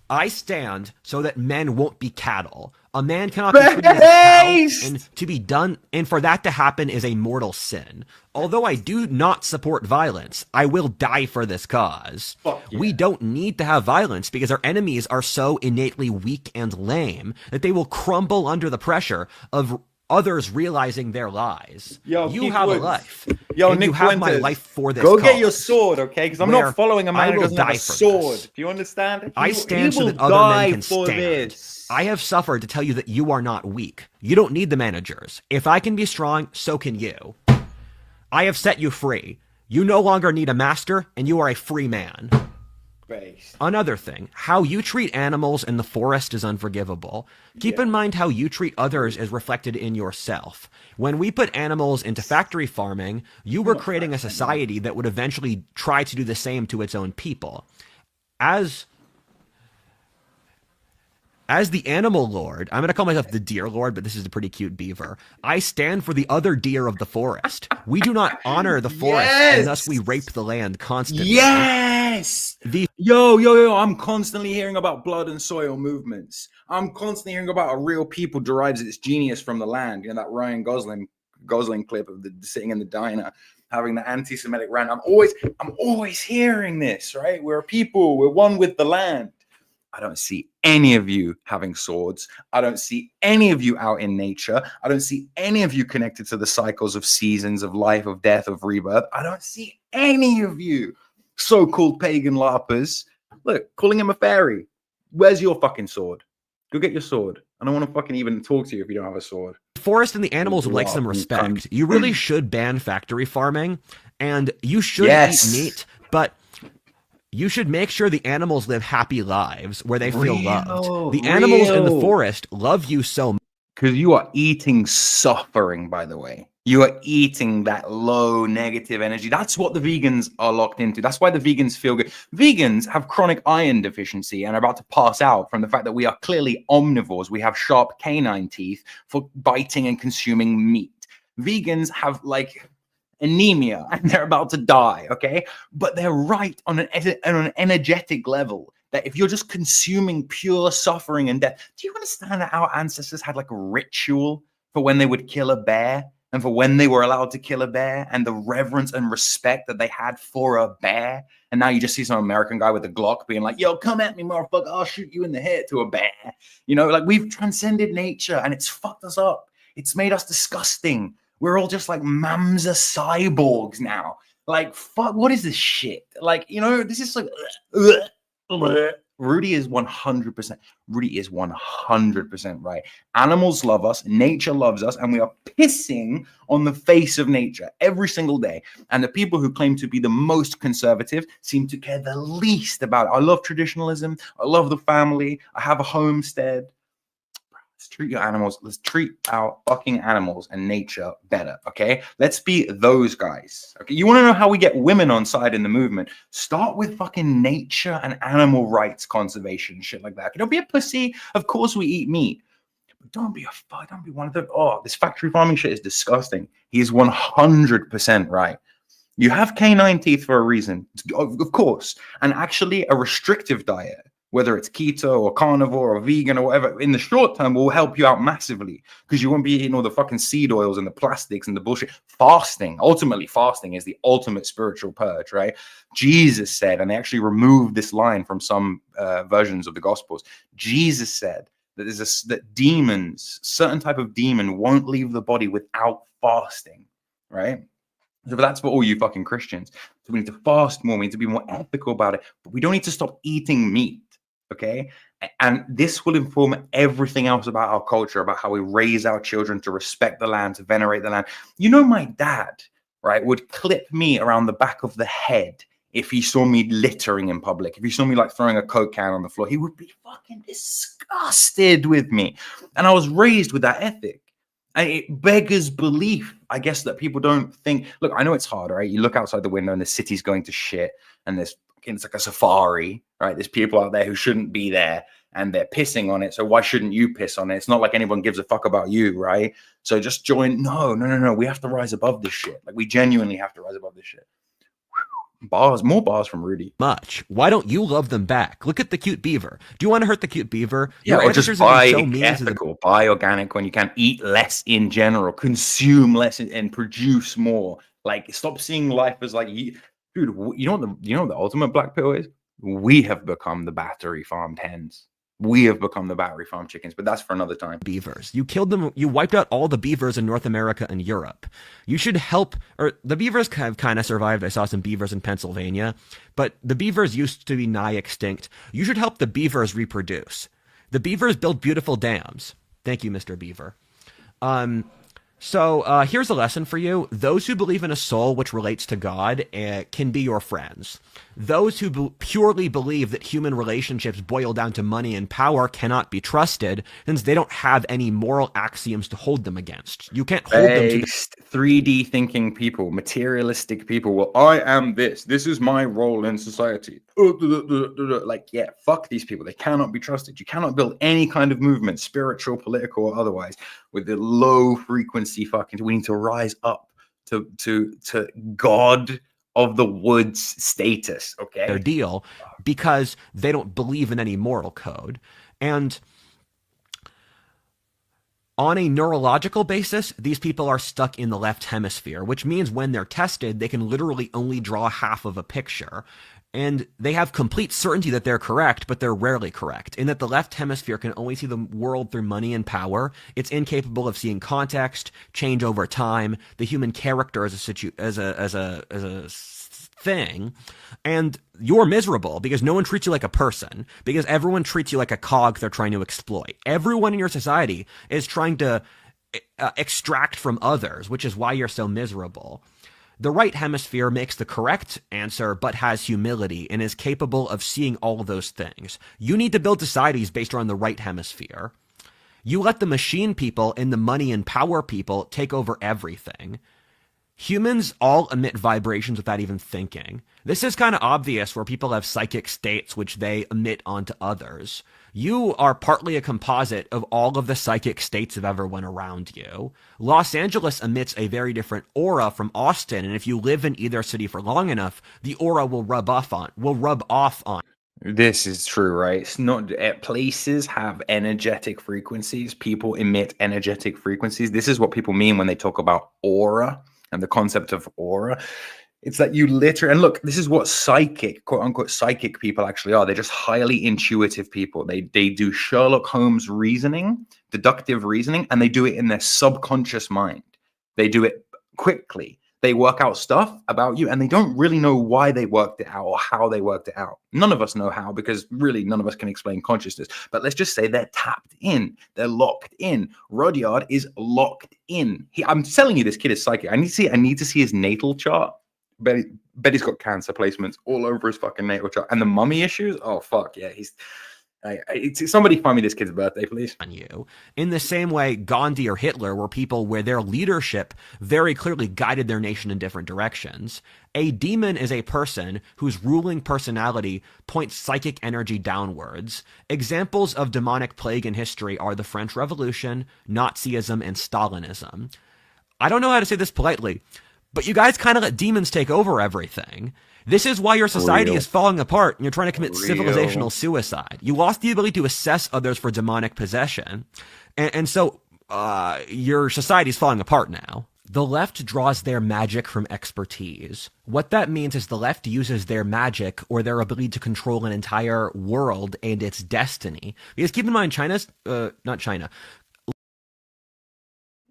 I stand so that men won't be cattle. A man cannot be treated as a cow, and to be done, and for that to happen is a mortal sin. Although I do not support violence, I will die for this cause. Yeah. We don't need to have violence because our enemies are so innately weak and lame that they will crumble under the pressure of others realizing their lies. Yo, you Keith have Woods. A life. Yo, and Nick you have Fuentes, my life for this Go cause, get your sword, okay? Because I'm not following a man who doesn't have a sword. This. Do you understand? I stand so that other men can stand. This. I have suffered to tell you that you are not weak. You don't need the managers. If I can be strong, so can you. I have set you free. You no longer need a master, and you are a free man. Another thing, how you treat animals in the forest is unforgivable. Keep in mind how you treat others is reflected in yourself. When we put animals into factory farming, you were creating a society that would eventually try to do the same to its own people. As the animal lord, I'm going to call myself the deer lord, but this is a pretty cute beaver. I stand for the other deer of the forest. We do not honor the forest, and thus we rape the land constantly. Yes! Yo, I'm constantly hearing about blood and soil movements. I'm constantly hearing about a real people derives its genius from the land. You know, that Ryan Gosling clip of the sitting in the diner having the anti-Semitic rant. I'm always hearing this, right? We're a people, we're one with the land. I don't see any of you having swords. I don't see any of you out in nature. I don't see any of you connected to the cycles of seasons, of life, of death, of rebirth. I don't see any of you so-called pagan larpers. Look, calling him a fairy. Where's your fucking sword? Go get your sword. I don't want to fucking even talk to you if you don't have a sword. The forest and the animals would like some respect. You really should ban factory farming, and you should eat meat, but you should make sure the animals live happy lives where they feel loved. The animals in the forest love you so much. Because you are eating suffering, by the way. You are eating that low negative energy. That's what the vegans are locked into. That's why the vegans feel good. Vegans have chronic iron deficiency and are about to pass out from the fact that we are clearly omnivores. We have sharp canine teeth for biting and consuming meat. Vegans have like anemia and they're about to die, okay? But they're right on an energetic level. that if you're just consuming pure suffering and death, do you understand that our ancestors had like a ritual for when they would kill a bear and for when they were allowed to kill a bear and the reverence and respect that they had for a bear? And now you just see some American guy with a Glock being like, yo, come at me, motherfucker, I'll shoot you in the head, to a bear. You know, like, we've transcended nature and it's fucked us up. It's made us disgusting. We're all just like Mamza cyborgs now. Like, fuck, what is this shit? Like, you know, this is like, Rudy is 100% right. Animals love us, nature loves us, and we are pissing on the face of nature every single day. And the people who claim to be the most conservative seem to care the least about it. I love traditionalism. I love the family. I have a homestead. Let's treat your animals. Let's treat our fucking animals and nature better, okay? Let's be those guys, okay? You want to know how we get women on side in the movement? Start with fucking nature and animal rights conservation, shit like that. Don't be a pussy. Of course we eat meat. But don't be one of them. Oh, this factory farming shit is disgusting. He is 100% right. You have canine teeth for a reason, of course. And actually, a restrictive diet, whether it's keto or carnivore or vegan or whatever, in the short term will help you out massively, because you won't be eating all the fucking seed oils and the plastics and the bullshit. Fasting, ultimately fasting is the ultimate spiritual purge, right? Jesus said, and they actually removed this line from some versions of the Gospels. Jesus said that that demons, certain type of demon won't leave the body without fasting, right? So that's for all you fucking Christians. So we need to fast more. We need to be more ethical about it, but we don't need to stop eating meat. Okay. And this will inform everything else about our culture, about how we raise our children to respect the land, to venerate the land. You know, my dad, right, would clip me around the back of the head if he saw me littering in public. If he saw me like throwing a Coke can on the floor, he would be fucking disgusted with me. And I was raised with that ethic. And it beggars belief, I guess, that people don't think, look, I know it's hard, right? You look outside the window and the city's going to shit and it's like a safari, right? There's people out there who shouldn't be there and they're pissing on it. So why shouldn't you piss on it? It's not like anyone gives a fuck about you, right? So just join. No. We have to rise above this shit. Like, we genuinely have to rise above this shit. Bars, more bars from Rudy. Much. Why don't you love them back? Look at the cute beaver. Do you want to hurt the cute beaver? Yeah, or just buy ethical, buy organic when you can. Eat less in general, consume less and produce more. Like, stop seeing life as like, dude, you know what the ultimate black pill is? We have become the battery farmed hens. We have become the battery farm chickens, but that's for another time. Beavers. You killed them. You wiped out all the beavers in North America and Europe. You should help, or the beavers have kind of survived. I saw some beavers in Pennsylvania, but the beavers used to be nigh extinct. You should help the beavers reproduce. The beavers build beautiful dams. Thank you, Mr. Beaver. So here's a lesson for you. Those who believe in a soul which relates to God can be your friends. Those who purely believe that human relationships boil down to money and power cannot be trusted, since they don't have any moral axioms to hold them against. You can't hold them to 3D thinking people, materialistic people. Well, I am this. This is my role in society. Like, yeah, fuck these people. They cannot be trusted. You cannot build any kind of movement, spiritual, political, or otherwise, with the low frequency fucking. We need to rise up to God of the woods status, okay? their deal, because they don't believe in any moral code. And on a neurological basis, these people are stuck in the left hemisphere, which means when they're tested, they can literally only draw half of a picture. And they have complete certainty that they're correct, but they're rarely correct, in that the left hemisphere can only see the world through money and power. It's incapable of seeing context, change over time, the human character as a thing. And you're miserable because no one treats you like a person, because everyone treats you like a cog they're trying to exploit. Everyone in your society is trying to extract from others, which is why you're so miserable. The right hemisphere makes the correct answer, but has humility and is capable of seeing all of those things. You need to build societies based around the right hemisphere. You let the machine people and the money and power people take over everything. Humans all emit vibrations without even thinking. This is kind of obvious where people have psychic states which they emit onto others. You are partly a composite of all of the psychic states of everyone around you. Los Angeles emits a very different aura from Austin, and if you live in either city for long enough, the aura will rub off on. This is true, right? It's not places have energetic frequencies. People emit energetic frequencies. This is what people mean when they talk about aura and the concept of aura. It's that you literally, and look, this is what psychic, quote unquote, psychic people actually are. They're just highly intuitive people. They do Sherlock Holmes reasoning, deductive reasoning, and they do it in their subconscious mind. They do it quickly. They work out stuff about you, and they don't really know why they worked it out or how they worked it out. None of us know how, because really none of us can explain consciousness. But let's just say they're tapped in. They're locked in. Rudyard is locked in. I'm telling you, this kid is psychic. I need to see his natal chart. Bet he's got cancer placements all over his fucking natal chart. And the mummy issues? Oh, fuck, yeah. Somebody find me this kid's birthday, please. On you. In the same way, Gandhi or Hitler were people where their leadership very clearly guided their nation in different directions. A demon is a person whose ruling personality points psychic energy downwards. Examples of demonic plague in history are the French Revolution, Nazism, and Stalinism. I don't know how to say this politely, but you guys kind of let demons take over everything. This is why your society is falling apart and you're trying to commit civilizational suicide. You lost the ability to assess others for demonic possession. And so your society is falling apart now. The left draws their magic from expertise. What that means is the left uses their magic or their ability to control an entire world and its destiny. Because keep in mind, not China.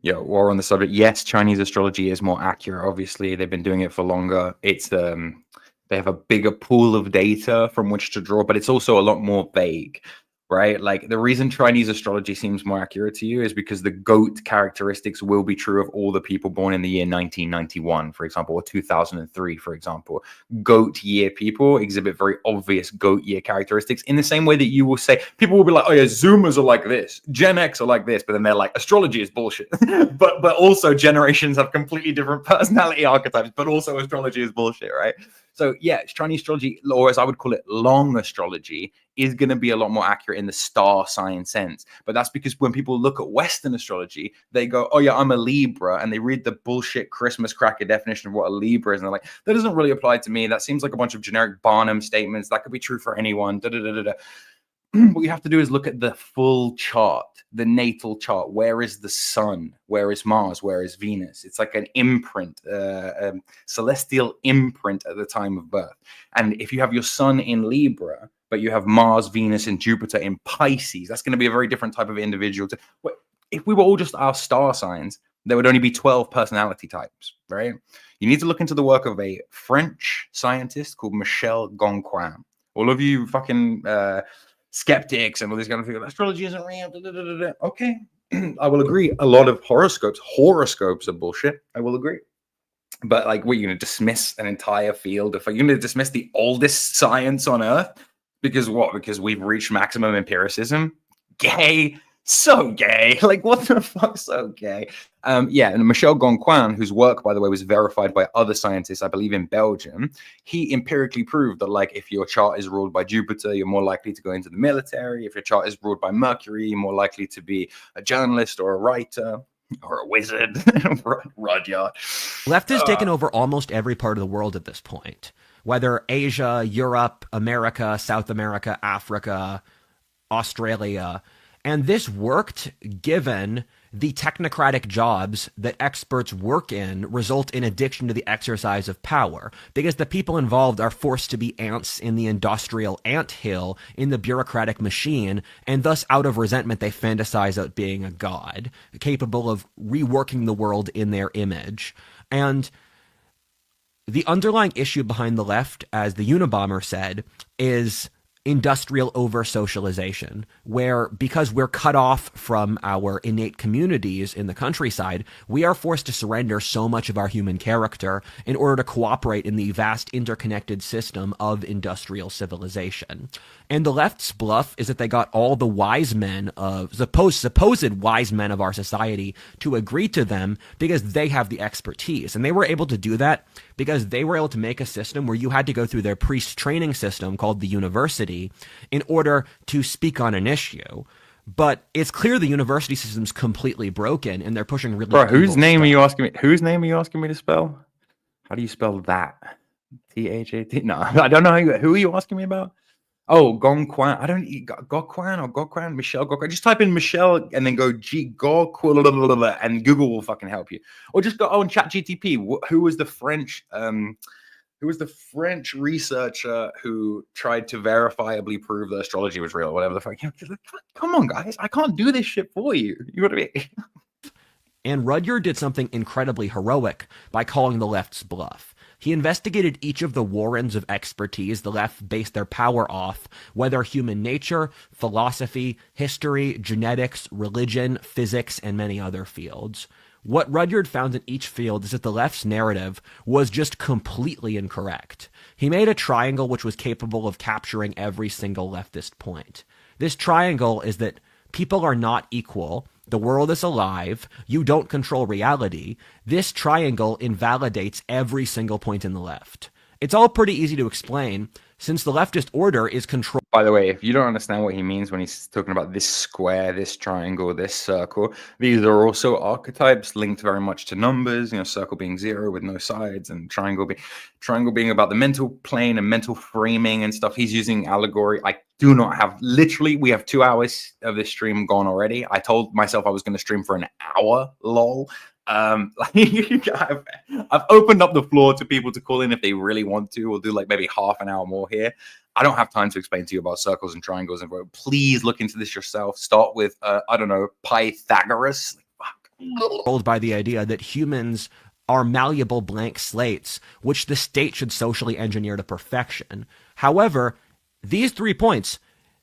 Yeah, while we're on the subject, yes, Chinese astrology is more accurate. Obviously, they've been doing it for longer. It's they have a bigger pool of data from which to draw, but it's also a lot more vague, right? Like the reason Chinese astrology seems more accurate to you is because the goat characteristics will be true of all the people born in the year 1991, for example, or 2003, for example. Goat year people exhibit very obvious goat year characteristics in the same way that you will say, people will be like, oh yeah, Zoomers are like this, Gen X are like this, but then they're like, astrology is bullshit. but also generations have completely different personality archetypes, but also astrology is bullshit, right? So yeah, Chinese astrology, or as I would call it, long astrology, is going to be a lot more accurate in the star sign sense. But that's because when people look at Western astrology, they go, oh yeah, I'm a Libra, and they read the bullshit Christmas cracker definition of what a Libra is, and they're like, that doesn't really apply to me. That seems like a bunch of generic Barnum statements. That could be true for anyone. What you have to do is look at the full chart, the natal chart. Where is the sun? Where is Mars? Where is Venus? It's like an imprint, a celestial imprint at the time of birth. And if you have your sun in Libra, but you have Mars, Venus, and Jupiter in Pisces, that's going to be a very different type of individual. If we were all just our star signs, there would only be 12 personality types, right? You need to look into the work of a French scientist called Michel Gonquin. All of you fucking skeptics and all these kind of things, astrology isn't real. Okay, I will agree. A lot of horoscopes are bullshit. I will agree. But like, what, you're going to dismiss an entire field? If you're going to dismiss the oldest science on Earth because what? Because we've reached maximum empiricism? Gay. So gay. Like, what the fuck? So gay. Yeah, and Michel Gonquin, whose work, by the way, was verified by other scientists, I believe in Belgium, he empirically proved that, like, if your chart is ruled by Jupiter, you're more likely to go into the military. If your chart is ruled by Mercury, you're more likely to be a journalist or a writer or a wizard. Rudyard. Left has taken over almost every part of the world at this point, whether Asia, Europe, America, South America, Africa, Australia. And this worked given the technocratic jobs that experts work in result in addiction to the exercise of power, because the people involved are forced to be ants in the industrial anthill in the bureaucratic machine, and thus out of resentment they fantasize out being a god, capable of reworking the world in their image. And the underlying issue behind the left, as the Unabomber said, is industrial over-socialization, where because we're cut off from our innate communities in the countryside, we are forced to surrender so much of our human character in order to cooperate in the vast interconnected system of industrial civilization. And the left's bluff is that they got all the wise men of supposed wise men of our society to agree to them because they have the expertise. And they were able to do that because they were able to make a system where you had to go through their priest training system called the university in order to speak on an issue. But it's clear the university system's completely broken, and they're pushing really. Bro, whose name are you asking me? Whose name are you asking me to spell? How do you spell that? THAT? No, I don't know. Who are you asking me about? Oh, Gongquan. I don't eat Gokwan or Gokwan, Michelle Gokwan. Just type in Michelle and then go G Gokwan and Google will fucking help you. Or just go on ChatGTP. Who was the French researcher who tried to verifiably prove that astrology was real or whatever the fuck? Come on, guys. I can't do this shit for you. You know what I mean? And Rudyard did something incredibly heroic by calling the left's bluff. He investigated each of the warrens of expertise the left based their power off, whether human nature, philosophy, history, genetics, religion, physics, and many other fields. What Rudyard found in each field is that the left's narrative was just completely incorrect. He made a triangle which was capable of capturing every single leftist point. This triangle is that people are not equal. The world is alive. You don't control reality. This triangle invalidates every single point in the left. It's all pretty easy to explain, since the leftist order is controlled. By the way, if you don't understand what he means when he's talking about this square, this triangle, this circle, these are also archetypes linked very much to numbers. You know, circle being 0 with no sides, and triangle being about the mental plane and mental framing and stuff. He's using allegory. I do not have, literally, we have 2 hours of this stream gone already. I told myself I was going to stream for an hour, lol. I've opened up the floor to people to call in if they really want to. We'll do like maybe half an hour more here. I don't have time to explain to you about circles and triangles, and please look into this yourself. Start with I don't know, Pythagoras. Controlled by the idea that humans are malleable blank slates, which the state should socially engineer to perfection. However, these 3 points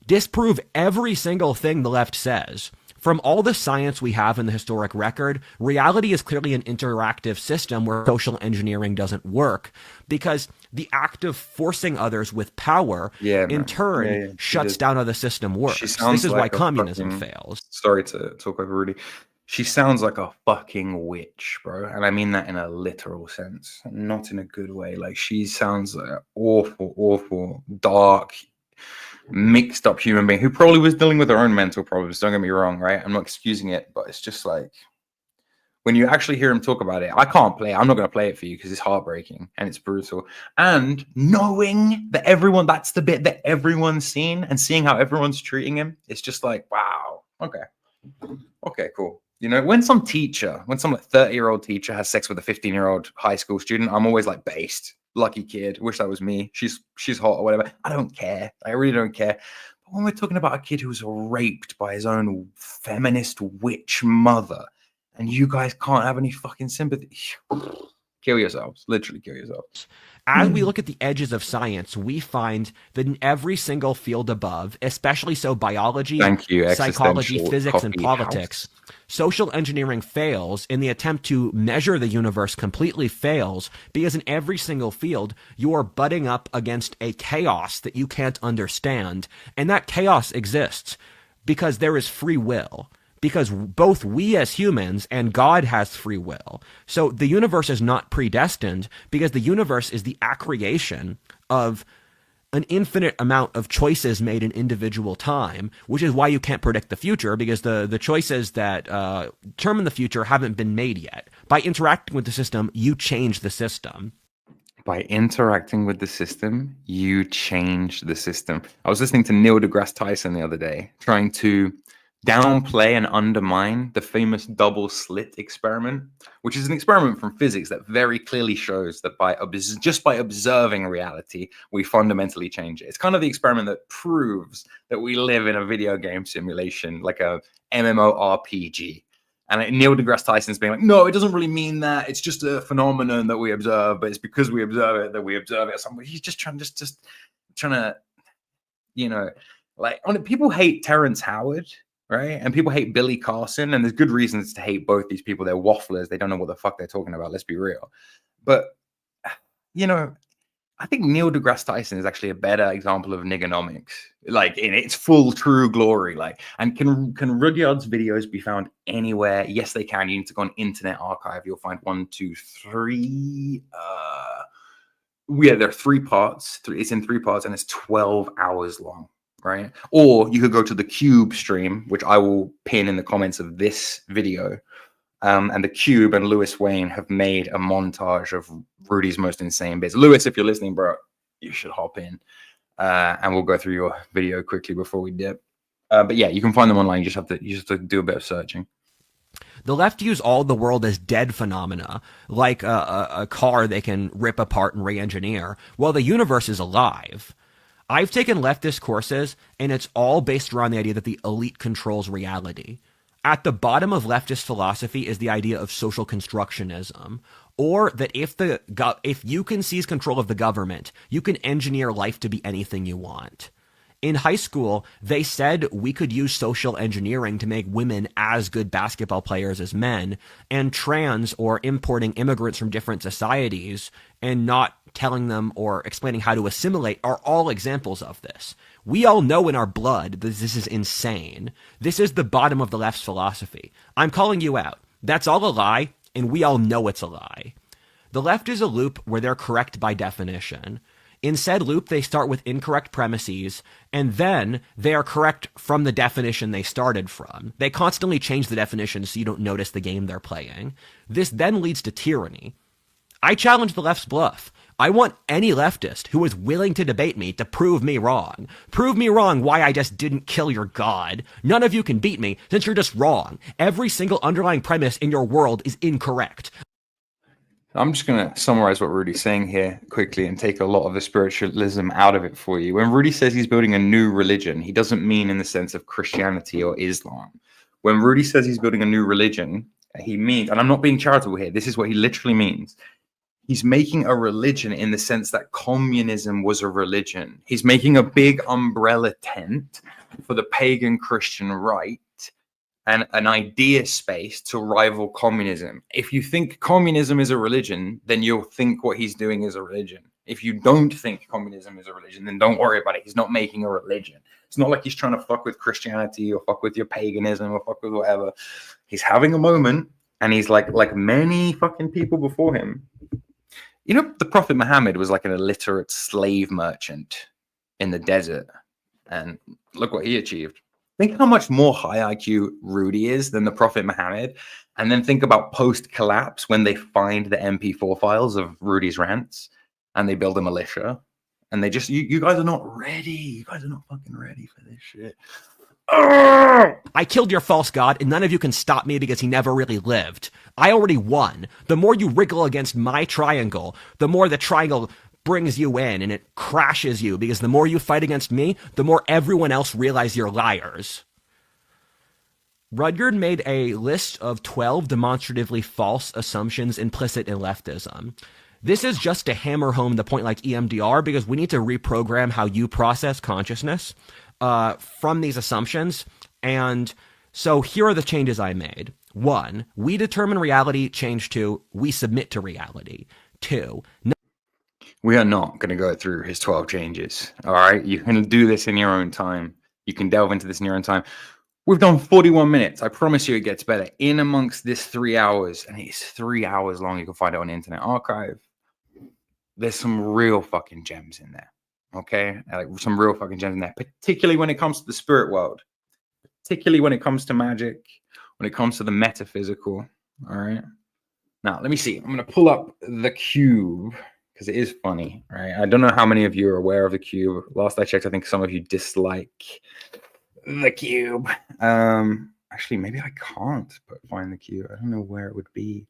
disprove every single thing the left says. From all the science we have in the historic record, reality is clearly an interactive system where social engineering doesn't work, because the act of forcing others with power in turn shuts down how the system works. This is why communism fails. Sorry to talk over Rudy. She sounds like a fucking witch, bro. And I mean that in a literal sense, not in a good way. Like, she sounds like an awful, awful, dark, mixed up human being who probably was dealing with her own mental problems. Don't get me wrong, right? I'm not excusing it, but it's just like, when you actually hear him talk about it, I can't play it. I'm not going to play it for you because it's heartbreaking and it's brutal. And knowing that that's the bit that everyone's seen, and seeing how everyone's treating him, it's just like, wow, okay, cool. You know, when some like 30-year-old teacher has sex with a 15-year-old high school student, I'm always like, based. Lucky kid. Wish that was me. She's hot or whatever. I don't care. I really don't care. But when we're talking about a kid who was raped by his own feminist witch mother, and you guys can't have any fucking sympathy, kill yourselves. Literally kill yourselves. As we look at the edges of science, we find that in every single field above, especially so biology, psychology, physics, and politics, social engineering fails, and the attempt to measure the universe completely fails, because in every single field, you are butting up against a chaos that you can't understand, and that chaos exists because there is free will. Because both we as humans and God has free will. So the universe is not predestined, because the universe is the accreation of an infinite amount of choices made in individual time, which is why you can't predict the future, because the choices that determine the future haven't been made yet. By interacting with the system, you change the system. By interacting with the system, you change the system. I was listening to Neil deGrasse Tyson the other day, trying to downplay and undermine the famous double slit experiment, which is an experiment from physics that very clearly shows that just by observing reality, we fundamentally change it. It's kind of the experiment that proves that we live in a video game simulation, like a MMORPG. And Neil deGrasse Tyson's being like, no, it doesn't really mean that. It's just a phenomenon that we observe, but it's because we observe it that we observe it. He's just trying to, you know, like, people hate Terrence Howard, right? And people hate Billy Carson, and there's good reasons to hate both these people. They're wafflers. They don't know what the fuck they're talking about. Let's be real. But, you know, I think Neil deGrasse Tyson is actually a better example of niggernomics, like in its full true glory. Like, and can Rudyard's videos be found anywhere? Yes, they can. You need to go on Internet Archive. You'll find 1, 2, 3. There are 3 parts. It's in 3 parts, and it's 12 hours long. Right? Or you could go to the Cube stream, which I will pin in the comments of this video. And the Cube and Lewis Wayne have made a montage of Rudy's most insane bits. Lewis, if you're listening, bro, you should hop in. and we'll go through your video quickly before we dip. But yeah, you can find them online. You just have to do a bit of searching. The left views all the world as dead phenomena, like a car they can rip apart and re-engineer, while the universe is alive. I've taken leftist courses, and it's all based around the idea that the elite controls reality. At the bottom of leftist philosophy is the idea of social constructionism, or that if you can seize control of the government, you can engineer life to be anything you want. In high school, they said we could use social engineering to make women as good basketball players as men, and trans or importing immigrants from different societies and not telling them or explaining how to assimilate are all examples of this. We all know in our blood that this is insane. This is the bottom of the left's philosophy. I'm calling you out. That's all a lie, and we all know it's a lie. The left is a loop where they're correct by definition. In said loop, they start with incorrect premises, and then they are correct from the definition they started from. They constantly change the definition so you don't notice the game they're playing. This then leads to tyranny. I challenge the left's bluff. I want any leftist who is willing to debate me to prove me wrong. Prove me wrong why I just didn't kill your god. None of you can beat me since you're just wrong. Every single underlying premise in your world is incorrect. I'm just going to summarize what Rudy's saying here quickly and take a lot of the spiritualism out of it for you. When Rudy says he's building a new religion, he doesn't mean in the sense of Christianity or Islam. When Rudy says he's building a new religion, he means, and I'm not being charitable here, this is what he literally means. He's making a religion in the sense that communism was a religion. He's making a big umbrella tent for the pagan Christian right and an idea space to rival communism. If you think communism is a religion, then you'll think what he's doing is a religion. If you don't think communism is a religion, then don't worry about it. He's not making a religion. It's not like he's trying to fuck with Christianity or fuck with your paganism or fuck with whatever. He's having a moment, and he's like many fucking people before him. You know, the Prophet Muhammad was like an illiterate slave merchant in the desert. And look what he achieved. Think how much more high IQ Rudy is than the Prophet Muhammad. And then think about post-collapse when they find the MP4 files of Rudy's rants and they build a militia. And they just, you guys are not ready. You guys are not fucking ready for this shit. I killed your false god, and none of you can stop me because he never really lived. I already won. The more you wriggle against my triangle, the more the triangle brings you in and it crashes you, because the more you fight against me, the more everyone else realize you're liars. Rudyard made a list of 12 demonstratively false assumptions implicit in leftism. This is just to hammer home the point like EMDR, because we need to reprogram how you process consciousness from these assumptions. And so here are the changes I made. 1, we determine reality. Change 2, we submit to reality. 2, we are not going to go through his 12 changes. All right. You can do this in your own time. You can delve into this in your own time. We've done 41 minutes. I promise you it gets better in amongst this 3 hours. And it's 3 hours long. You can find it on Internet Archive. There's some real fucking gems in there. Okay. Like some real fucking gems in there, particularly when it comes to the spirit world, particularly when it comes to magic, when it comes to the metaphysical. All right. Now, let me see. I'm going to pull up the cube, because it is funny, right? I don't know how many of you are aware of the cube. Last I checked, I think some of you dislike the cube. Actually, maybe I can't find the cube. I don't know where it would be.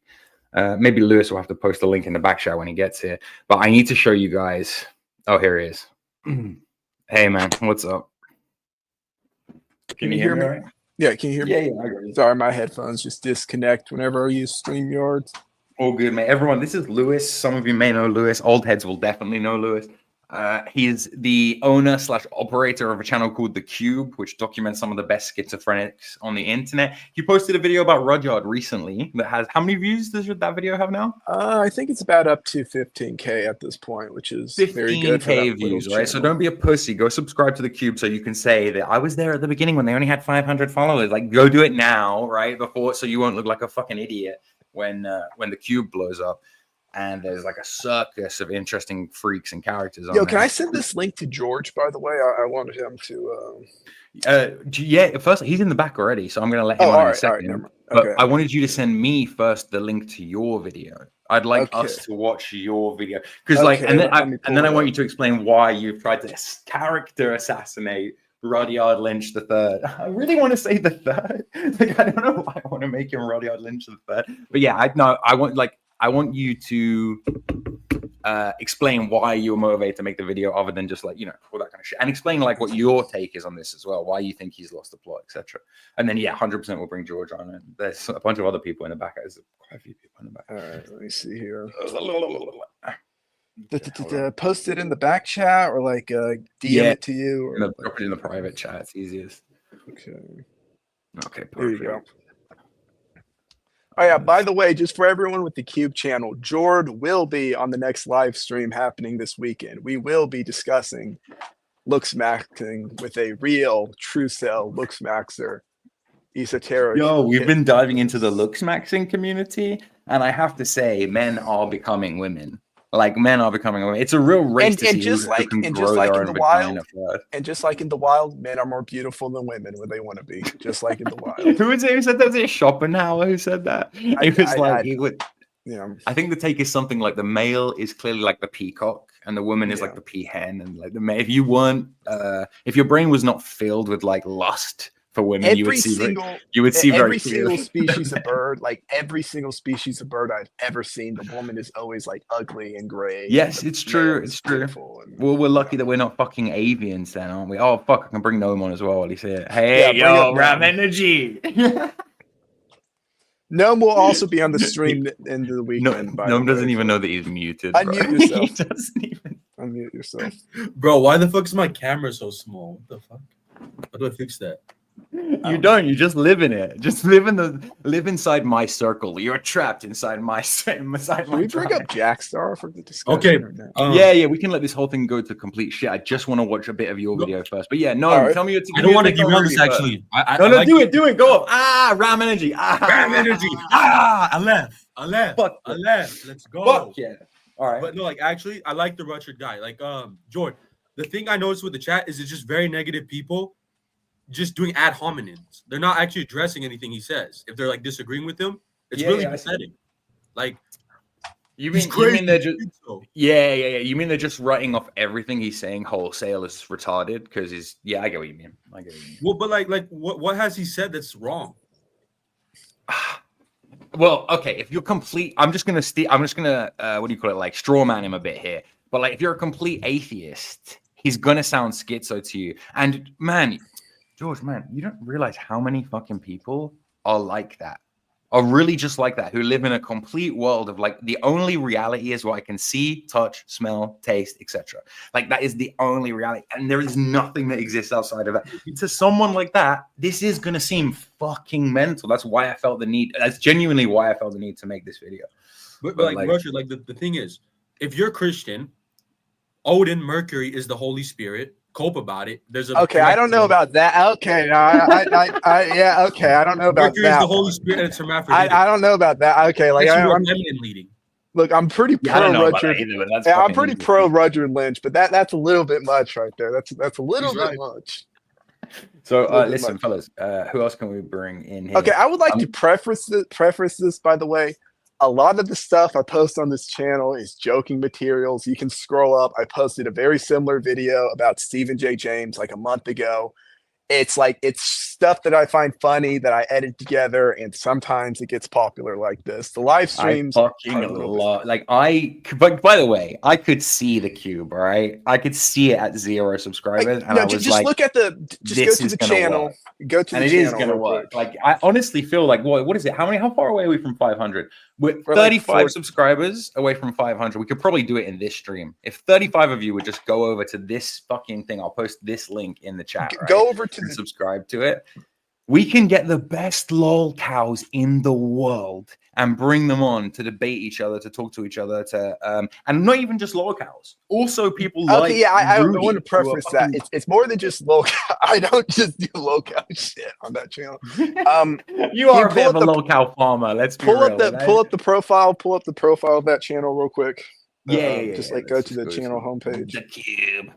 Maybe Lewis will have to post a link in the back shot when he gets here. But I need to show you guys. Oh, here he is. Hey, man. What's up? Can you hear me? Right? Yeah, can you hear me? Yeah, I got you. Sorry, my headphones just disconnect whenever I use StreamYard. All good, mate. Everyone, this is Lewis. Some of you may know Lewis. Old heads will definitely know Lewis. He's the owner/operator of a channel called The Cube, which documents some of the best schizophrenics on the internet. He posted a video about Rudyard recently that has, how many views does that video have now? I think it's about up to 15K at this point, which is very good for 15K views, right? So don't be a pussy. Go subscribe to The Cube so you can say that I was there at the beginning when they only had 500 followers. Like, go do it now, right? Before, so you won't look like a fucking idiot when The Cube blows up. And there's like a circus of interesting freaks and characters on Yo, there. can I send this link to George, by the way? I wanted him to... Yeah, first, he's in the back already, so I'm going to let him on in a second. Right, but okay. I wanted you to send me first the link to your video. I'd like Okay. us to watch your video because, Okay, and let me then pull I it want up. you to explain why you've tried to character assassinate Rudyard Lynch the Third. I really want to say the third. Like, I don't know why I want to make him Rudyard Lynch the Third, but yeah, I want you to explain why you were motivated to make the video, other than just like, you know, all that kind of shit, and explain like what your take is on this as well, why you think he's lost the plot, etc. And then 100% we'll bring George on, and there's a bunch of other people in the back. There's quite a few people in the back. All right, let me see here. Yeah, Post it in the back chat or like DM it to you, or drop it in the private chat. It's easiest. okay. Okay, perfect. There you go. Oh yeah, by the way, just for everyone with the Cube channel, Jord will be on the next live stream happening this weekend. We will be discussing looks maxing with a real true cell looks maxer, esoteric. Yo, we've been diving into the looks maxing community, and I have to say, men are becoming women. Like, men are becoming women. It's a real race to see who can grow their own vagina first. And just like in the wild, men are more beautiful than women when they want to be. Just like in the wild. Who was it who said that? Was it Schopenhauer who said that? Yeah. I think the take is something like the male is clearly like the peacock, and the woman is like the peahen, and like if you weren't, if your brain was not filled with like lust for women, you would see very every single species of bird, like every single species of bird I've ever seen, the woman is always like ugly and gray. Yes, it's true. It's true. Well, we're lucky that we're not fucking avians then, aren't we? Oh fuck, I can bring Gnome on as well while he's here. Hey, yo, Ram Energy. Gnome will also be on the stream end of the weekend. Gnome doesn't even know that he's muted. Unmute yourself. He doesn't even unmute yourself. Bro, why the fuck is my camera so small? What the fuck? How do I fix that? You don't. You just live in it. Just live inside my circle. You're trapped inside my Can we bring up Jackstar for the discussion? Okay. Yeah. We can let this whole thing go to complete shit. I just want to watch a bit of your video first. But yeah, no. Right. Tell me your. I don't want to derail this actually. No, do it. Go up. Ram Energy. Ram Energy. I left. Fuck. I left. Let's go. Fuck yeah. All right. But no, like actually, I like the Rudyard guy. Like George. The thing I noticed with the chat is it's just very negative people. Just doing ad hominems. They're not actually addressing anything he says. If they're like disagreeing with him, it's really pathetic. Like, you mean they're just You mean they're just writing off everything he's saying wholesale as retarded? Because I get what you mean. Well, but like what has he said that's wrong? Well, okay. If you're complete, I'm just gonna what do you call it? Like straw man him a bit here. But like, if you're a complete atheist, he's gonna sound schizo to you. And man. George, man, you don't realize how many fucking people are like that, are really just like that, who live in a complete world of like the only reality is what I can see, touch, smell, taste, etc. Like that is the only reality, and there is nothing that exists outside of that. To someone like that, this is gonna seem fucking mental. That's why I felt the need. That's genuinely why I felt the need to make this video. But like Russia, like the thing is, if you're Christian, Odin, Mercury is the Holy Spirit. Cope about it. There's a I don't know about that. Okay, no, I don't know about Mercury that. Is the Holy Spirit and it's hermaphroditic. I don't know about that. Okay, like I'm leading. Look, I'm pretty pro Rudyard. I'm pretty pro Rudyard Lynch, but that's a little bit much right there. That's a little bit much. So listen, fellas, who else can we bring in here? Okay, I would like to preface this, by the way. A lot of the stuff I post on this channel is joking materials. You can scroll up. I posted a very similar video about Stephen J. James like a month ago. It's stuff that I find funny that I edit together, and sometimes it gets popular like this. The live streams But by the way, I could see the cube, right? I could see it at 0 subscribers, and I was just look at go to the channel. Go to the channel. It is gonna work. Like I honestly feel like what is it? How far away are we from 500? We're 35 subscribers away from 500. We could probably do it in this stream. If 35 of you would just go over to this fucking thing, I'll post this link in the chat. Go over to subscribe to it. We can get the best lol cows in the world and bring them on to debate each other, to talk to each other, and not even just lol cows. Also, people like. Yeah, I want to preface that it's more than just lol cow. I don't just do lol cow shit on that channel. You are a bit of a lol cow farmer. Let's pull up the profile of that channel real quick. Just go to the channel homepage. The cube.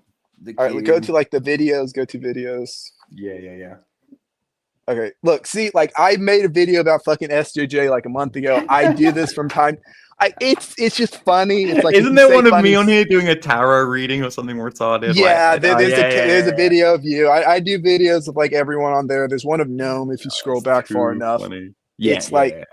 All right, go to like the videos. Go to videos. Yeah. Okay, look, see, like I made a video about fucking SJJ like a month ago. I do this from time It's just funny. It's like, isn't there one of me on here doing a tarot reading or something retarded? Yeah, there's yeah. a video of you. I do videos of like everyone on there. There's one of Gnome if you scroll back far enough. Funny. Yeah, It's like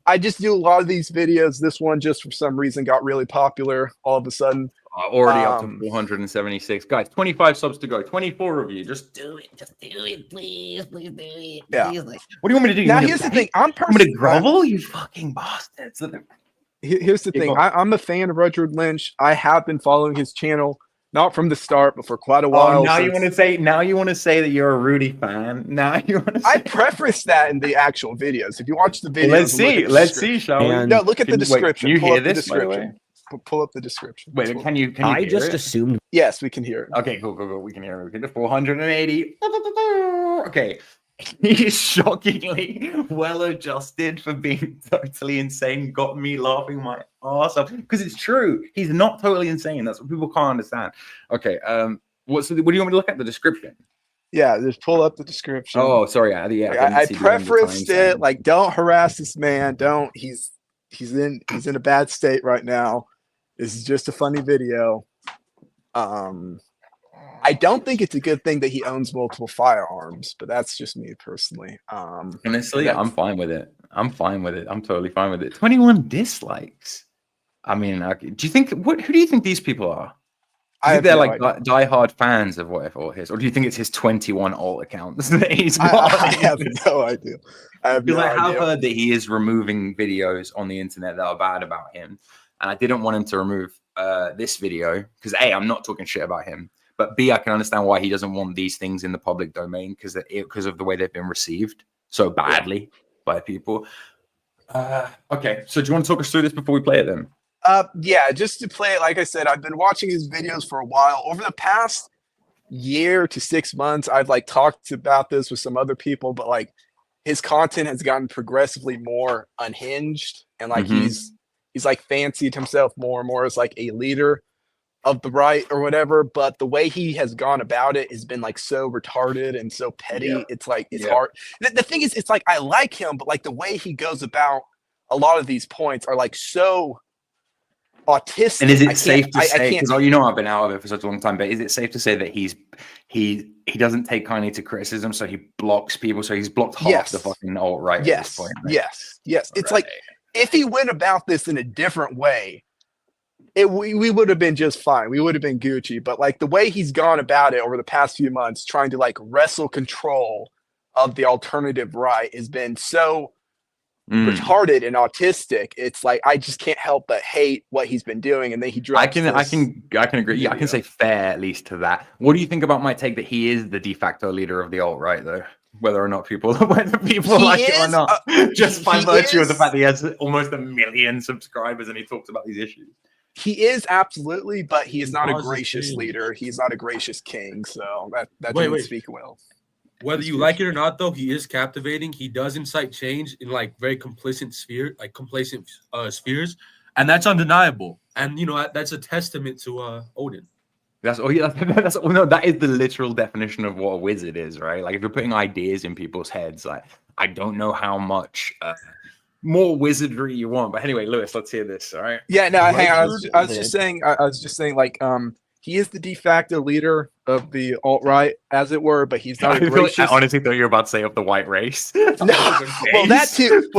I just do a lot of these videos. This one just for some reason got really popular all of a sudden. Already up to 476. Guys, 25 subs to go. 24 of you. Just do it. Just do it. Please do it. Yeah. Please. What do you want me to do? Now here's the thing. I'm going to grovel, you fucking bastards. Here's the thing. I'm a fan of Rudyard Lynch. I have been following his channel, not from the start, but for quite a while. Now you want to say that you're a Rudy fan. Now you want to say I preface that in the actual videos. If you watch the videos, let's see, shall we? No, look at the description. Can you hear this, by the way? Pull up the description. Wait, can you I hear just it? assumed. Yes, we can hear it. Okay, cool. We can hear it. We can do 480. Okay. He's shockingly well adjusted for being totally insane. Got me laughing my ass off because it's true. He's not totally insane. That's what people can't understand. Okay. What do you want me to look at? The description? Yeah, just pull up the description. Oh, sorry. I prefaced it like, don't harass this man. Don't. He's in a bad state right now. This is just a funny video. I don't think it's a good thing that he owns multiple firearms, but that's just me personally. Honestly, I'm fine with it. I'm totally fine with it. 21 dislikes. I mean, do you think who do you think these people are? Do you think they're like diehard fans of WhatIfAltHist, or do you think it's his 21 alt accounts that he's got? I have no idea. I have heard that he is removing videos on the internet that are bad about him, and I didn't want him to remove this video because A, I'm not talking shit about him, but B, I can understand why he doesn't want these things in the public domain because of the way they've been received so badly by people. Okay, so do you want to talk us through this before we play it then? Yeah, just to play it, like I said, I've been watching his videos for a while. Over the past year to 6 months, I've like talked about this with some other people, but like his content has gotten progressively more unhinged, and like he's like fancied himself more and more as like a leader of the right or whatever. But the way he has gone about it has been like so retarded and so petty. Yeah. It's like it's hard. The thing is, it's like I like him, but like the way he goes about a lot of these points are like so autistic. And is it safe to say, because you know I've been out of it for such a long time, but is it safe to say that he doesn't take kindly to criticism, so he blocks people, so he's blocked half the fucking alt-right at this point, right? Yes. It's like if he went about this in a different way, we would have been just fine. We would have been Gucci. But like the way he's gone about it over the past few months, trying to like wrestle control of the alternative right has been so retarded and autistic. It's like I just can't help but hate what he's been doing. And then he drops. I can agree. Yeah, I can say fair at least to that. What do you think about my take that he is the de facto leader of the alt-right though? Whether or not people like it or not, just by virtue of the fact that he has almost 1 million subscribers and he talks about these issues. He is absolutely, but he is not a gracious leader. He's not a gracious king. So that doesn't speak well. Whether you like it or not, though, he is captivating. He does incite change in like very complacent spheres, and that's undeniable. And you know that's a testament to Odin. That is the literal definition of what a wizard is, right? Like if you're putting ideas in people's heads, like I don't know how much more wizardry you want, but anyway, Lewis, let's hear this. All right? Yeah, no, hang on. I was just saying, like, he is the de facto leader of the alt-right, as it were, but he's not a gracious. I honestly thought you were about to say of the white race. No, well, that too.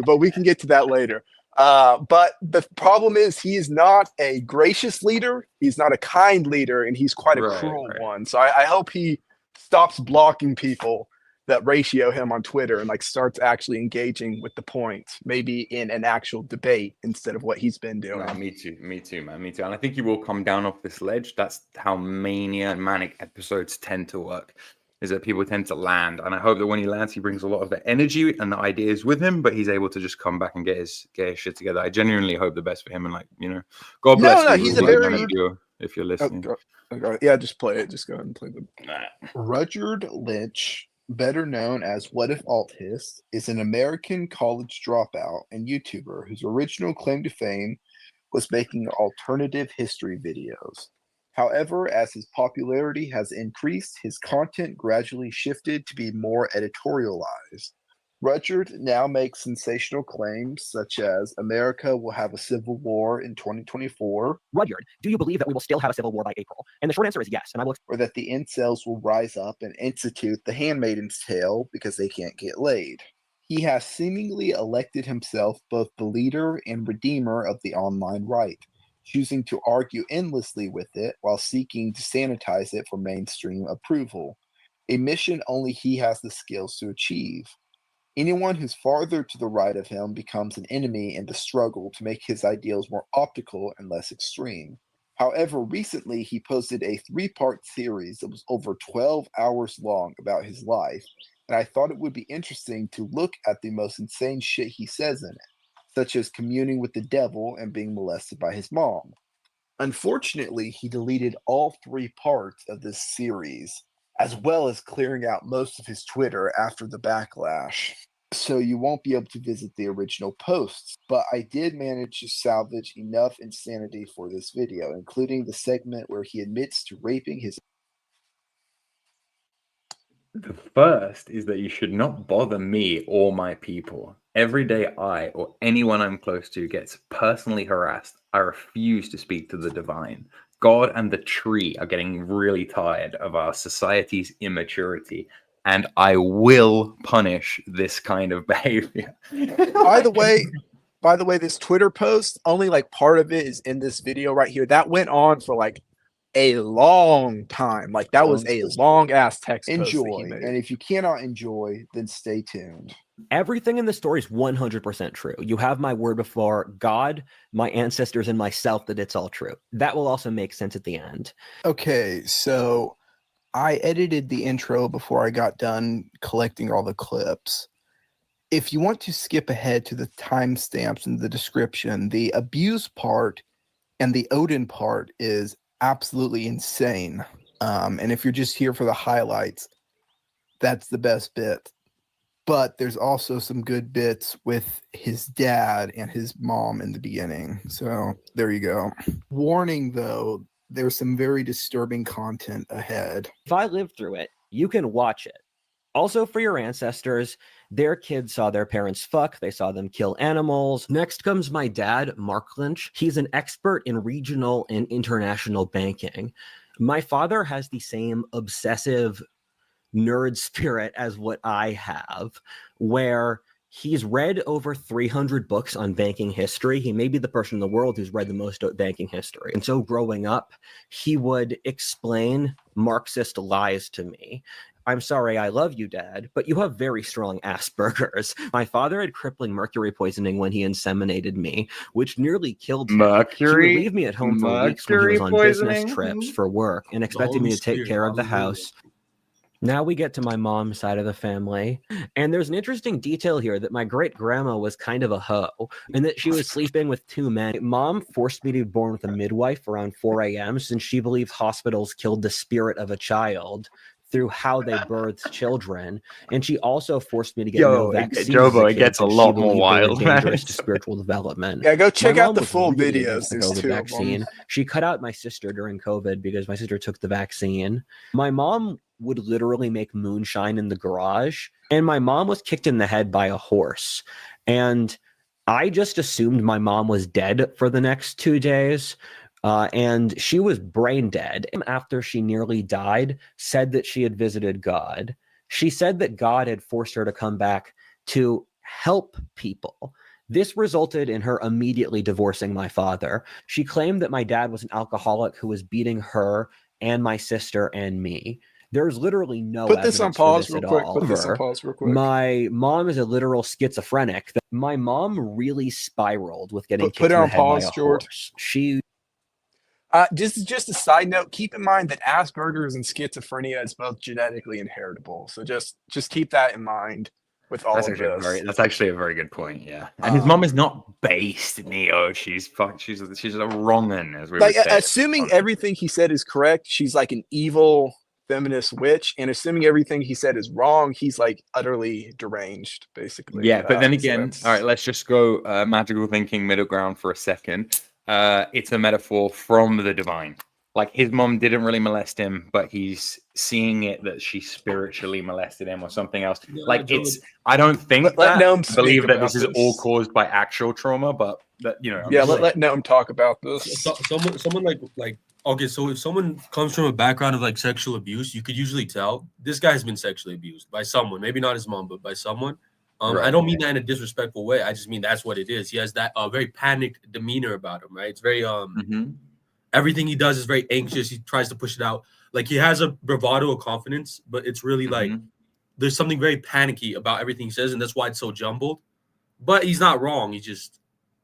But we can get to that later. But the problem is he is not a gracious leader. He's not a kind leader, and he's quite a cruel one. So I hope he stops blocking people that ratio him on Twitter and like starts actually engaging with the point, maybe in an actual debate instead of what he's been doing. No, me too, man, me too. And I think he will come down off this ledge. That's how mania and manic episodes tend to work, is that people tend to land. And I hope that when he lands, he brings a lot of the energy and the ideas with him, but he's able to just come back and get his shit together. I genuinely hope the best for him. And like, you know, God bless you. No, he's a very... If you're listening. Yeah, just play it. Just go ahead and play the... Rudyard Lynch, better known as WhatIfAltHist, is an American college dropout and YouTuber whose original claim to fame was making alternative history videos. However, as his popularity has increased, his content gradually shifted to be more editorialized. Rudyard now makes sensational claims such as America will have a civil war in 2024, Rudyard, do you believe that we will still have a civil war by April? And the short answer is yes. And I will. or that the incels will rise up and institute the handmaiden's tale because they can't get laid. He has seemingly elected himself both the leader and redeemer of the online right, choosing to argue endlessly with it while seeking to sanitize it for mainstream approval, a mission only he has the skills to achieve. Anyone who's farther to the right of him becomes an enemy in the struggle to make his ideals more optical and less extreme. However, recently he posted a 3-part series that was over 12 hours long about his life, and I thought it would be interesting to look at the most insane shit he says in it, such as communing with the devil and being molested by his mom. Unfortunately, he deleted all 3 parts of this series, as well as clearing out most of his Twitter after the backlash. So you won't be able to visit the original posts, but I did manage to salvage enough insanity for this video, including the segment where he admits to raping his. The first is that you should not bother me or my people. Every day I or anyone I'm close to gets personally harassed, I refuse to speak to the divine. God and the tree are getting really tired of our society's immaturity, and I will punish this kind of behavior. By the way, this Twitter post, only like part of it is in this video right here. That went on for like a long time. Like that was a long ass text post that he Enjoy, made. and if you cannot enjoy, then stay tuned. Everything in the story is 100% true. You have my word before God, my ancestors, and myself that it's all true. That will also make sense at the end. Okay, so I edited the intro before I got done collecting all the clips. If you want to skip ahead to the timestamps in the description, the abuse part and the Odin part is absolutely insane. And if you're just here for the highlights, that's the best bit. But there's also some good bits with his dad and his mom in the beginning. So there you go. Warning though, there's some very disturbing content ahead. If I lived through it, you can watch it. Also, for your ancestors, their kids saw their parents fuck. They saw them kill animals. Next comes my dad, Mark Lynch. He's an expert in regional and international banking. My father has the same obsessive nerd spirit as what I have, where he's read over 300 books on banking history. He may be the person in the world who's read the most banking history. And so growing up, he would explain Marxist lies to me. I'm sorry, I love you, Dad, but you have very strong Asperger's. My father had crippling mercury poisoning when he inseminated me, which nearly killed him. Mercury? He would leave me at home for weeks when he was on business trips for work and expected me to take care of the house. Now we get to my mom's side of the family, and there's an interesting detail here that my great-grandma was kind of a hoe, and that she was sleeping with 2 men. Mom forced me to be born with a midwife around 4 a.m. since she believed hospitals killed the spirit of a child through how they birthed children, and she also forced me to get no vaccines. Jobo, it gets a lot more wild, dangerous to spiritual development. Yeah, go check out the was full really videos. against the There's COVID 2 vaccine. of them. She cut out my sister during COVID because my sister took the vaccine. My mom would literally make moonshine in the garage, and my mom was kicked in the head by a horse. And I just assumed my mom was dead for the next 2 days. And she was brain dead. After she nearly died, said that she had visited God. She said that God had forced her to come back to help people. This resulted in her immediately divorcing my father. She claimed that my dad was an alcoholic who was beating her and my sister and me. There's literally no Put this on evidence for pause this real at quick. all. Put this on pause real quick. My mom is a literal schizophrenic. My mom really spiraled with getting Put kicked it in the on head by pause, a George. horse. She Just a side note, keep in mind that Asperger's and schizophrenia is both genetically inheritable. So just keep that in mind with all That's of actually this. that's actually a very good point. Yeah, and his mom is not based, Neo. She's a wrong un, as we Like would say. assuming everything he said is correct, she's like an evil feminist witch, and assuming everything he said is wrong, he's like utterly deranged, basically. Yeah, but then So again, that's- all right, let's just go magical thinking middle ground for a second. It's a metaphor from the divine. like his mom didn't really molest him, but he's seeing it that she spiritually molested him or something else. Yeah, Like Joel, it's, I don't think Let that. Noam I speak believe that about this is all this. caused by actual trauma, but that, you know, I'm Yeah, just let saying. Noam talk about this. someone like okay, so if someone comes from a background of like sexual abuse, you could usually tell this guy's been sexually abused by someone, maybe not his mom, but by someone. I Right. don't mean that in a disrespectful way. I just mean that's what it is. He has that very panicked demeanor about him, right? It's very Mhm. everything he does is very anxious. He tries to push it out. Like he has a bravado of confidence, but it's really like Mhm. there's something very panicky about everything he says, and that's why it's so jumbled. But he's not wrong. He's just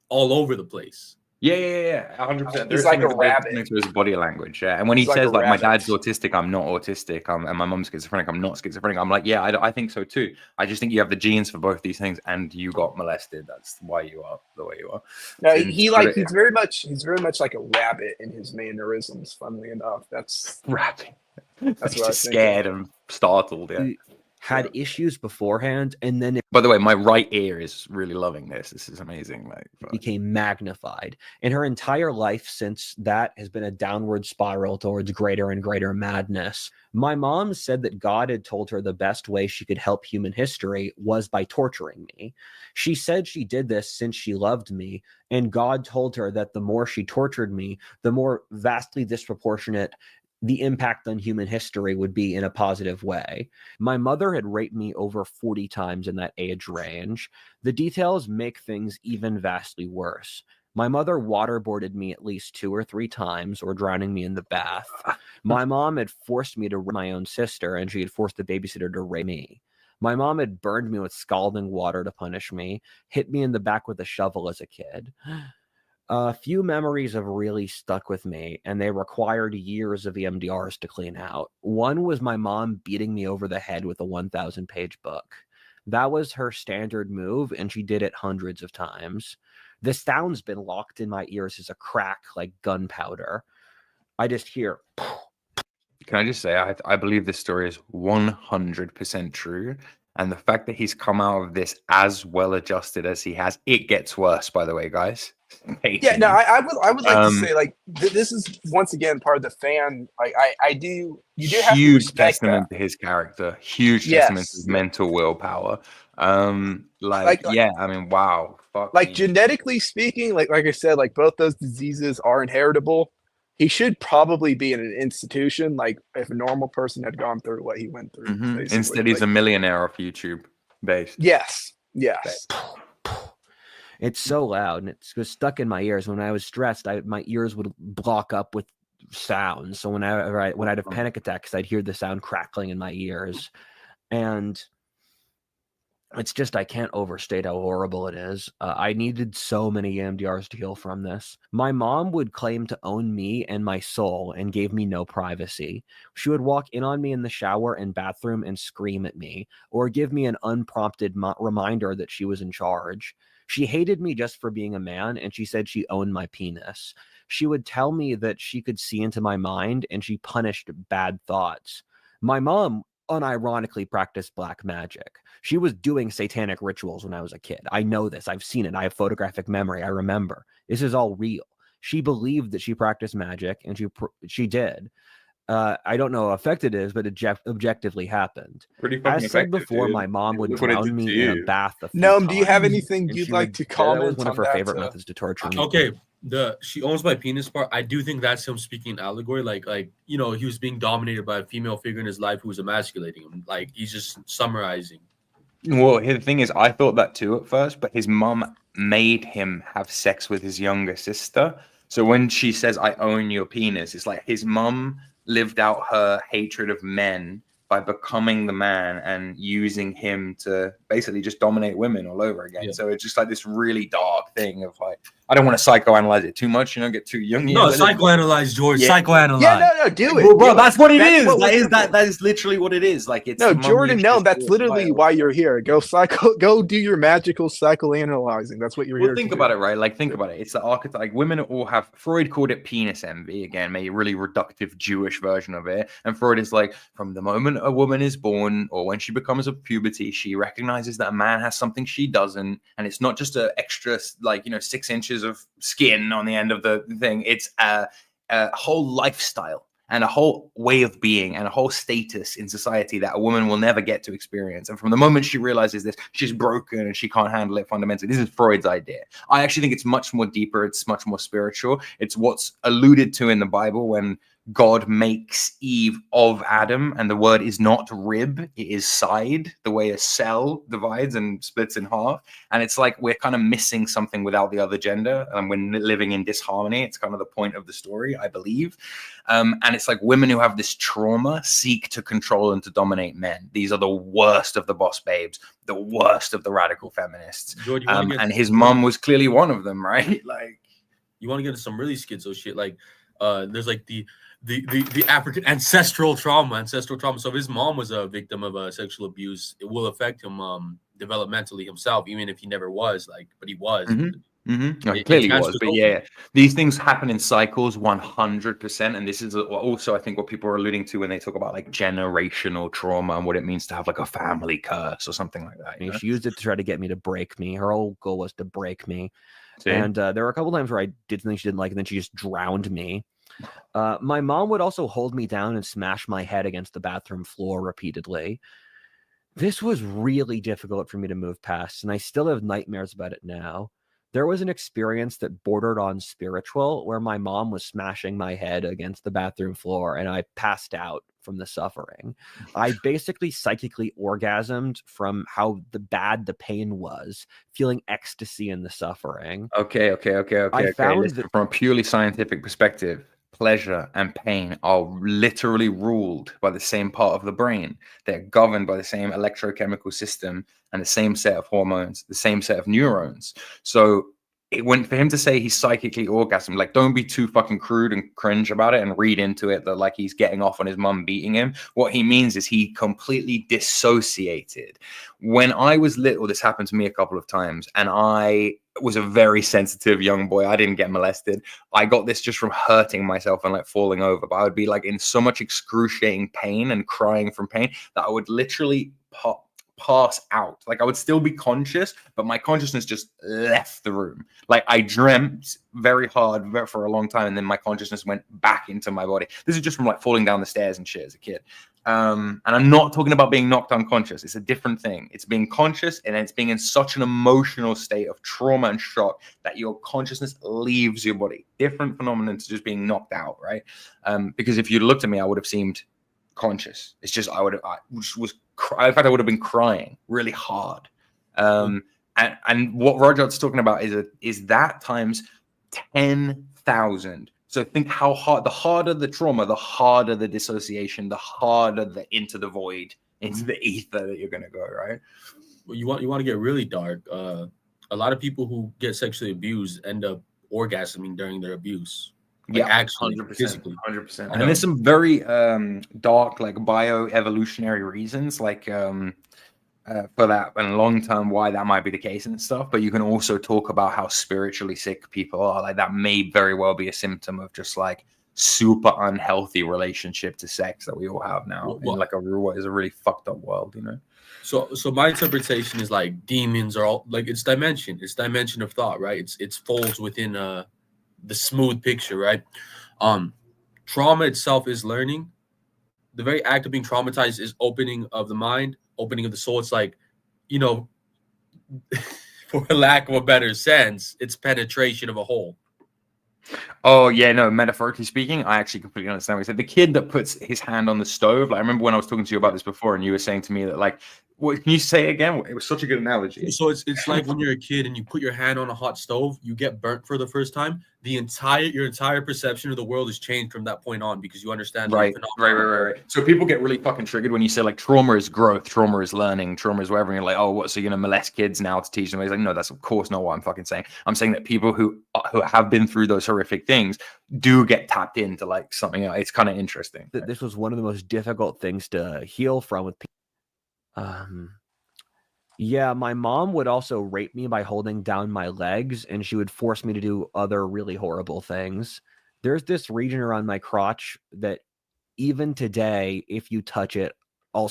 all over the place. Yeah, 100%. He's like a rabbit. To his body language, yeah. And when he He's like says a like my rabbit. dad's autistic, I'm not autistic, and my mom's schizophrenic, I'm not schizophrenic. I'm like, yeah, I think so too. I just think you have the genes for both these things, and you got molested. That's why you are the way you are. No, And he's sort very much like a rabbit in his mannerisms. Funnily enough, that's of rapping. That's what I Just think. scared and startled. Yeah. Had issues beforehand, and then it By the way, my right ear is really loving this. This is amazing. Like, became magnified. And her entire life since that has been a downward spiral towards greater and greater madness. My mom said that God had told her the best way she could help human history was by torturing me. She said she did this since she loved me, and God told her that the more she tortured me, the more vastly disproportionate the impact on human history would be in a positive way. My mother had raped me over 40 times in that age range. The details make things even vastly worse. My mother waterboarded me at least 2 or 3 times, or drowning me in the bath. My mom had forced me to rape my own sister, and she had forced the babysitter to rape me. My mom had burned me with scalding water to punish me, hit me in the back with a shovel as a kid. A few memories have really stuck with me, and they required years of EMDRs to clean out. One was my mom beating me over the head with a 1,000-page book. That was her standard move, and she did it hundreds of times. The sound's been locked in my ears as a crack, like gunpowder. I just hear. Can I just say, I believe this story is 100% true. And the fact that he's come out of this as well adjusted as he has, it gets worse, by the way, guys. Yeah, no, I would like to say like this is once again part of the fan. Like you do have to huge respect testament that. to his character, huge Yes. testament to his mental willpower. Yeah, I mean, wow, fuck. Like me. genetically speaking, like I said, like both those diseases are inheritable. He should probably be in an institution, like if a normal person had gone through what he went through. Mhm. Instead, he's a millionaire off YouTube based. Yes. It's so loud, and it was stuck in my ears. When I was stressed, my ears would block up with sounds. So when I'd have panic attacks, I'd hear the sound crackling in my ears. And it's just, I can't overstate how horrible it is. I needed so many EMDRs to heal from this. My mom would claim to own me and my soul and gave me no privacy. She would walk in on me in the shower and bathroom and scream at me, or give me an unprompted reminder that she was in charge. She hated me just for being a man, and she said she owned my penis. She would tell me that she could see into my mind, and she punished bad thoughts. My mom unironically practiced black magic. She was doing satanic rituals when I was a kid. I know this. I've seen it. I have photographic memory. I remember. This is all real. She believed that she practiced magic, and she did. I don't know how effective it is, but it objectively happened. Pretty fucking As said effective, before, dude. my mom would Look what it drown did me to in a you. bath a few Noam, do you have times, anything and you'd she like would- to That comment was one of her on favorite that? methods to torture me. Okay, she owns my penis part. I do think that's him speaking allegory. Like he was being dominated by a female figure in his life who was emasculating him. Like he's just summarizing. Well, the thing is, I thought that too at first, but his mum made him have sex with his younger sister. So when she says, I own your penis, it's like his mum lived out her hatred of men by becoming the man and using him to basically just dominate women all over again. Yeah. So it's just like this really dark thing of like, I don't want to psychoanalyze it too much, get too young. No, psychoanalyze, George. Yeah. Psychoanalyze. Yeah, no, do it. Bro, Do it. that's what it That's is. what we're here for. That is literally what it is. Like it's No, mummy Jordan, no, shit. that's literally why you're here. Go do your magical psychoanalyzing. That's what you're here Well, think to about do. it, right? Like, think about it. It's the archetype. Like, women all have. Freud called it penis envy. Again, maybe a really reductive Jewish version of it. And Freud is like, from the moment a woman is born or when she becomes of puberty, she recognizes that a man has something she doesn't, and it's not just an extra, 6 inches of skin on the end of the thing. It's a whole lifestyle and a whole way of being and a whole status in society that a woman will never get to experience. And from the moment she realizes this, she's broken and she can't handle it fundamentally. This is Freud's idea. I actually think it's much more deeper. It's much more spiritual. It's what's alluded to in the Bible when God makes Eve of Adam, and the word is not rib, it is side, the way a cell divides and splits in half. And it's like we're kind of missing something without the other gender, and we're living in disharmony. It's kind of the point of the story, I believe. And it's like women who have this trauma seek to control and to dominate men. These are the worst of the boss babes, the worst of the radical feminists. George, and his mom was clearly one of them, right? Like, you want to get into some really schizo shit, like there's like the African ancestral trauma. So if his mom was a victim of sexual abuse, it will affect him developmentally himself, even if he never was, like, but he was. No, he clearly was, but yeah, these things happen in cycles 100%. And this is also, I think, what people are alluding to when they talk about like generational trauma and what it means to have like a family curse or something like that. She used it to try to get me to break me. Her whole goal was to break me. See? And there were a couple times where I did something she didn't like, and then she just drowned me. My mom would also hold me down and smash my head against the bathroom floor repeatedly. This was really difficult for me to move past, and I still have nightmares about it now. There was an experience that bordered on spiritual where my mom was smashing my head against the bathroom floor and I passed out from the suffering. I basically psychically orgasmed from how bad the pain was, feeling ecstasy in the suffering. Okay. I found Listen, that from a purely scientific perspective, pleasure and pain are literally ruled by the same part of the brain. They're governed by the same electrochemical system and the same set of hormones, the same set of neurons. So for him to say he's psychically orgasmed, like, don't be too fucking crude and cringe about it and read into it that like he's getting off on his mum beating him. What he means is he completely dissociated. When I was little, this happened to me a couple of times, and I was a very sensitive young boy. I didn't get molested. I got this just from hurting myself and like falling over. But I would be like in so much excruciating pain and crying from pain that I would literally pass out. Like I would still be conscious, but my consciousness just left the room. Like I dreamt very hard for a long time, and then my consciousness went back into my body. This is just from like falling down the stairs and shit as a kid. And I'm not talking about being knocked unconscious. It's a different thing. It's being conscious, and it's being in such an emotional state of trauma and shock that your consciousness leaves your body. Different phenomenon to just being knocked out, right? Because if you looked at me, I would have seemed conscious. It's just in fact, I would have been crying really hard. And what Rudyard's talking about is that times 10,000. So think how hard, the harder the trauma, the harder the dissociation, the harder the into the void, into the ether that you're going to go, right? Well, you want to get really dark. A lot of people who get sexually abused end up orgasming during their abuse. Like, actually, 100%. And there's some very dark, like bioevolutionary reasons, like for that, and long term why that might be the case and stuff. But you can also talk about how spiritually sick people are. Like that may very well be a symptom of just like super unhealthy relationship to sex that we all have now in like a really fucked up world, you know. So my interpretation is like demons are all like it's dimension of thought, right? It's folds within the smooth picture, right? Trauma itself is learning. The very act of being traumatized is opening of the mind, opening of the soul. It's like, you know, for lack of a better sense, it's penetration of a hole. Oh yeah, no, metaphorically speaking, I actually completely understand what you said. The kid that puts his hand on the stove, like, I remember when I was talking to you about this before, and you were saying to me that, like, what can you say again? It was such a good analogy. So it's like when you're a kid and you put your hand on a hot stove, you get burnt for the first time. Your entire perception of the world is changed from that point on because you understand. Right. So people get really fucking triggered when you say like trauma is growth, trauma is learning, trauma is whatever. And you're like, oh, what? So you're gonna molest kids now to teach them? He's like, no, that's of course not what I'm fucking saying. I'm saying that people who have been through those horrific things do get tapped into like something else. It's kind of interesting. This was one of the most difficult things to heal from with people. Yeah, my mom would also rape me by holding down my legs, and she would force me to do other really horrible things. There's this region around my crotch that even today, if you touch it, I'll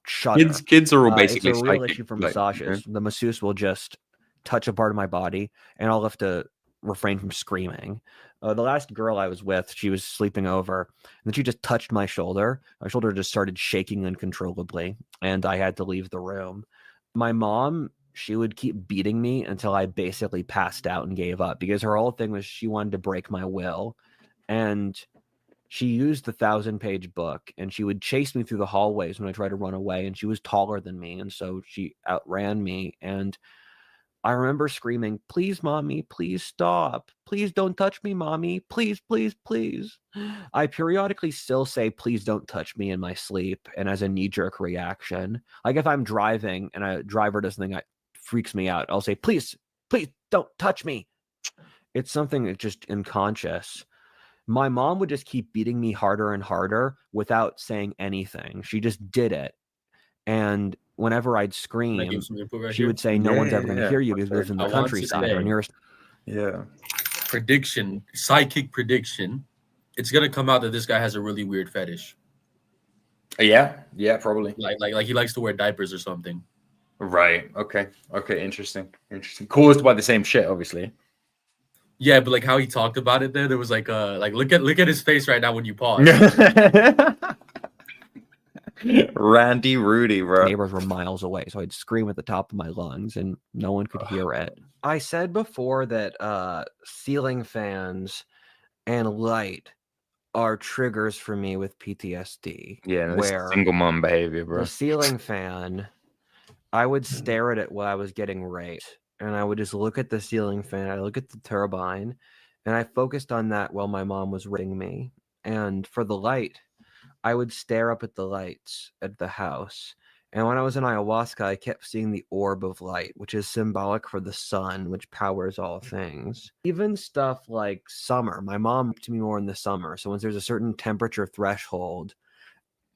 shudder. Kids are all basically it's a real psychic, issue for massages. The masseuse will just touch a part of my body, and I'll have to refrain from screaming. The last girl I was with, she was sleeping over, and then she just touched my shoulder. My shoulder just started shaking uncontrollably, and I had to leave the room. My mom, she would keep beating me until I basically passed out and gave up, because her whole thing was she wanted to break my will. And she used the 1,000-page book, and she would chase me through the hallways when I tried to run away, and she was taller than me, and so she outran me. And I remember screaming, "Please, mommy, please stop. Please don't touch me, mommy. Please, please, please." I periodically still say, "Please don't touch me" in my sleep, and as a knee-jerk reaction. Like if I'm driving and a driver does something that freaks me out, I'll say, "Please, please don't touch me." It's something that's just unconscious. My mom would just keep beating me harder and harder without saying anything. She just did it. And whenever I'd Can I scream, give some input right she here? would say, "No one's ever going to hear you because we live in the I want to countryside. Our say- nearest Yeah. Prediction, psychic prediction. It's gonna come out that this guy has a really weird fetish. Yeah. Yeah. Probably. Like he likes to wear diapers or something. Right. Okay. Okay. Interesting. Interesting. Caused by the same shit, obviously. Yeah, but like how he talked about it there was like look at his face right now when you pause. Randy Rudy, bro. neighbors were miles away, so I'd scream at the top of my lungs and no one could hear it. I said before that ceiling fans and light are triggers for me with PTSD. Yeah, no, this is where single mom behavior, bro. the ceiling fan, I would stare at it while I was getting raped, and I would just look at the ceiling fan, I look at the turbine, and I focused on that while my mom was raping me. And for the light, I would stare up at the lights at the house. And when I was in ayahuasca, I kept seeing the orb of light, which is symbolic for the sun, which powers all things. Even stuff like summer. My mom raped me more in the summer. So once there's a certain temperature threshold,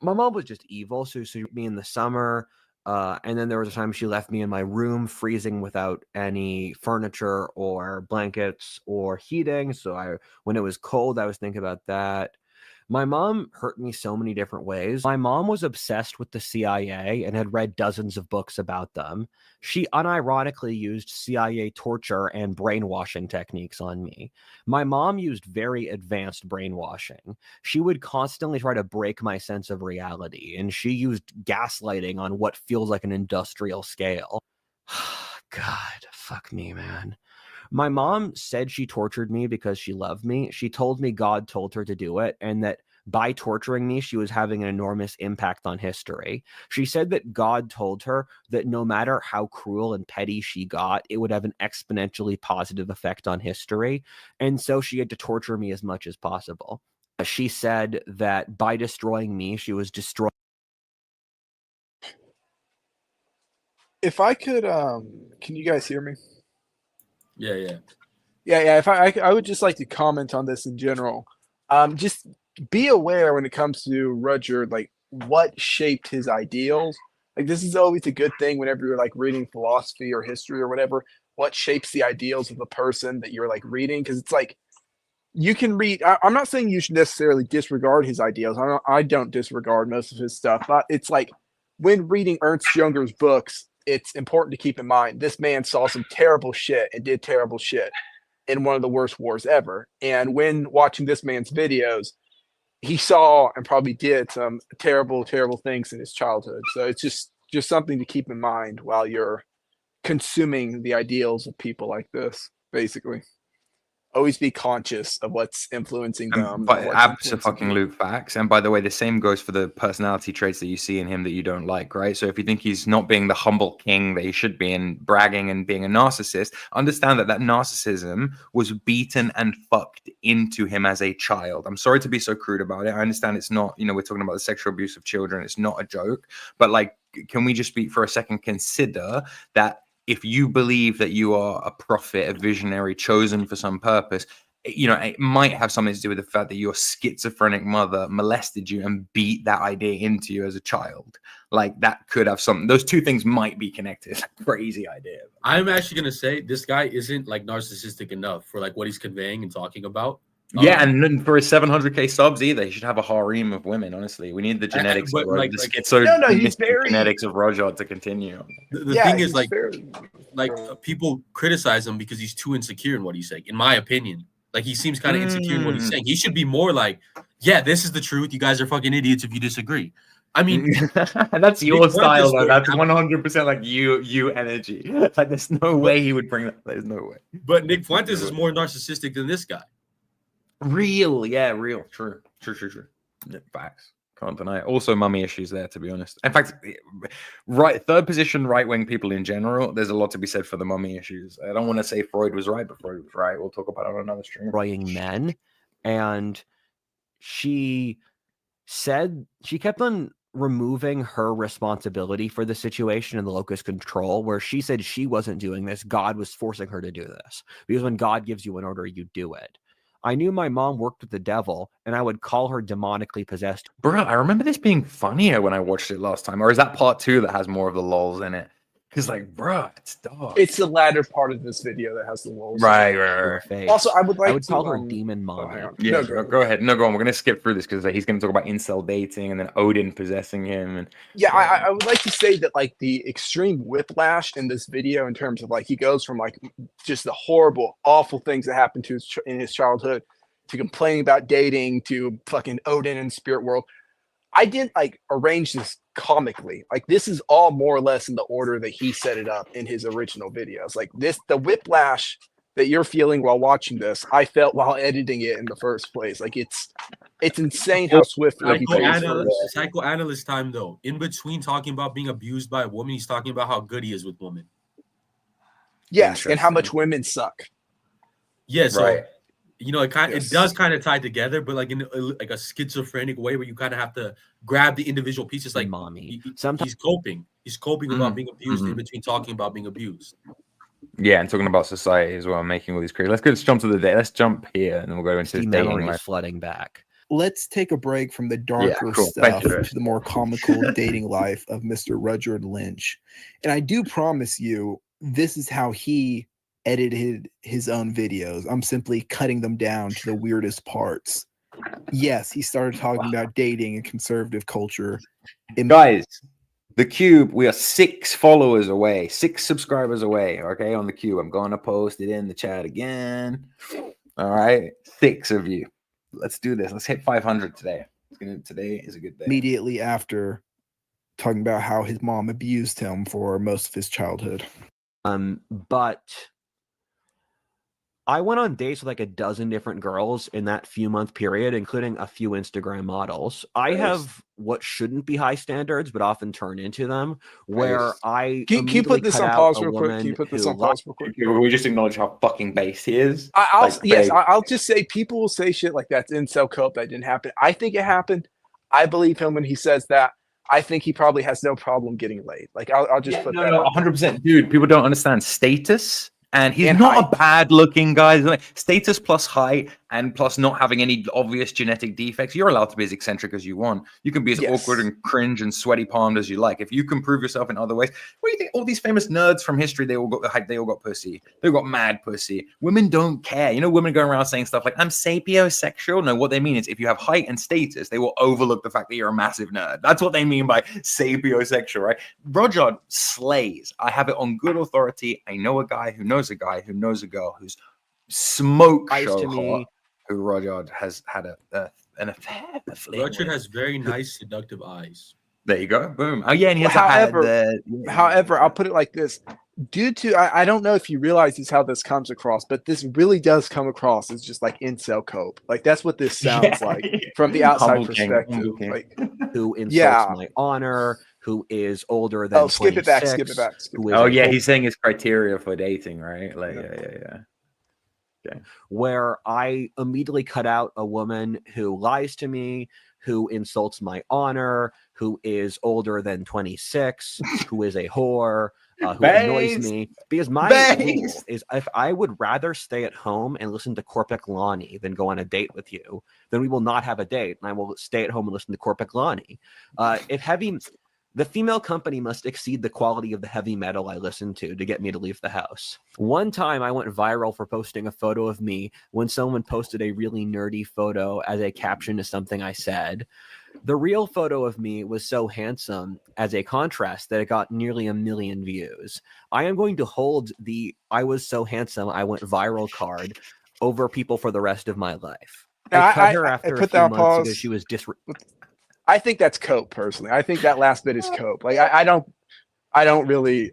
my mom was just evil. So she raped me in the summer. And then there was a time she left me in my room freezing without any furniture or blankets or heating. So when it was cold, I was thinking about that. My mom hurt me so many different ways. My mom was obsessed with the CIA and had read dozens of books about them. She unironically used CIA torture and brainwashing techniques on me. My mom used very advanced brainwashing. She would constantly try to break my sense of reality, and she used gaslighting on what feels like an industrial scale. God, fuck me, man. My mom said she tortured me because she loved me. She told me God told her to do it, and that by torturing me, she was having an enormous impact on history. She said that God told her that no matter how cruel and petty she got, it would have an exponentially positive effect on history. And so she had to torture me as much as possible. She said that by destroying me, she was destroying. If I could, can you guys hear me? Yeah. Yeah. If I would just like to comment on this in general. Just be aware when it comes to Rudyard, like what shaped his ideals. Like this is always a good thing whenever you're like reading philosophy or history or whatever. What shapes the ideals of the person that you're like reading? Because it's like you can read. I'm not saying you should necessarily disregard his ideals. I don't disregard most of his stuff, but it's like when reading Ernst Junger's books, it's important to keep in mind this man saw some terrible shit and did terrible shit in one of the worst wars ever. And when watching this man's videos, he saw and probably did some terrible, terrible things in his childhood. So it's just something to keep in mind while you're consuming the ideals of people like this, basically. Always be conscious of what's influencing them. But absolute facts. And by the way, the same goes for the personality traits that you see in him that you don't like, right? So if you think he's not being the humble king that he should be and bragging and being a narcissist, understand that narcissism was beaten and fucked into him as a child. I'm sorry to be so crude about it. I understand it's not, we're talking about the sexual abuse of children. It's not a joke. But like, can we just for a second consider that if you believe that you are a prophet, a visionary, chosen for some purpose, it might have something to do with the fact that your schizophrenic mother molested you and beat that idea into you as a child. Like that could have something. Those two things might be connected. Crazy idea. I'm actually gonna say this guy isn't like narcissistic enough for like what he's conveying and talking about. Yeah, and for his 700k subs either, he should have a harem of women. Honestly, we need the genetics, genetics of Rudyard to continue. The thing is, like people criticize him because he's too insecure in what he's saying. In my opinion, Like he seems kind of insecure in what he's saying. He should be more like, yeah, this is the truth. You guys are fucking idiots if you disagree. I mean, that's your style though. though, That's 100% like you energy. Like there's no way he would bring that. There's no way. But Nick Fuentes is more narcissistic than this guy. Real. True. Yeah, facts. Can't deny it. Also, mummy issues there, to be honest. In fact, third position right-wing people in general, there's a lot to be said for the mummy issues. I don't want to say Freud was right, but Freud was right. We'll talk about it on another stream. Destroying men, and she said she kept on removing her responsibility for the situation and the locus control, where she said she wasn't doing this. God was forcing her to do this, because when God gives you an order, you do it. I knew my mom worked with the devil, and I would call her demonically possessed. Bro, I remember this being funnier when I watched it last time. Or is that part 2 that has more of the lols in it? Because, like, bro, it's dark. It's the latter part of this video that has the wolves. Right. Face. Also, I would to call her demon mom. Yeah, go ahead. No, go on. We're going to skip through this because he's going to talk about incel dating and then Odin possessing him. And yeah, I would like to say that like the extreme whiplash in this video in terms of like he goes from like just the horrible, awful things that happened to in his childhood to complaining about dating to fucking Odin and spirit world. I didn't like arrange this comically. Like this is all more or less in the order that he set it up in his original videos. Like this, the whiplash that you're feeling while watching this, I felt while editing it in the first place. Like it's insane how swiftly he pays for it. Psychoanalyst time though. In between talking about being abused by a woman, he's talking about how good he is with women. Yes, and how much women suck. Yeah, so right. You know, it does kind of tie together, but like in like a schizophrenic way where you kind of have to grab the individual pieces. Like mommy, sometimes he's coping about being abused in between talking about being abused. Yeah, and talking about society as well, making all these creators. Let's jump to the day. Let's jump here, and then we'll go into his dating life. Flooding back. Let's take a break from the darker stuff to the more comical dating life of Mr. Rudyard Lynch. And I do promise you, this is how he edited his own videos. I'm simply cutting them down to the weirdest parts. Yes, he started talking about dating and conservative culture. Guys, the Cube, we are 6 followers away, 6 subscribers away, okay, on the Cube. I'm going to post it in the chat again. All right, 6 of you. Let's do this. Let's hit 500 today. Today is a good day. Immediately after talking about how his mom abused him for most of his childhood. But I went on dates with like a dozen different girls in that few month period, including a few Instagram models. I have what shouldn't be high standards, but often turn into them. Where I can you put this on pause real quick? Can you put this on pause real quick? We just acknowledge how fucking base he is. I'll just say people will say shit like that's incel cope that didn't happen. I think it happened. I believe him when he says that. I think he probably has no problem getting laid. Like I'll just put that. 100%, dude. People don't understand status. And he's not a bad-looking guy. Like, status plus height and plus not having any obvious genetic defects. You're allowed to be as eccentric as you want. You can be as awkward and cringe and sweaty palmed as you like. If you can prove yourself in other ways. What do you think? All these famous nerds from history, they all got pussy. They all got mad pussy. Women don't care. You know, women going around saying stuff like, I'm sapiosexual. No, what they mean is if you have height and status, they will overlook the fact that you're a massive nerd. That's what they mean by sapiosexual, right? Rudyard slays. I have it on good authority. I know a guy who knows a guy who knows a girl who's smoke show to me. Who Rudyard has had an affair with. Rudyard has very nice, seductive eyes. There you go. Boom. Oh, yeah. And he has however, I'll put it like this. Due to, I don't know if you realize this, how this comes across, but this really does come across as just like incel cope. Like that's what this sounds like from the outside perspective. Like, who insults my honor, who is older than 26, skip it back. He's saying his criteria for dating, right? Like, yeah. Okay. Where I immediately cut out a woman who lies to me, who insults my honor, who is older than 26, who is a whore, who annoys me. Because my rule is if I would rather stay at home and listen to Korpiklani than go on a date with you, then we will not have a date, and I will stay at home and listen to Korpiklani. The female company must exceed the quality of the heavy metal I listen to get me to leave the house. One time I went viral for posting a photo of me when someone posted a really nerdy photo as a caption to something I said. The real photo of me was so handsome as a contrast that it got nearly 1 million views. I am going to hold the I was so handsome I went viral card over people for the rest of my life. Now, I cut her I after a put few that on months pause. because she was I think that's cope personally. I think that last bit is cope. Like I don't really.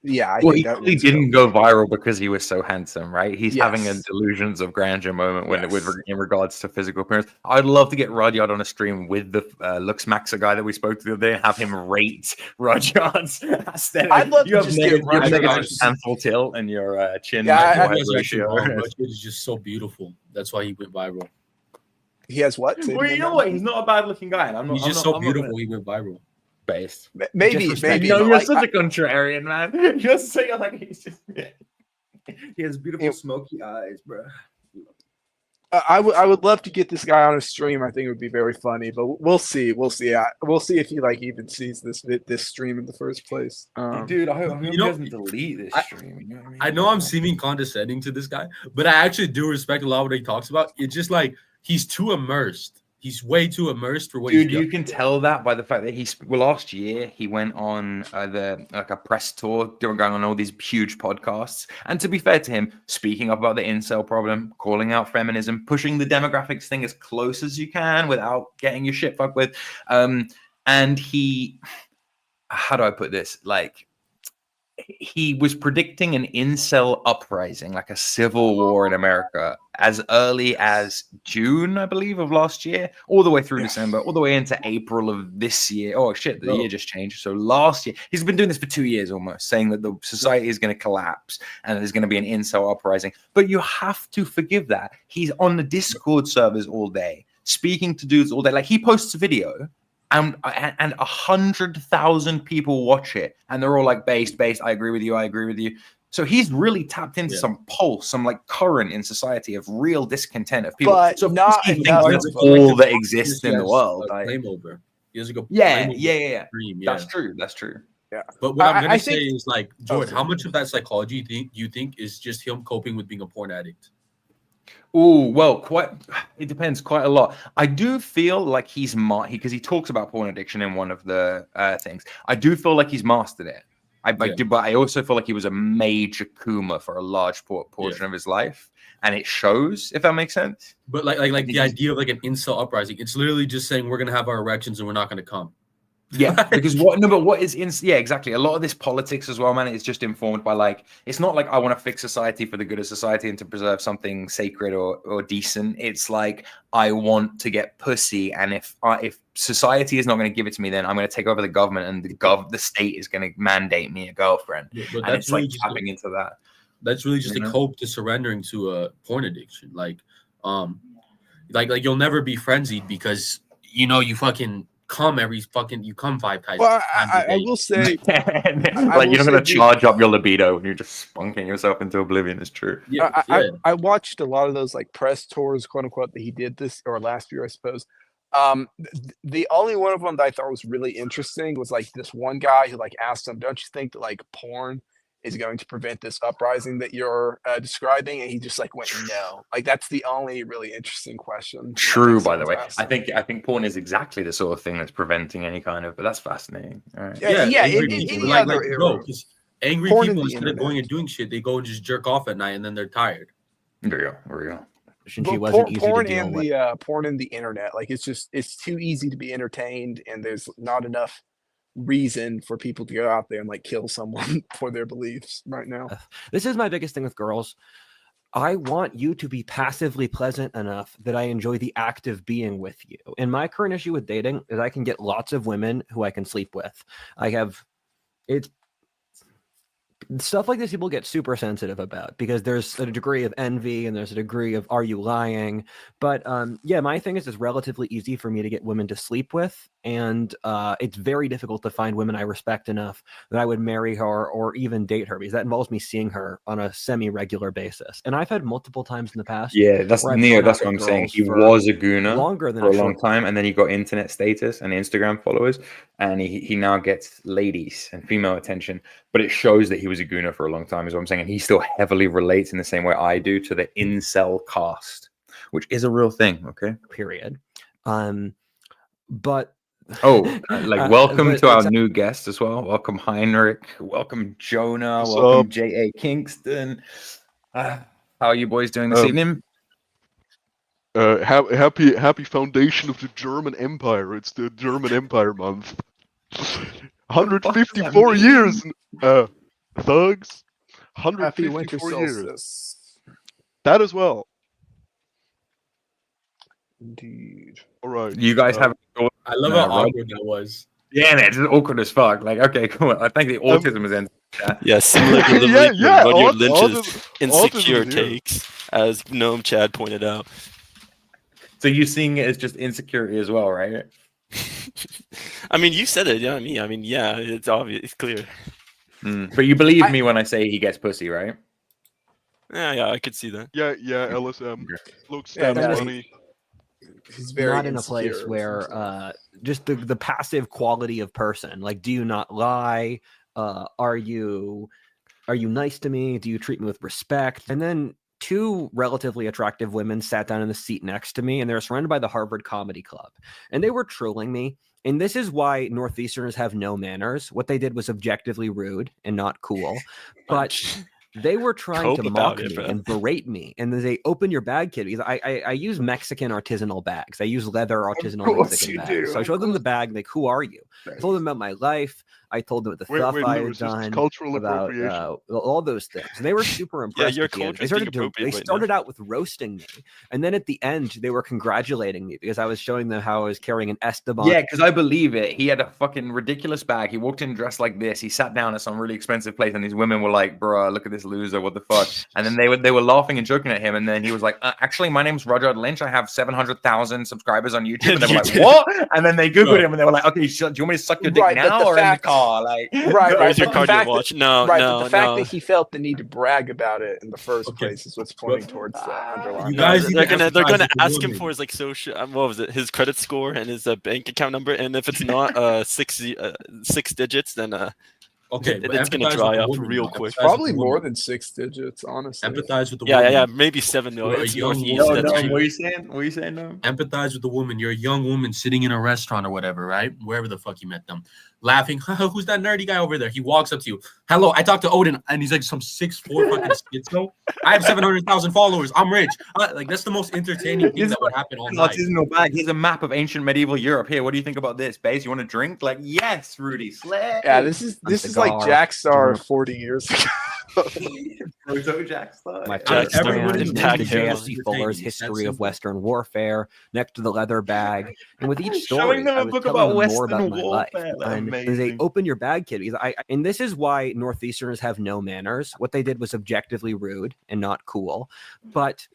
Yeah. I Well, think he that really was didn't cope. go viral because he was so handsome, right? He's having a Yes. delusions of grandeur moment when Yes. in regards to physical appearance. I'd love to get Rudyard on a stream with the Lux Maxa guy that we spoke to the other day and have him rate Rudyard's aesthetic. I'd love you to have just get you have Rudyard negative on. canthal tilt and your chin Yeah, to He head was actually ratio. wrong. Rudyard is just so beautiful. That's why he went viral. He has what? Say it Well, you again, know man. what? He's not a bad looking guy. And He's just so beautiful. He went viral. Based. Maybe. Disrespect. Maybe. No, but you're like, such a contrarian, man. You're saying like he's just. He has beautiful smoky eyes, bro. I would love to get this guy on a stream. I think it would be very funny, but we'll see. We'll see. We'll see if he like even sees this stream in the first place. Dude, I hope he know, doesn't delete this stream. You know what I mean? I know I'm seeming condescending to this guy, but I actually do respect a lot of what he talks about. It's just like he's too immersed. He's way too immersed for what Dude, he's you can tell that by the fact that last year he went on a press tour, going on all these huge podcasts. And to be fair to him, speaking up about the incel problem, calling out feminism, pushing the demographics thing as close as you can without getting your shit fucked with. And he, how do I put this? Like, he was predicting an incel uprising, like a civil war in America, as early as June, I believe, of last year, all the way through December, all the way into April of this year. Oh, shit, the year just changed. So last year, he's been doing this for 2 years almost, saying that the society is going to collapse and there's going to be an incel uprising. But you have to forgive that. He's on the Discord servers all day, speaking to dudes all day. Like, he posts a video and 100,000 people watch it, and they're all like, based. I agree with you. So he's really tapped into some pulse, some like current in society of real discontent of people. But so not he thinks enough. that's all that exists in the world. Claim over. He doesn't go. Yeah. Stream, That's true. Yeah. But what I'm gonna I say think, is like, George, how much of that psychology you think is just him coping with being a porn addict? Oh, well, it depends quite a lot. I do feel like he's because he talks about porn addiction in one of the things. I do feel like he's mastered it. I do, but I also feel like he was a major Kuma for a large portion of his life, and it shows, if that makes sense. But like the idea of like an incel uprising, it's literally just saying we're gonna have our erections and we're not gonna come. Yeah, because what is exactly. A lot of this politics as well, man, is just informed by like, it's not like I want to fix society for the good of society and to preserve something sacred or decent. It's like, I want to get pussy, and if society is not going to give it to me, then I'm going to take over the government, and the state is going to mandate me a girlfriend. Yeah, but and it's really like tapping into that. That's really just a cope to surrendering to a porn addiction. Like you'll never be frenzied because you fucking come you come 5 times. Well, I will say, like, you're not going to charge up your libido when you're just spunking yourself into oblivion. It's true. Yeah, I watched a lot of those like press tours, quote unquote, that he did this or last year, I suppose. The only one of them that I thought was really interesting was like this one guy who like asked him, "Don't you think that like porn is going to prevent this uprising that you're describing?" And he just like went, "No." Like, that's the only really interesting question. True, by the way. I think porn is exactly the sort of thing that's preventing any kind of, but that's fascinating. All right. Angry people, instead of going and doing shit, they go and just jerk off at night, and then they're tired. Real. Porn and the internet, like, it's too easy to be entertained, and there's not enough reason for people to go out there and like kill someone for their beliefs right now. This is my biggest thing with girls. I want you to be passively pleasant enough that I enjoy the act of being with you. And my current issue with dating is I can get lots of women who I can sleep with. It's stuff like this people get super sensitive about because there's a degree of envy and there's a degree of, are you lying? But my thing is it's relatively easy for me to get women to sleep with. And it's very difficult to find women I respect enough that I would marry her or even date her, because that involves me seeing her on a semi-regular basis. And I've had multiple times in the past. Yeah, that's Neo. That's what I'm saying. He was a gooner longer than for a long time, and then he got internet status and Instagram followers, and he now gets ladies and female attention. But it shows that he was a gooner for a long time, is what I'm saying. And he still heavily relates in the same way I do to the incel cast, which is a real thing. Okay. Period. But welcome to our new guest as well. Welcome Heinrich. Welcome Jonah. Welcome J.A. Kingston. How are you boys doing this evening? Happy foundation of the German Empire. It's the German Empire month. 154 years, thugs. Happy winter 154 years. solstice. That as well. Indeed. All right. You guys have. I love how awkward that was. Yeah, man, it's awkward as fuck. Like, okay, cool. I think the autism is in. Yeah, similar delivery yeah, to Rudyard Lynch's autism insecure is here. takes, as Gnome Chad pointed out. So you're seeing it as just insecurity as well, right? I mean, you said it, yeah. Yeah, it's obvious, it's clear. But you believe me when I say he gets pussy, right? Yeah, I could see that. Yeah, LSM. Looks Yeah, stabs that's- money. He's very not in a place insecure, where it seems like. just the passive quality of person, like, do you not lie? Are you nice to me? Do you treat me with respect? And then two relatively attractive women sat down in the seat next to me, and they were surrounded by the Harvard Comedy Club, and they were trolling me. And this is why Northeasterners have no manners. What they did was objectively rude and not cool, but they were trying Cope to about mock it, me bro. and berate me. And then they open your bag, kid. Because I use Mexican artisanal bags. I use leather artisanal course Mexican you bags. do, So I of showed them the bag, like, who are you? I told them about my life. I told them what the Wait, stuff I had Lewis, this is done, cultural about appropriation. all those things. And they were super impressed. your at the end. culture is being appropriate They right started out with roasting me. And then at the end, they were congratulating me because I was showing them how I was carrying an Esteban. Yeah, because I believe it. He had a fucking ridiculous bag. He walked in dressed like this. He sat down at some really expensive place, and these women were like, "Bruh, look at this loser. What the fuck?" And then they were laughing and joking at him. And then he was like, "Actually, my name's Rudyard Lynch. I have 700,000 subscribers on YouTube." And they were like, "What?" And then they googled him, and they were like, "Okay, do you want me to suck your dick Right, but now the or in the fact- car?" Like, Right. Where's your but the cardio fact watch? that- No, Right, no, but the fact no. that he felt the need to brag about it in the first Okay. place is what's pointing towards the underlying. You guys need they're to gonna empathize with the ask him woman. for his like social, what was it, his credit score and his bank account number, and if it's not six digits, then Okay, but it's gonna empathize dry with the up woman, real though. quick. Empathize with Probably the more woman. than 6 digits, honestly. Empathize with the yeah, woman. yeah, maybe 7 You're million. a It's young Northeast. woman. That's no, cheap. what are you saying? What are you saying, no? Empathize with the woman. You're a young woman sitting in a restaurant or whatever, right? Wherever the fuck you met them. Laughing. Who's that nerdy guy over there? He walks up to you. Hello, I talked to Odin, and he's like some 6'4" fucking schizo. I have 700,000 followers. I'm rich. Like, that's the most entertaining thing that would happen all night. Artisanal bag. Here's a map of ancient medieval Europe. Here, what do you think about this, Base? You want a drink? Like, yes, Rudy. Slay. Yeah, this is like cigar. Jackstar 40 years ago. Proto Jackstar. My Jack favorite Star brand everyone is is next to entertaining. JFC Fuller's History of simple. Western Warfare, next to the leather bag. And with each Showing story, them a I was book telling about them more Western about my life. warfare. That's And they amazing. open your bag, kid. Because and this is why Northeasterners have no manners. What they did was objectively rude and not cool. But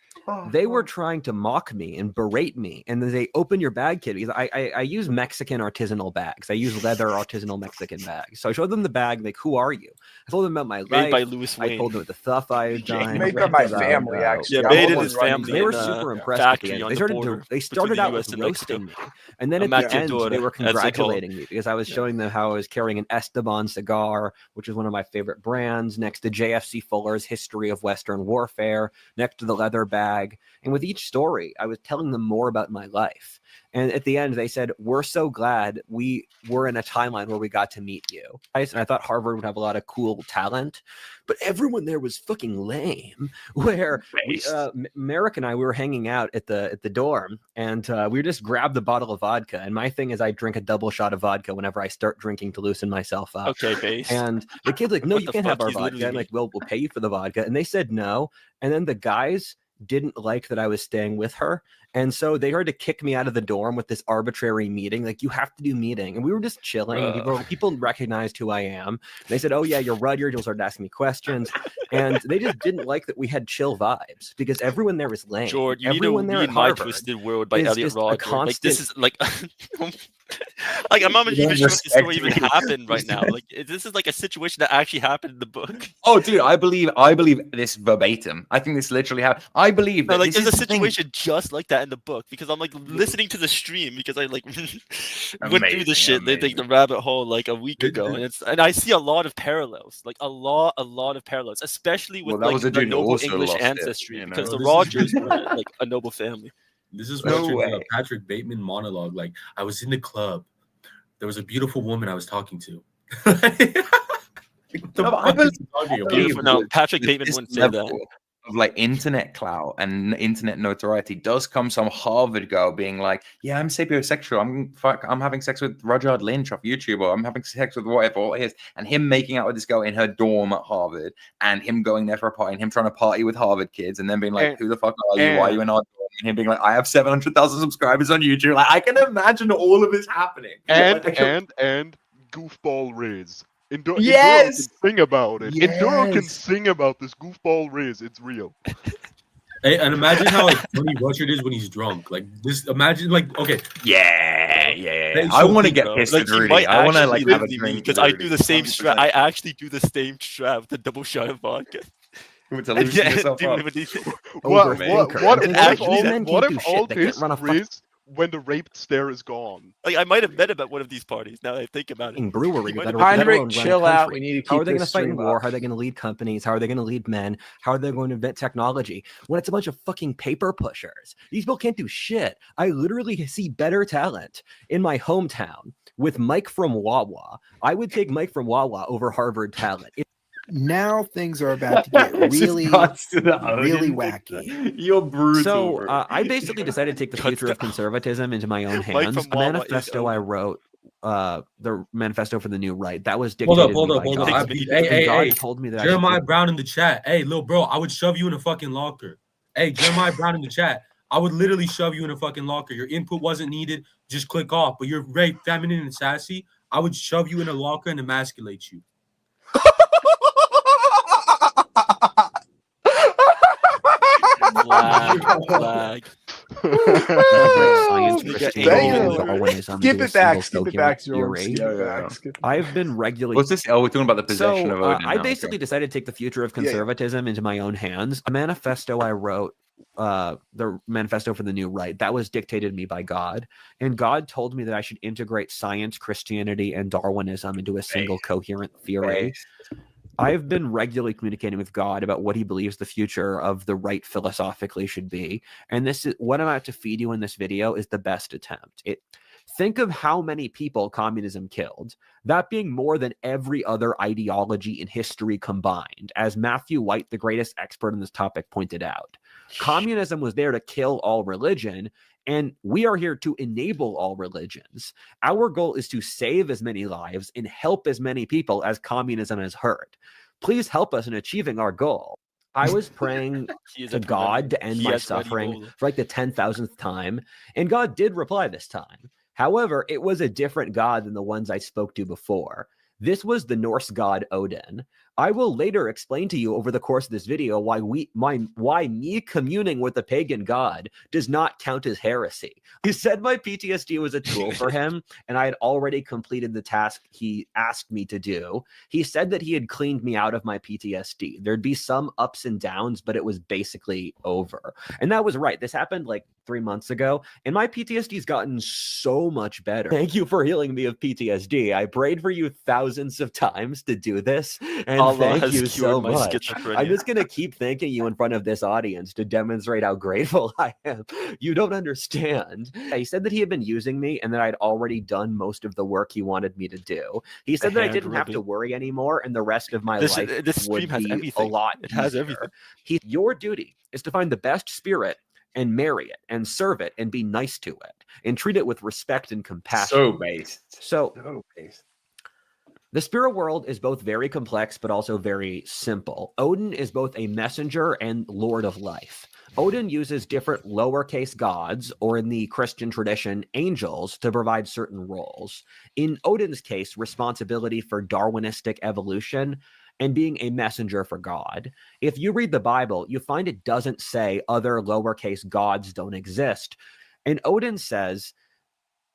they were trying to mock me and berate me. And then they open your bag, kid. Because I use Mexican artisanal bags. I use leather artisanal Mexican bags. So I showed them the bag, like, who are you? I told them about my Made by life. Lewis I Wayne. told them the stuff I had done. Made by my about, family, actually. Yeah, I'm made the in one his running family. it. They were in a super impressed at the factory end. on They the started border to, they between started the out US with and Mexico. roasting me, and then A at the end matador, they were as they call it. congratulating me because I was showing them how I was carrying an Esteban cigar, which is one of my favorite brands, next to JFC Fuller's History of Western Warfare, next to the leather bag. And with each story, I was telling them more about my life. And at the end, they said, "We're so glad we were in a timeline where we got to meet you." And I thought Harvard would have a lot of cool talent, but everyone there was fucking lame. Where Merrick and I, we were hanging out at the dorm, and we just grabbed the bottle of vodka. And my thing is, I drink a double shot of vodka whenever I start drinking to loosen myself up. Okay, Base. And the kid's like, "No, What you the can't have fuck? our He's vodka." literally I'm like, "Well, we'll pay you for the vodka." And they said no. And then the guys didn't like that I was staying with her. And so they tried to kick me out of the dorm with this arbitrary meeting. Like, you have to do meeting. And we were just chilling. And people recognized who I am. They said, "Oh, yeah, you're Rudyard." You'll start asking me questions. And they just didn't like that we had chill vibes because everyone there was lame. George, you everyone need to there read at My Harvard Twisted World by is Elliot just a Rodger. Like, constant. this is like, like I'm not even sure if this story even happened right now. Like, this is like a situation that actually happened in the book. Oh, dude, I believe this verbatim. I think this literally happened. I believe No, that like this there's a is the thing. situation just like that in the book because I'm like listening to the stream because I like went through Amazing, the shit. They take the rabbit hole like a week ago, and I see a lot of parallels, like a lot of parallels, especially with Well, that like was a the dude who noble also English lost it, ancestry you know? because the This is- Rogers were like a noble family. This is No Richard's way. Patrick Bateman monologue. Like, I was in the club. There was a beautiful woman I was talking to. What the No, fuck I is he talking about? Beautiful. No, Patrick Bateman This wouldn't say that. level of like internet clout and internet notoriety does come some Harvard girl being like, "Yeah, I'm sapiosexual. I'm having sex with Rudyard Lynch off YouTube, or I'm having sex with WhatIfAltHist," and him making out with this girl in her dorm at Harvard, and him going there for a party, and him trying to party with Harvard kids, and then being like, "Who the fuck are you? Why are you in our dorm?" And him being like, "I have 700,000 subscribers on YouTube." Like, I can imagine all of this happening. And goofball Riz. Enduro Yes! can sing about it. Enduro can Yes! sing about this goofball Riz. It's real. Hey, and imagine how like funny Rudyard is when he's drunk. Like this, imagine like okay, Yeah. I want to get pissed Like, at he Rudy. might I want to like actually have a live drink because with I Rudy. do the same strat. 100%. I actually do the same strat with the double shot of vodka. You want to loosen yourself do up. What And actually, if shit. They can't run a Altist Riz when the raped stare is gone? like I might have met him at one of these parties. Now that I think about it, fucking brewery He might that have are been- that Heinrich, own run chill out. country. We need to How keep are they going this to fight in stream war? up. How are they going to lead companies? How are they going to lead men? How are they going to invent technology? When it's a bunch of fucking paper pushers. These people can't do shit. I literally see better talent in my hometown with Mike from Wawa. I would take Mike from Wawa over Harvard talent. Now things are about to get It just really, cuts to the really Odin picture. wacky. You're brutal. So bro. I basically decided to take the Cuts future to- of conservatism into my own Mike hands. from The Wawa is manifesto I Odin. wrote, the manifesto for the new right, that was hold dictated up, hold me up, by hold God. up. God. And God Hey, told me that I Jeremiah should Brown in the chat. Hey, little bro, I would shove you in a fucking locker. Hey, Jeremiah Brown in the chat. I would literally shove you in a fucking locker. Your input wasn't needed. Just click off. But you're very feminine and sassy. I would shove you in a locker and emasculate you. Flag. science, Damn. Christianity, and Damn. Darwinism Skip into a it back. single Skip it coherent back, Jordan. theory. Skip it Yeah. back. Skip it I've been regularly What's this? Oh, we're talking about the possession so of Odin. I now, basically okay. decided to take the future of Yeah, yeah. conservatism into my own hands. A manifesto I wrote, the manifesto for the new right, that was dictated me by God, and God told me that I should integrate science, Christianity, and Darwinism into a single coherent theory. I've been regularly communicating with God about what he believes the future of the right philosophically should be. And this is what I'm about to feed you in this video is the best attempt. Think of how many people communism killed, that being more than every other ideology in history combined, as Matthew White, the greatest expert on this topic, pointed out. Communism was there to kill all religion, and we are here to enable all religions. Our goal is to save as many lives and help as many people as communism has hurt. Please help us in achieving our goal. I was praying He is to a God to end He my has ready suffering goal. for like the 10,000th time, and God did reply this time. However, it was a different God than the ones I spoke to before. This was the Norse god Odin. I will later explain to you over the course of this video why me communing with a pagan god does not count as heresy. He said my PTSD was a tool for him, and I had already completed the task he asked me to do. He said that he had cleaned me out of my PTSD. There'd be some ups and downs, but it was basically over. And that was right. This happened like 3 months ago, and my PTSD's gotten so much better. Thank you for healing me of PTSD. I prayed for you thousands of times to do this, and Allah thank has you so cured my much. schizophrenia. I'm just gonna keep thanking you in front of this audience to demonstrate how grateful I am. You don't understand. He said that he had been using me and that I'd already done most of the work he wanted me to do. He said that I hand didn't have to rubbing. worry anymore, and the rest of my This life stream would has be a everything. lot It has easier. everything. Your duty is to find the best spirit and marry it and serve it and be nice to it and treat it with respect and compassion. So based. So So based. the spirit world is both very complex but also very simple. Odin is both a messenger and lord of life. Odin uses different lowercase gods, or in the Christian tradition, angels, to provide certain roles. In Odin's case, responsibility for Darwinistic evolution and being a messenger for God. If you read the Bible, you find it doesn't say other lowercase gods don't exist. And Odin says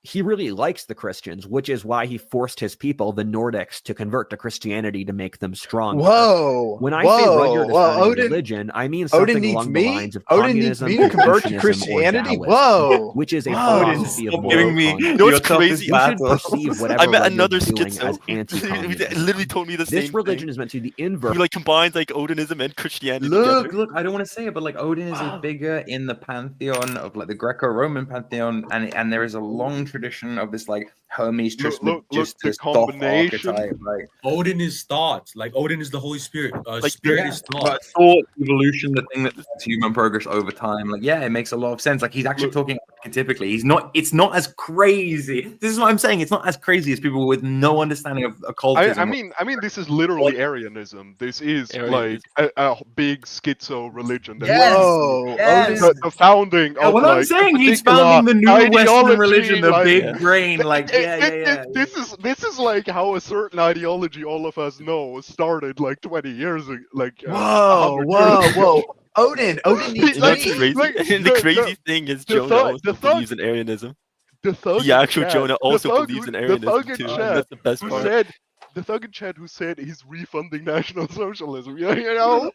he really likes the Christians, which is why he forced his people, the Nordics, to convert to Christianity to make them stronger. Whoa. When I say Rudyard is founding Odin, religion, I mean something Odin needs along the me? lines of Odin needs communism, me to convert to Confucianism, or Christianity? Taoism, Whoa. which is a Whoa. philosophy of Stop moral giving me conduct. You know what's your toughest crazy? You should battle. perceive whatever I met Rudyard's another doing schizo. as He anti-communist. literally told me the same This religion thing. is meant to be the inverse. He like combines like Odinism and Christianity Look, together. I don't want to say it, but like Odin is a figure in the pantheon of like the Greco-Roman pantheon, and there is a long tradition of this like Hermes Look, the Trismegistus combination. archetype. Like Odin is thoughts. Like Odin is the Holy Spirit. Spirit is thought. but thought, evolution, the thing that leads to human progress over time. Like, yeah, it makes a lot of sense. Like he's actually talking archetypically. He's not. It's not as crazy. This is what I'm saying. It's not as crazy as people with no understanding of occultism. I mean, this is literally Arianism. This is like a big schizo religion. Yes. Whoa. Yes. The founding of what I'm like, saying, a he's particular founding the new Western ideology, religion, the like- big brain. Like, yeah. This is like how a certain ideology all of us know started like 20 years ago. Like Whoa, 100 years ago. whoa. Odin needs You know, it's me. crazy. like, the crazy thing is the Jonah thug- also the thug- believes in Arianism. The thug The in actual chat- Jonah the also thug believes in who- Arianism the thug in too. chat That's the best who part. said the thug in chat who said he's refunding National Socialism. You know,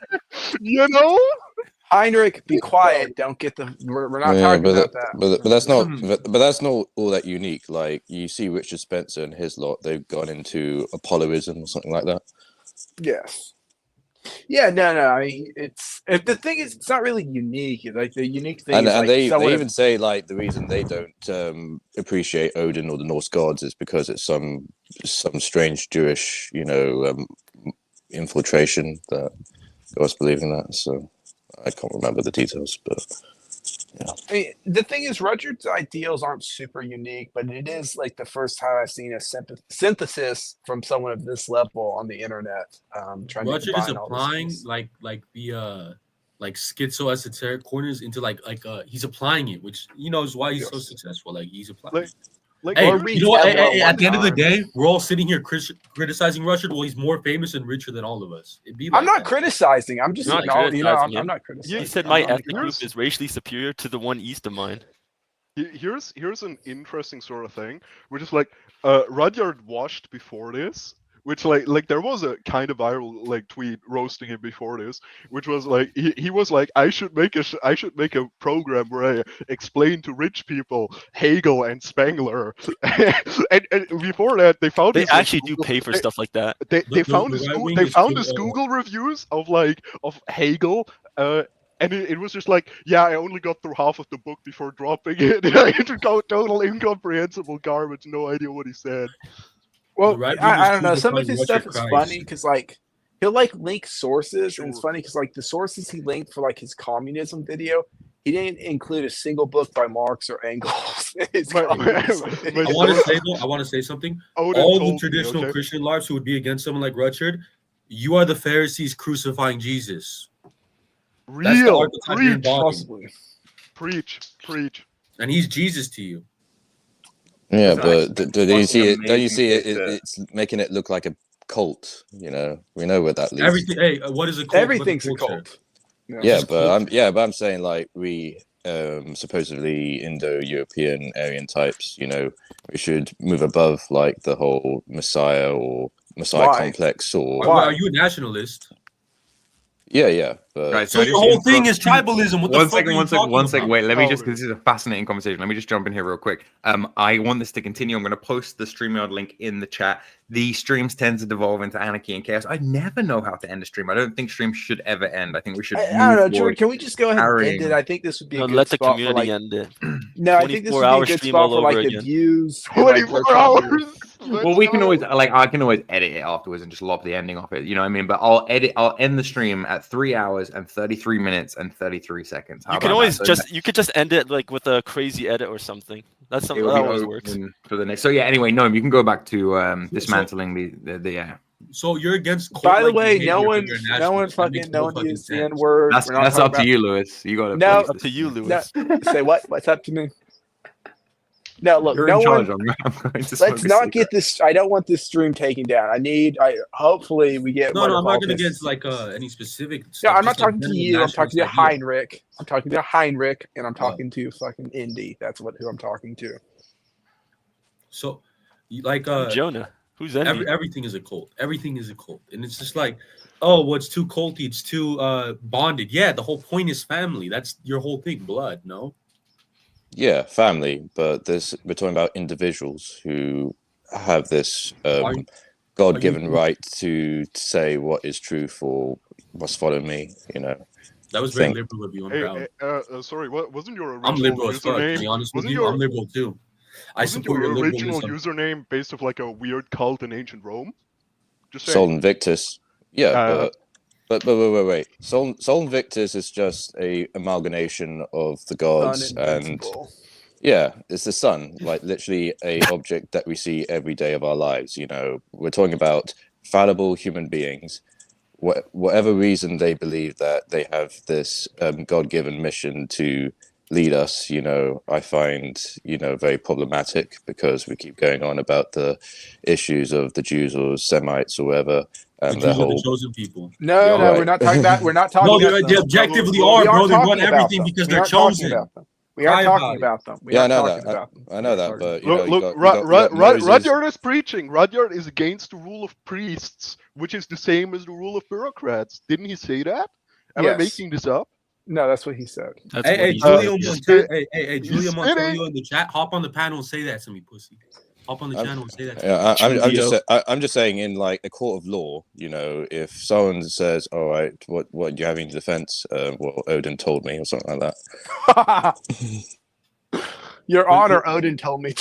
you know. Heinrich, be quiet. Don't get the. We're not talking about that. But that's not. But that's not all that unique. Like you see, Richard Spencer and his lot, they've gone into Apolloism or something like that. Yes. Yeah, no. I mean, the thing is, it's not really unique. Like the unique thing And, is, and like, they someone- even say like the reason they don't appreciate Odin or the Norse gods is because it's some strange Jewish, infiltration that gods believe in that. So I can't remember the details, but yeah. I mean, the thing is, Rudyard's ideals aren't super unique, but it is like the first time I've seen a synthesis from someone of this level on the internet. Trying Rudyard to is combine all these applying things. like schizo esoteric corners into he's applying it, which is why he's so successful. Like he's applying. Hey, or you know what? read Deborah Hey, one at the end of the time. day, we're all sitting here criticizing Rudyard. Well, he's more famous and richer than all of us. It'd be like I'm not that. criticizing. I'm just You're not acknowledging. criticizing I'm him. not criticizing. He said I'm my not ethnic group criticizing. is racially superior to the one east of mine. Here's an interesting sort of thing, which is like Rudyard watched before this, which like there was a kind of viral like tweet roasting him before this, which was like he was like I should make a program where I explain to rich people Hegel and Spengler, and before that they found They his, like, actually do Google- pay for stuff like that. They found the his right Google, wing they is found too, his Google reviews of Hegel, and it was just like, yeah, I only got through half of the book before dropping it. It got total incomprehensible garbage. No idea what he said. Well, The right wing I is don't know. too Some of defined his stuff Rudyard is Christ. funny because like he'll like link sources, and it's Sure. funny because like the sources he linked for like his communism video, he didn't include a single book by Marx or Engels in his But- communism but- video. I want to say though. I want to say something. Odin All the told me, traditional okay? Christian lives who would be against someone like Rudyard, you are the Pharisees crucifying Jesus. That's the Real, archetype you're preach, embodying. Possibly. preach. And he's Jesus to you. Yeah, That's but actually do you see it? Don't you amazing see it? thing to- It's making it look like a cult. We know where that leads. Everything. Hey, what is a cult? Everything's a culture? cult. Yeah, It's but cult. I'm saying like we supposedly Indo-European Aryan types. We should move above like the whole Messiah or Messiah Why? complex or Why? Are you a nationalist? yeah. But Right, So I your just whole thing interrupt- is tribalism. What the One fuck second, are you one second, talking one second. about? Wait, let me just. Totally. This is a fascinating conversation. Let me just jump in here real quick. I want this to continue. I'm going to post the StreamYard link in the chat. The streams tend to devolve into anarchy and chaos. I never know how to end a stream. I don't think streams should ever end. I think we should. I don't know, move Jordan. forward. Can we just go ahead and end carrying- it? I think this would be a No, good let the spot for community like. end it. No, I think this would be a 24-hour good stream spot all for like over the again. views. and, like, 24 where hours. Well, we can always I can always edit it afterwards and just lop the ending off it. You know what I mean? But I'll end the stream at 3 hours and 33 minutes and 33 seconds. How You can about always that? So you could just end it like with a crazy edit or something. That's it something will that be always works. open for the next. So yeah. Anyway, Noam, you can go back to dismantling the. So you're against. By the cult-like way, behavior, no but one, you're a no one nationalist. That makes fucking, no one fucking used the sense. N word. That's up to you, Lewis. You got to. No. Up to you, No, Lewis. say what? What's up to me? No, look, You're no in charge. one. I'm going to. Let's not get this. I don't want this stream taken down. Hopefully we get. No, I'm not going to get this. into like any specific. No, stuff, I'm not just, like, talking to general you. I'm talking to nationalist idea. Heinrich. I'm talking to Heinrich, and I'm talking to fucking Indy. That's who I'm talking to. So, like, Jonah. Who's Envy? everything is a cult. Everything is a cult, and it's just like, oh, well, it's too culty. It's too bonded. Yeah, the whole point is family. That's your whole thing. Blood. No. Yeah, family, but we're talking about individuals who have this God-given right to say what is truth or must follow me. That was very Think- liberal of you. I'm Hey, proud. sorry, what wasn't your original I'm liberal as fuck. To username? be honest with Wasn't you, your I'm liberal too. I Wasn't support your your original liberalism. username based off like a weird cult in ancient Rome? Just saying. Sol Invictus. Yeah, Uh, but wait. Sol Invictus is just a amalgamation of the gods, and Uninvincible. yeah, it's the sun, like literally a object that we see every day of our lives. You know, we're talking about fallible human beings. Whatever reason they believe that they have this God-given mission to lead us, you know, I find, you know, very problematic, because we keep going on about the issues of the Jews or Semites or whatever, The and Jews the are the whole. chosen people. No, Right. we're not talking about. We're not talking No, about they them. objectively We are, We bro. aren't They run talking about everything them. because We they're aren't talking chosen. about them. We Cry aren't talking about it. about them. We Yeah, I aren't know talking that. about them. I know that, but you know, look, you got Moses. Rudyard is preaching. Rudyard is against the rule of priests, which is the same as the rule of bureaucrats. Didn't he say that? Am I Yes. making this up? No, that's what he said. That's Hey, what hey, he Julia said. Monte- Hey, Julia He's Montelio spitting. in the chat. Hop on the panel and say that to me, pussy. Hop on the channel and say that to me. Yeah, I'm just saying, in like a court of law, you know, if someone says, "All right, what do you have in defense?" Well, Odin told me, or something like that. Your Honor, Odin told me.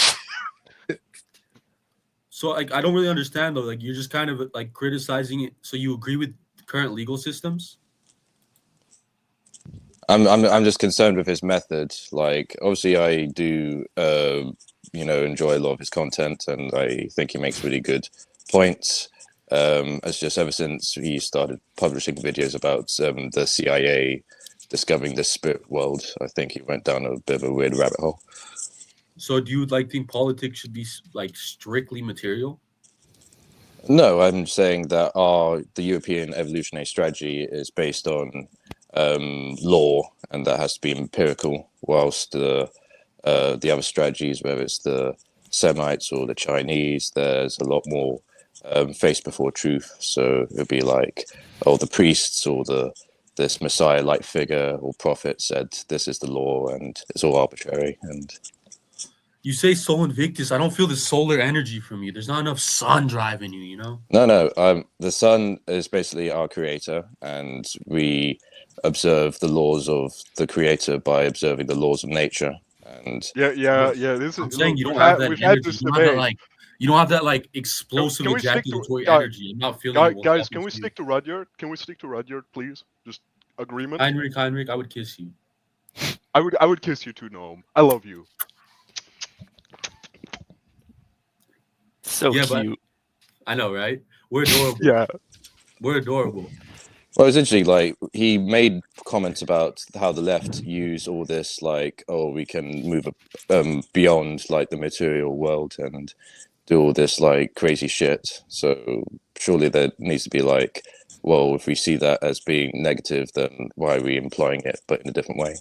So like, I don't really understand though. Like, you're just kind of like criticizing it. So you agree with current legal systems? I'm just concerned with his method. Like, obviously, I do, you know, enjoy a lot of his content, and I think he makes really good points. It's just ever since he started publishing videos about the CIA discovering the spirit world, I think he went down a bit of a weird rabbit hole. So do you like think politics should be like strictly material? No, I'm saying that the European evolutionary strategy is based on law, and that has to be empirical, whilst the other strategies, whether it's the Semites or the Chinese, there's a lot more face before truth. So it'd be like, oh, the priests or this Messiah-like figure or prophet said this is the law, and it's all arbitrary. And You say Sol Invictus. I don't feel the solar energy from you. There's not enough sun driving you, you know? no, the sun is basically our creator, and we observe the laws of the creator by observing the laws of nature. And Yeah. This I'm is. saying Look, you don't we've have had that we've had energy. this You don't have that debate. like you don't have that like explosive Can we stick to ejaculatory energy. I'm not feeling it. guys? Can we stick to Rudyard? Can we stick to Rudyard, please? Just agreement. Heinrich, I would kiss you. I would kiss you too, Noam. I love you. So Yeah, but cute. I know, right? We're adorable. Yeah. We're adorable. well, it's interesting. Like, he made comments about how the left use all this, like, oh, we can move beyond like the material world and do all this like crazy shit. So surely there needs to be like, well, if we see that as being negative, then why are we employing it, but in a different way?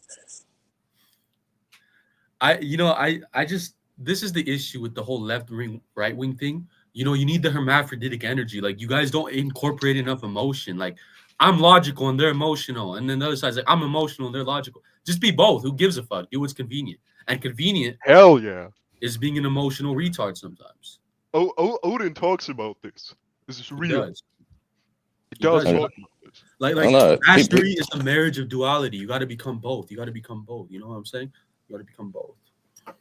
I just, this is the issue with the whole left wing, right wing thing. You know, you need the hermaphroditic energy. Like, you guys don't incorporate enough emotion. Like, I'm logical and they're emotional, and then the other side's like, I'm emotional and they're logical. Just be both. Who gives a fuck? Do what's convenient. And convenient Hell yeah. is being an emotional retard sometimes. Odin talks about this. This is real. Does. He does does. talk about this. Like no, mastery is a marriage of duality. You got to become both. You got to become both. You know what I'm saying? You got to become both.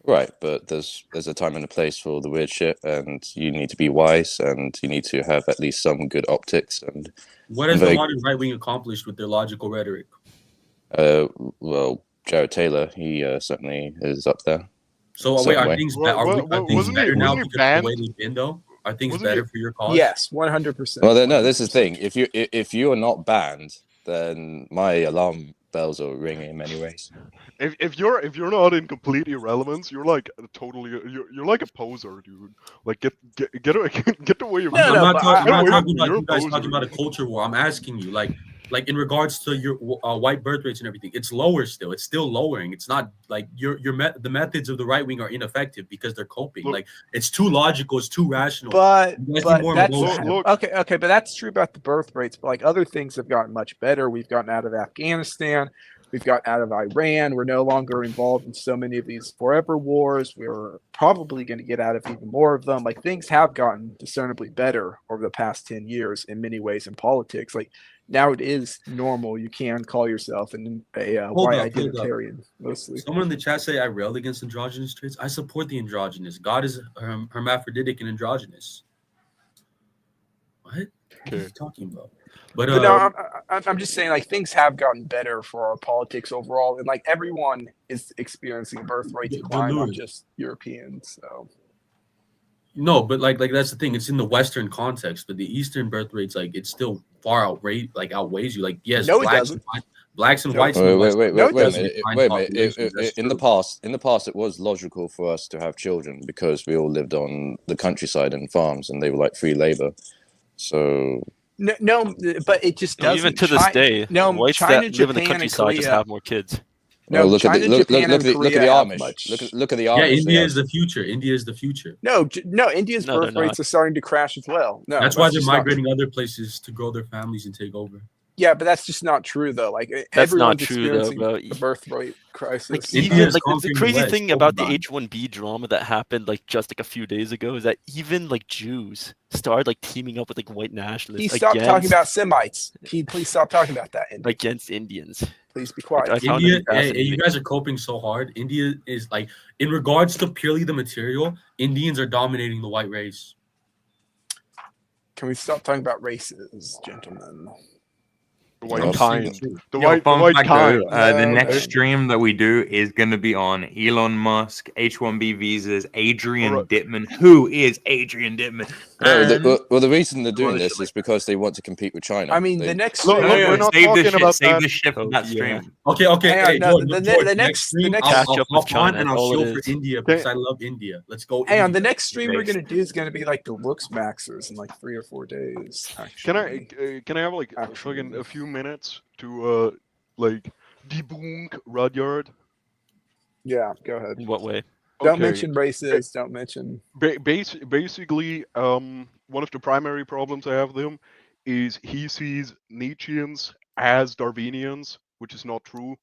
Right, but there's a time and a place for the weird shit, and you need to be wise, and you need to have at least some good optics. And What has the modern right wing accomplished with their logical rhetoric? well, Jared Taylor, he certainly is up there. So wait, are things better now wasn't he because of the banned? way they've been though? Are things Wasn't better he- for your cause? Yes, 100%. Well, no, this is the thing. If you are not banned, then my alarm bells are ringing in many ways. If you're not in complete irrelevance, you're like totally you're like a poser, dude. Like get away from. I'm not talking about You're you guys a talking about a culture war. I'm asking you, like in regards to your white birth rates and everything, it's lower still. It's still lowering. It's not like the methods of the right wing are ineffective because they're coping. Look, like, it's too logical. It's too rational. But You guys need more that's emotion. okay, but that's true about the birth rates. But like, other things have gotten much better. We've gotten out of Afghanistan. We've gotten out of Iran. We're no longer involved in so many of these forever wars. We're probably going to get out of even more of them. Like, things have gotten discernibly better over the past 10 years in many ways in politics. Like, Now it is normal. You can call yourself a Hold white up, hold up. identitarian, mostly. Someone in the chat say I railed against androgynous traits. I support the androgynous. God is hermaphroditic and androgynous. What? What are you talking about? But no, I'm just saying, like, things have gotten better for our politics overall, and like everyone is experiencing a birth rate decline, not just Europeans. So no, but like that's the thing. It's in the Western context, but the Eastern birth rates, like, it's still far outweighs you. Like, yes, no, it doesn't. Blacks and whites. Wait a minute. In the past, it was logical for us to have children because we all lived on the countryside and farms, and they were like free labor. So no, but it just doesn't. Even to this day, whites China, that Japan, live in the countryside just have more kids. No, look China, at the Japan, and Korea Amish. Look at the Amish. Yeah, India is the future. India is the future. No, India's birth rates are starting to crash as well. No, that's why they're migrating other places to grow their families and take over. Yeah, but that's just not true, though. Like, that's everyone's not true, though, bro. The birth rate crisis. Like, the crazy thing about the H-1B drama that happened, like, just like a few days ago, is that even like Jews started like teaming up with like white nationalists. He stopped talking about Semites. Please stop talking about that. Against Indians. Please be quiet. India, you guys are coping so hard. India is like, in regards to purely the material, Indians are dominating the white race. Can we stop talking about races, gentlemen? The white kind. The white kind. The next stream that we do is going to be on Elon Musk, H-1B visas, Adrian Dittman. Who is Adrian Dittman? Well, the reason they're doing this is because they want to compete with China. I mean, the next stream... we're not talking about save the shit from that stream. Okay. Hey, the next stream, I'll hop on and I'll show for India because I love India. Let's go. Hey, on the next stream we're gonna do is gonna be like the looks maxers in like 3 or 4 days. Actually. Can I have like fucking a few minutes to like debunk Rudyard? Yeah, go ahead. In what way? Don't mention races. Don't mention. Basically, one of the primary problems I have with him is he sees Nietzscheans as Darwinians, which is not true.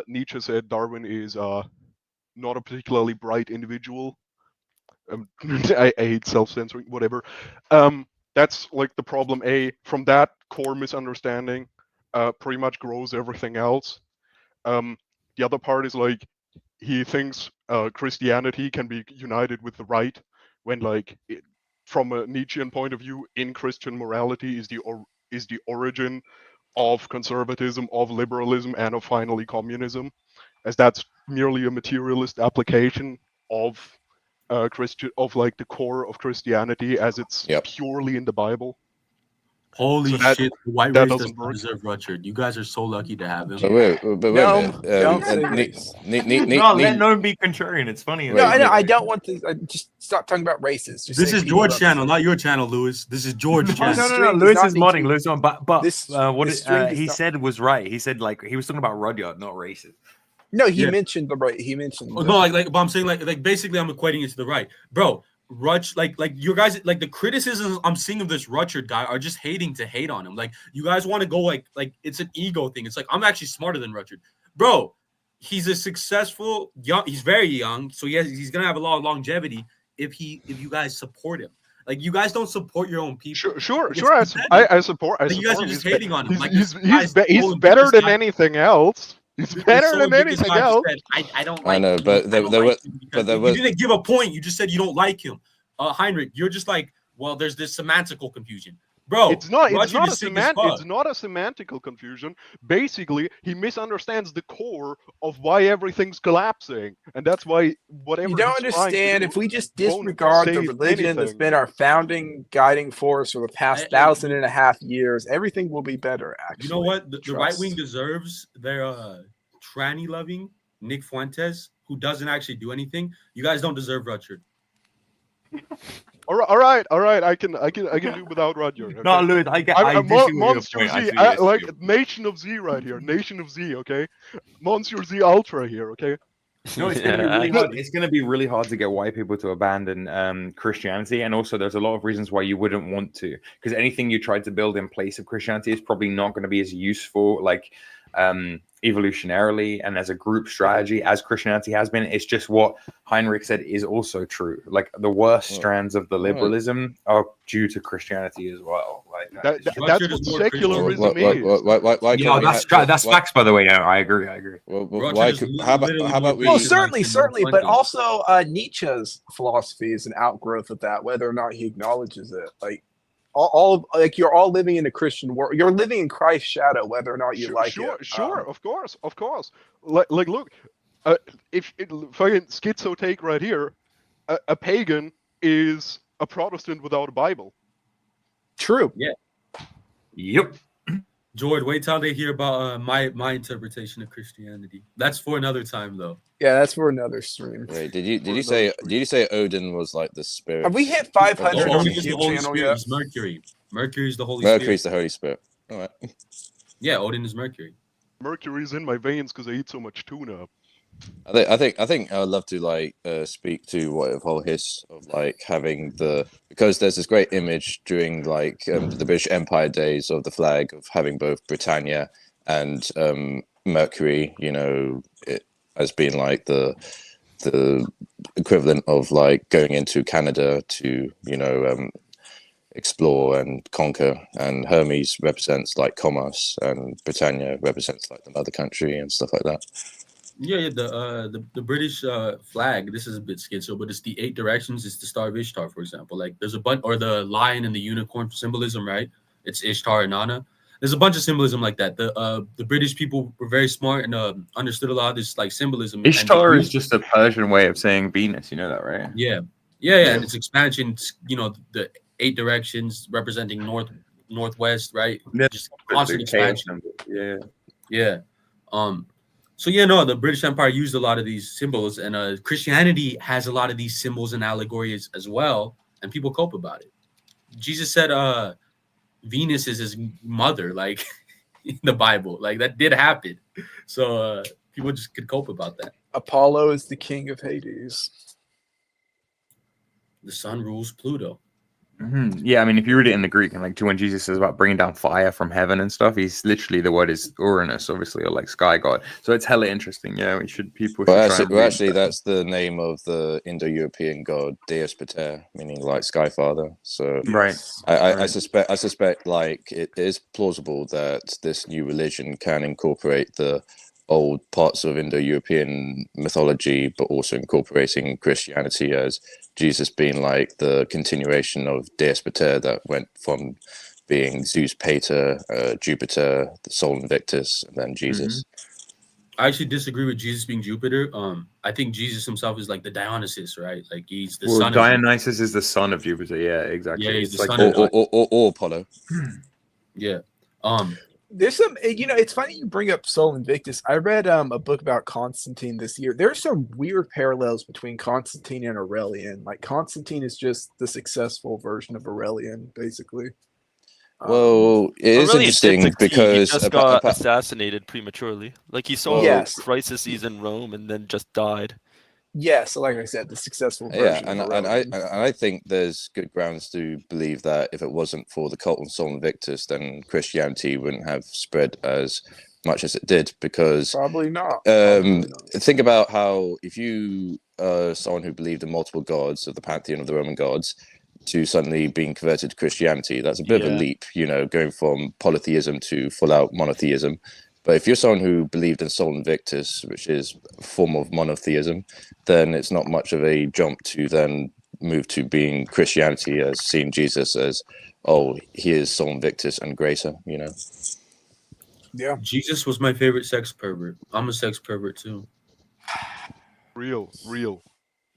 Nietzsche said Darwin is not a particularly bright individual. I hate self-censoring, whatever. That's like the problem A. From that core misunderstanding, pretty much grows everything else. The other part is like he thinks Christianity can be united with the right when, like, from a Nietzschean point of view, in Christian morality is the origin of conservatism, of liberalism, and of finally communism, as that's merely a materialist application of like the core of Christianity as it's purely in the Bible. Holy shit, the white race doesn't deserve Rudyard. You guys are so lucky to have him. But wait a minute. Let no one be contrarian. It's funny. No, I don't want to. Just stop talking about races. Just this is George's channel, not your channel, Lewis. This is George's channel. No. Lewis is modding. Lewis on, but what he said was right. He said, like, he was talking about Rudyard, not races. No, he mentioned the right. He mentioned. No, but I'm saying like basically I'm equating it to the right, bro. Rutch, like your guys, like the criticisms I'm seeing of this Rudyard guy are just hating to hate on him. Like, you guys want to go like it's an ego thing. It's like, I'm actually smarter than Rudyard, bro. He's a successful young. He's very young, so he's gonna have a lot of longevity if you guys support him. Like, you guys don't support your own people. Sure. I support. Like, you guys are just hating on him. He's better than anything else. He's better than anything else. I don't like I know, him. but there was. You didn't give a point. You just said you don't like him. Heinrich, you're just like, well, there's this semantical confusion. Bro, it's not a semantical confusion. Basically, he misunderstands the core of why everything's collapsing, and that's why whatever. You don't understand. If we just disregard the religion that's been our founding guiding force for the past 1,500 years, everything will be better. Actually, you know what? The right wing deserves their tranny loving Nick Fuentes, who doesn't actually do anything. You guys don't deserve Rudyard. All right. I can do without Rudyard. Okay? No, Louis, Monster Z, like Nation of Z right here. Nation of Z, okay. Monster Z Ultra here, okay. No, it's gonna be really hard. It's gonna be really hard to get white people to abandon Christianity, and also there's a lot of reasons why you wouldn't want to, because anything you tried to build in place of Christianity is probably not going to be as useful. Like evolutionarily and as a group strategy as Christianity has been. It's just what Heinrich said is also true. Like the worst strands of the liberalism are due to Christianity as well. Like that's what secularism is. Yeah, that's facts, by the way. Yeah, I agree. How about we? Well, certainly, but also Nietzsche's philosophy is an outgrowth of that, whether or not he acknowledges it. Like all like you're all living in a Christian world. You're living in Christ's shadow, whether or not you like it. Sure, of course. Like look, if fucking schizo take right here, a pagan is a Protestant without a Bible. True. Yeah. Yep. George, wait till they hear about my interpretation of Christianity. That's for another time, though. Yeah, that's for another stream. Wait, did you say Odin was like the spirit? Have we hit 500 on the Holy YouTube channel Spirit yet? is Mercury. Mercury's the Holy Mercury's Spirit. the Holy Spirit. All right. Yeah, Odin is Mercury. Mercury's in my veins because I eat so much tuna. I think I'd love to like speak to WhatIfAltHist of like having because there's this great image during like the British Empire days of the flag of having both Britannia and Mercury, you know, it as being like the equivalent of like going into Canada to, you know, explore and conquer, and Hermes represents like commerce and Britannia represents like the mother country and stuff like that. Yeah, the British flag. This is a bit schizo, but it's the 8 directions. It's the Star of Ishtar, for example. Like there's a bunch, or the lion and the unicorn symbolism, right? It's Ishtar and Nana. There's a bunch of symbolism like that. The British people were very smart and understood a lot of this like symbolism. Ishtar is just a Persian way of saying Venus. You know that, right? Yeah. And its expansion. You know, the 8 directions representing northwest, right? Yeah. Just constant expansion. Yeah. So the British Empire used a lot of these symbols, and Christianity has a lot of these symbols and allegories as well, and people cope about it. Jesus said Venus is his mother, like in the Bible. Like that did happen. So people just could cope about that. Apollo is the king of Hades. The sun rules Pluto. Mm-hmm. Yeah, I mean, if you read it in the Greek, and like when Jesus says about bringing down fire from heaven and stuff, he's literally, the word is Uranus, obviously, or like sky god. So it's hella interesting. Yeah, people should actually, that's the name of the Indo-European god Deus Pater, meaning like Sky Father. So right, I suspect like it is plausible that this new religion can incorporate the old parts of Indo-European mythology, but also incorporating Christianity as Jesus being like the continuation of Deus Pater that went from being Zeus Pater, Jupiter, the Sol Invictus, and then Jesus. I actually disagree with Jesus being Jupiter. I think Jesus himself is like the Dionysus, right? Like he's the son. Dionysus is the son of Jupiter. Yeah, exactly. Yeah, he's it's the like son or Apollo. Yeah. There's some, it's funny you bring up Sol Invictus. I read a book about Constantine this year. There's some weird parallels between Constantine and Aurelian. Like Constantine is just the successful version of Aurelian, basically. Well, it is interesting because he just got assassinated prematurely. Like he saw crises in Rome and then just died. Yeah, so like I said, the successful version. Yeah, I think there's good grounds to believe that if it wasn't for the cult of Sol Invictus, then Christianity wouldn't have spread as much as it did. Because probably not. Think about how if you are someone who believed in multiple gods of the pantheon of the Roman gods, to suddenly being converted to Christianity, that's a bit of a leap. You know, going from polytheism to full-out monotheism. But if you're someone who believed in Sol Invictus, which is a form of monotheism, then it's not much of a jump to then move to being Christianity, as seeing Jesus as, he is Sol Invictus and greater, you know? Yeah. Jesus was my favorite sex pervert. I'm a sex pervert too. Real.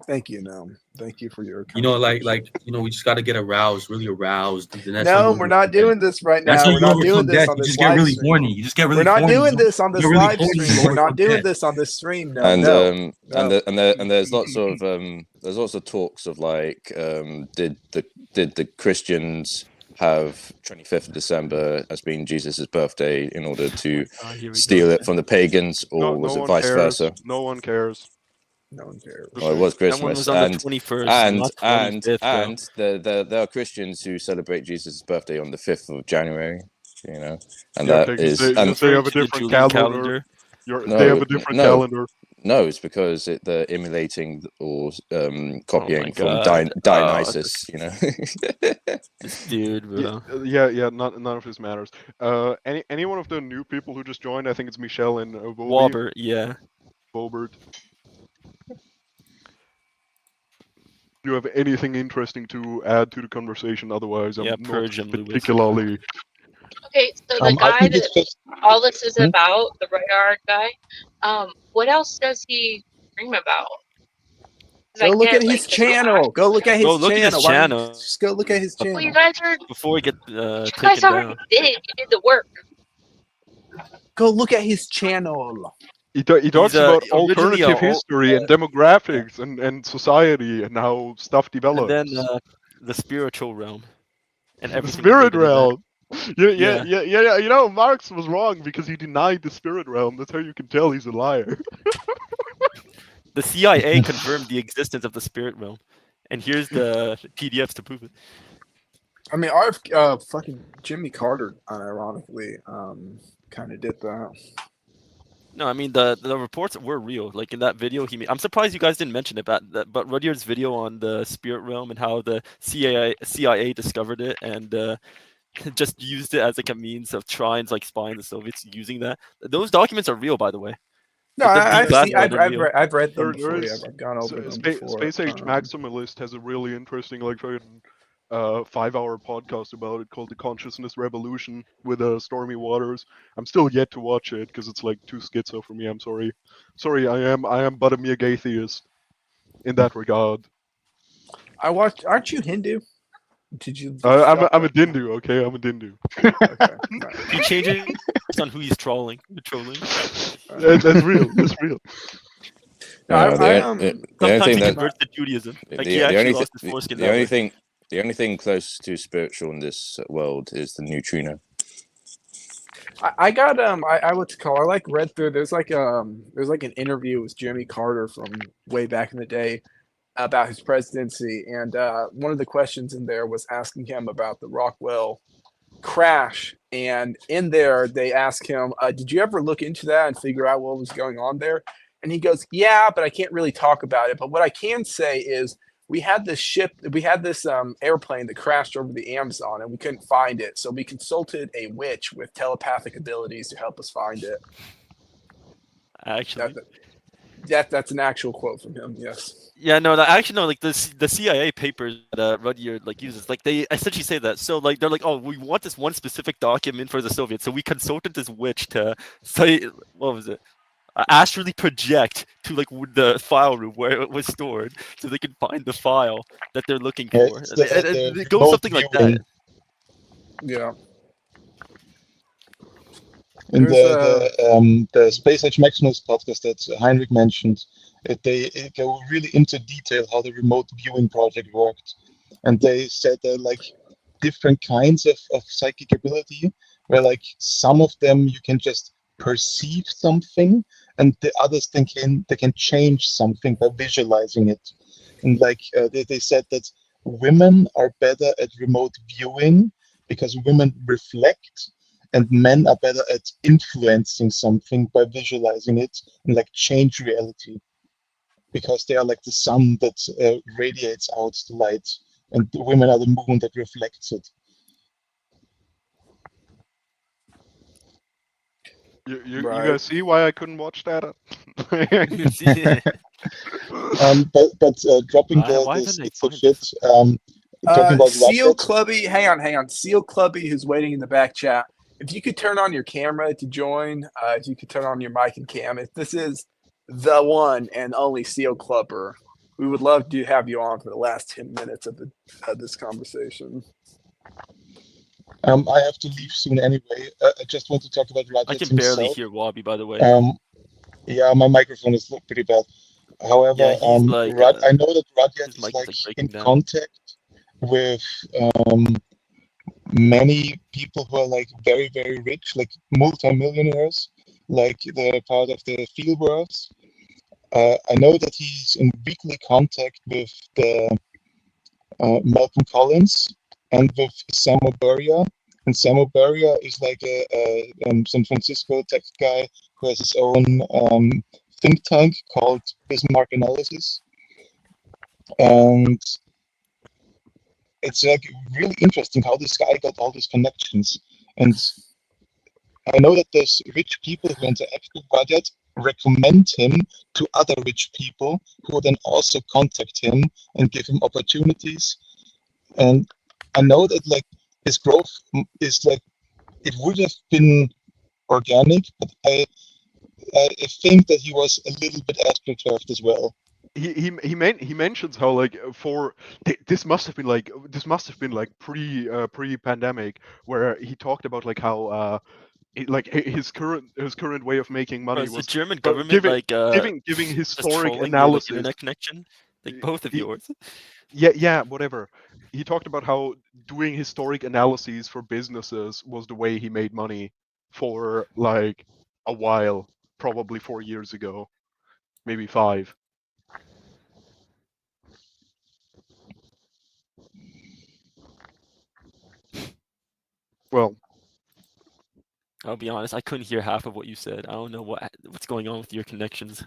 Thank you, Noam. Thank you for your we just got to get aroused, really aroused. No, we're not doing this right now. We're not doing this on this. You just get really horny. You just get really. We're not doing this on this live stream. We're not doing this on this stream. No, and there's lots of talks of like, did the Christians have 25th of December as being Jesus's birthday in order to steal it from the pagans, or was it vice versa? No one cares. No one cares. Well, it was Christmas, on the 21st, and there are Christians who celebrate Jesus' birthday on the 5th of January. You know, and that is they have a different calendar. They have a different calendar. No, it's because they're emulating or copying from God. Dionysus, you know. This dude, bro. Yeah. None of this matters. Any one of the new people who just joined? I think it's Michelle and Wobert, yeah. Bobert. Do you have anything interesting to add to the conversation? Otherwise, I'm not particularly. Okay, so the guy that all this is about, the Rudyard guy, what else does he dream about? Go look at his channel. Go look at his channel. Just go look at his channel. Well, you guys are before we get you guys already down. did. You did the work. Go look at his channel. He talks about alternative history and demographics and society and how stuff develops. And then the spiritual realm and everything. Spirit realm. Yeah. You know, Marx was wrong because he denied the spirit realm. That's how you can tell he's a liar. The CIA confirmed the existence of the spirit realm, and here's the PDFs to prove it. I mean, our fucking Jimmy Carter, unironically, kind of did that. No, I mean the reports were real. Like in that video he made. I'm surprised you guys didn't mention it, but Rudyard's video on the spirit realm and how the CIA discovered it and just used it as like a means of trying to like spying the Soviets using that. Those documents are real, by the way. No, I've read them before. I've gone over them before. Space Age Maximalist has a really interesting, like, 5-hour podcast about it called The Consciousness Revolution with Stormy Waters. I'm still yet to watch it because it's like too schizo for me. I'm sorry. I am but a mere atheist in that regard. I watched. Aren't you Hindu? Did you? I'm a Dindu. Okay, I'm a Dindu. Okay. He changes on who he's trolling. That's real. That's real. The only thing that converts to Judaism. Like the only thing close to spiritual in this world is the neutrino. I got I read through. There's like an interview with Jimmy Carter from way back in the day about his presidency, and one of the questions in there was asking him about the Rockwell crash, and in there they ask him, did you ever look into that and figure out what was going on there? And he goes, yeah, but I can't really talk about it, but what I can say is we had this airplane that crashed over the Amazon and we couldn't find it, so we consulted a witch with telepathic abilities to help us find it. Actually, that's an actual quote from him. Yes. Yeah, no, like the CIA papers that Rudyard like uses, like they essentially say that. So like they're like, oh, we want this one specific document for the Soviets, so we consulted this witch to say, what was it? Astrally project to like the file room where it was stored, so they can find the file that they're looking for. It goes something like that. Yeah. In the Space Age Maximus podcast that Heinrich mentioned, they go really into detail how the remote viewing project worked, and they said there are like different kinds of psychic ability, where like some of them you can just perceive something, and the others they can change something by visualizing it. And like they said that women are better at remote viewing because women reflect, and men are better at influencing something by visualizing it and like change reality, because they are like the sun that radiates out the light, and the women are the moon that reflects it. You guys see why I couldn't watch that? But dropping the shit. Talking about Seal Clubby, hang on. Seal Clubby, who's waiting in the back chat. If you could turn on your camera to join, if you could turn on your mic and cam, if this is the one and only Seal Clubber, we would love to have you on for the last 10 minutes of this conversation. I have to leave soon anyway. I just want to talk about Rudyard I can himself. barely hear Wobby, by the way. Yeah, my microphone is pretty bad. However, Yeah, I know that Rudyard is like in contact with many people who are like very, very rich, like multimillionaires, like they're part of the Fieldworths. I know that he's in weekly contact with the Malcolm Collins and with Samo Buria. And Samo Buria is like a San Francisco tech guy who has his own think tank called Bismarck Analysis, and it's like really interesting how this guy got all these connections. And I know that there's rich people who interact with Rudyard, recommend him to other rich people who then also contact him and give him opportunities. And I know that like his growth is like, it would have been organic, but I think that he was a little bit astroturfed as well. He mentions how like this must have been like pre-pandemic, where he talked about like how like his current way of making money Was the was German government giving just historic trolling analysis. your, like, internet connection, like both of yours? Yeah, whatever. He talked about how doing historic analyses for businesses was the way he made money for like a while, probably 4 years ago, maybe 5. Well, I'll be honest, I couldn't hear half of what you said. I don't know what's going on with your connections.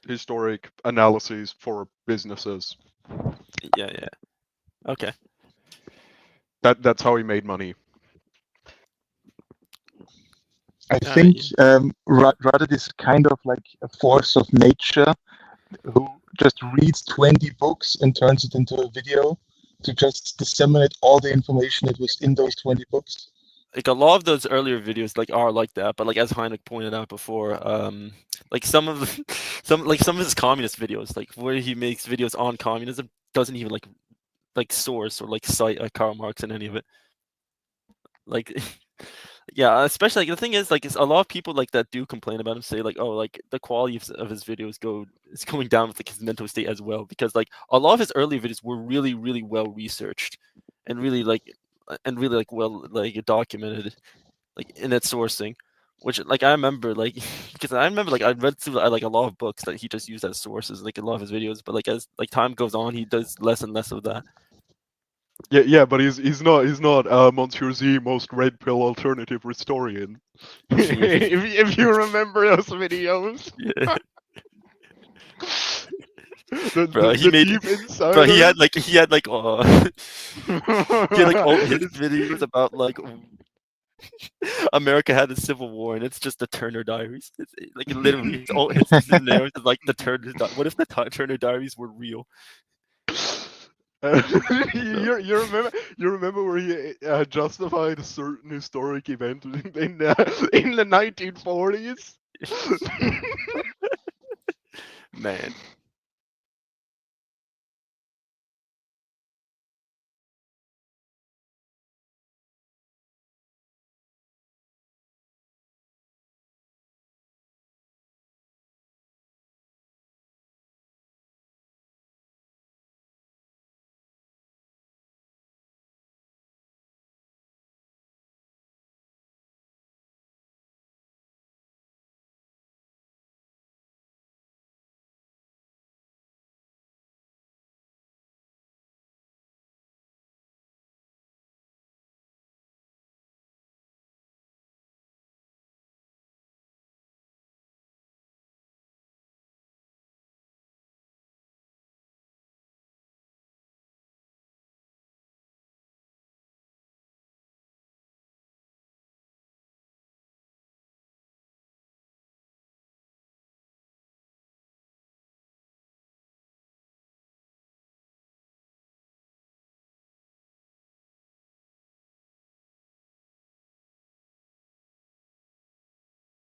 Historic analyses for businesses. Yeah. Okay. That's how he made money. I think Rudyard is kind of like a force of nature who just reads 20 books and turns it into a video to just disseminate all the information that was in those 20 books. Like a lot of those earlier videos like are like that, but like as Heinrich pointed out before, like some of his communist videos, like where he makes videos on communism, doesn't even like source or like cite Karl Marx in any of it. Like yeah, especially like the thing is like it's a lot of people like that do complain about him, say like, oh, like the quality of his videos is going down with like his mental state as well, because like a lot of his early videos were really, really well researched and really well like documented, like in its sourcing, which like I remember like because I remember like I read through like a lot of books that he just used as sources, like a lot of his videos, but like as like time goes on, he does less and less of that. Yeah, but he's not Monsieur Z, most red pill alternative historian. if you remember those videos. Yeah. He had like all his videos about like America had a civil war, and it's just the Turner Diaries. It's, like literally, all his narrative is like the Turner. What if the Turner Diaries were real? You remember where he justified a certain historic event in the 1940s? Man,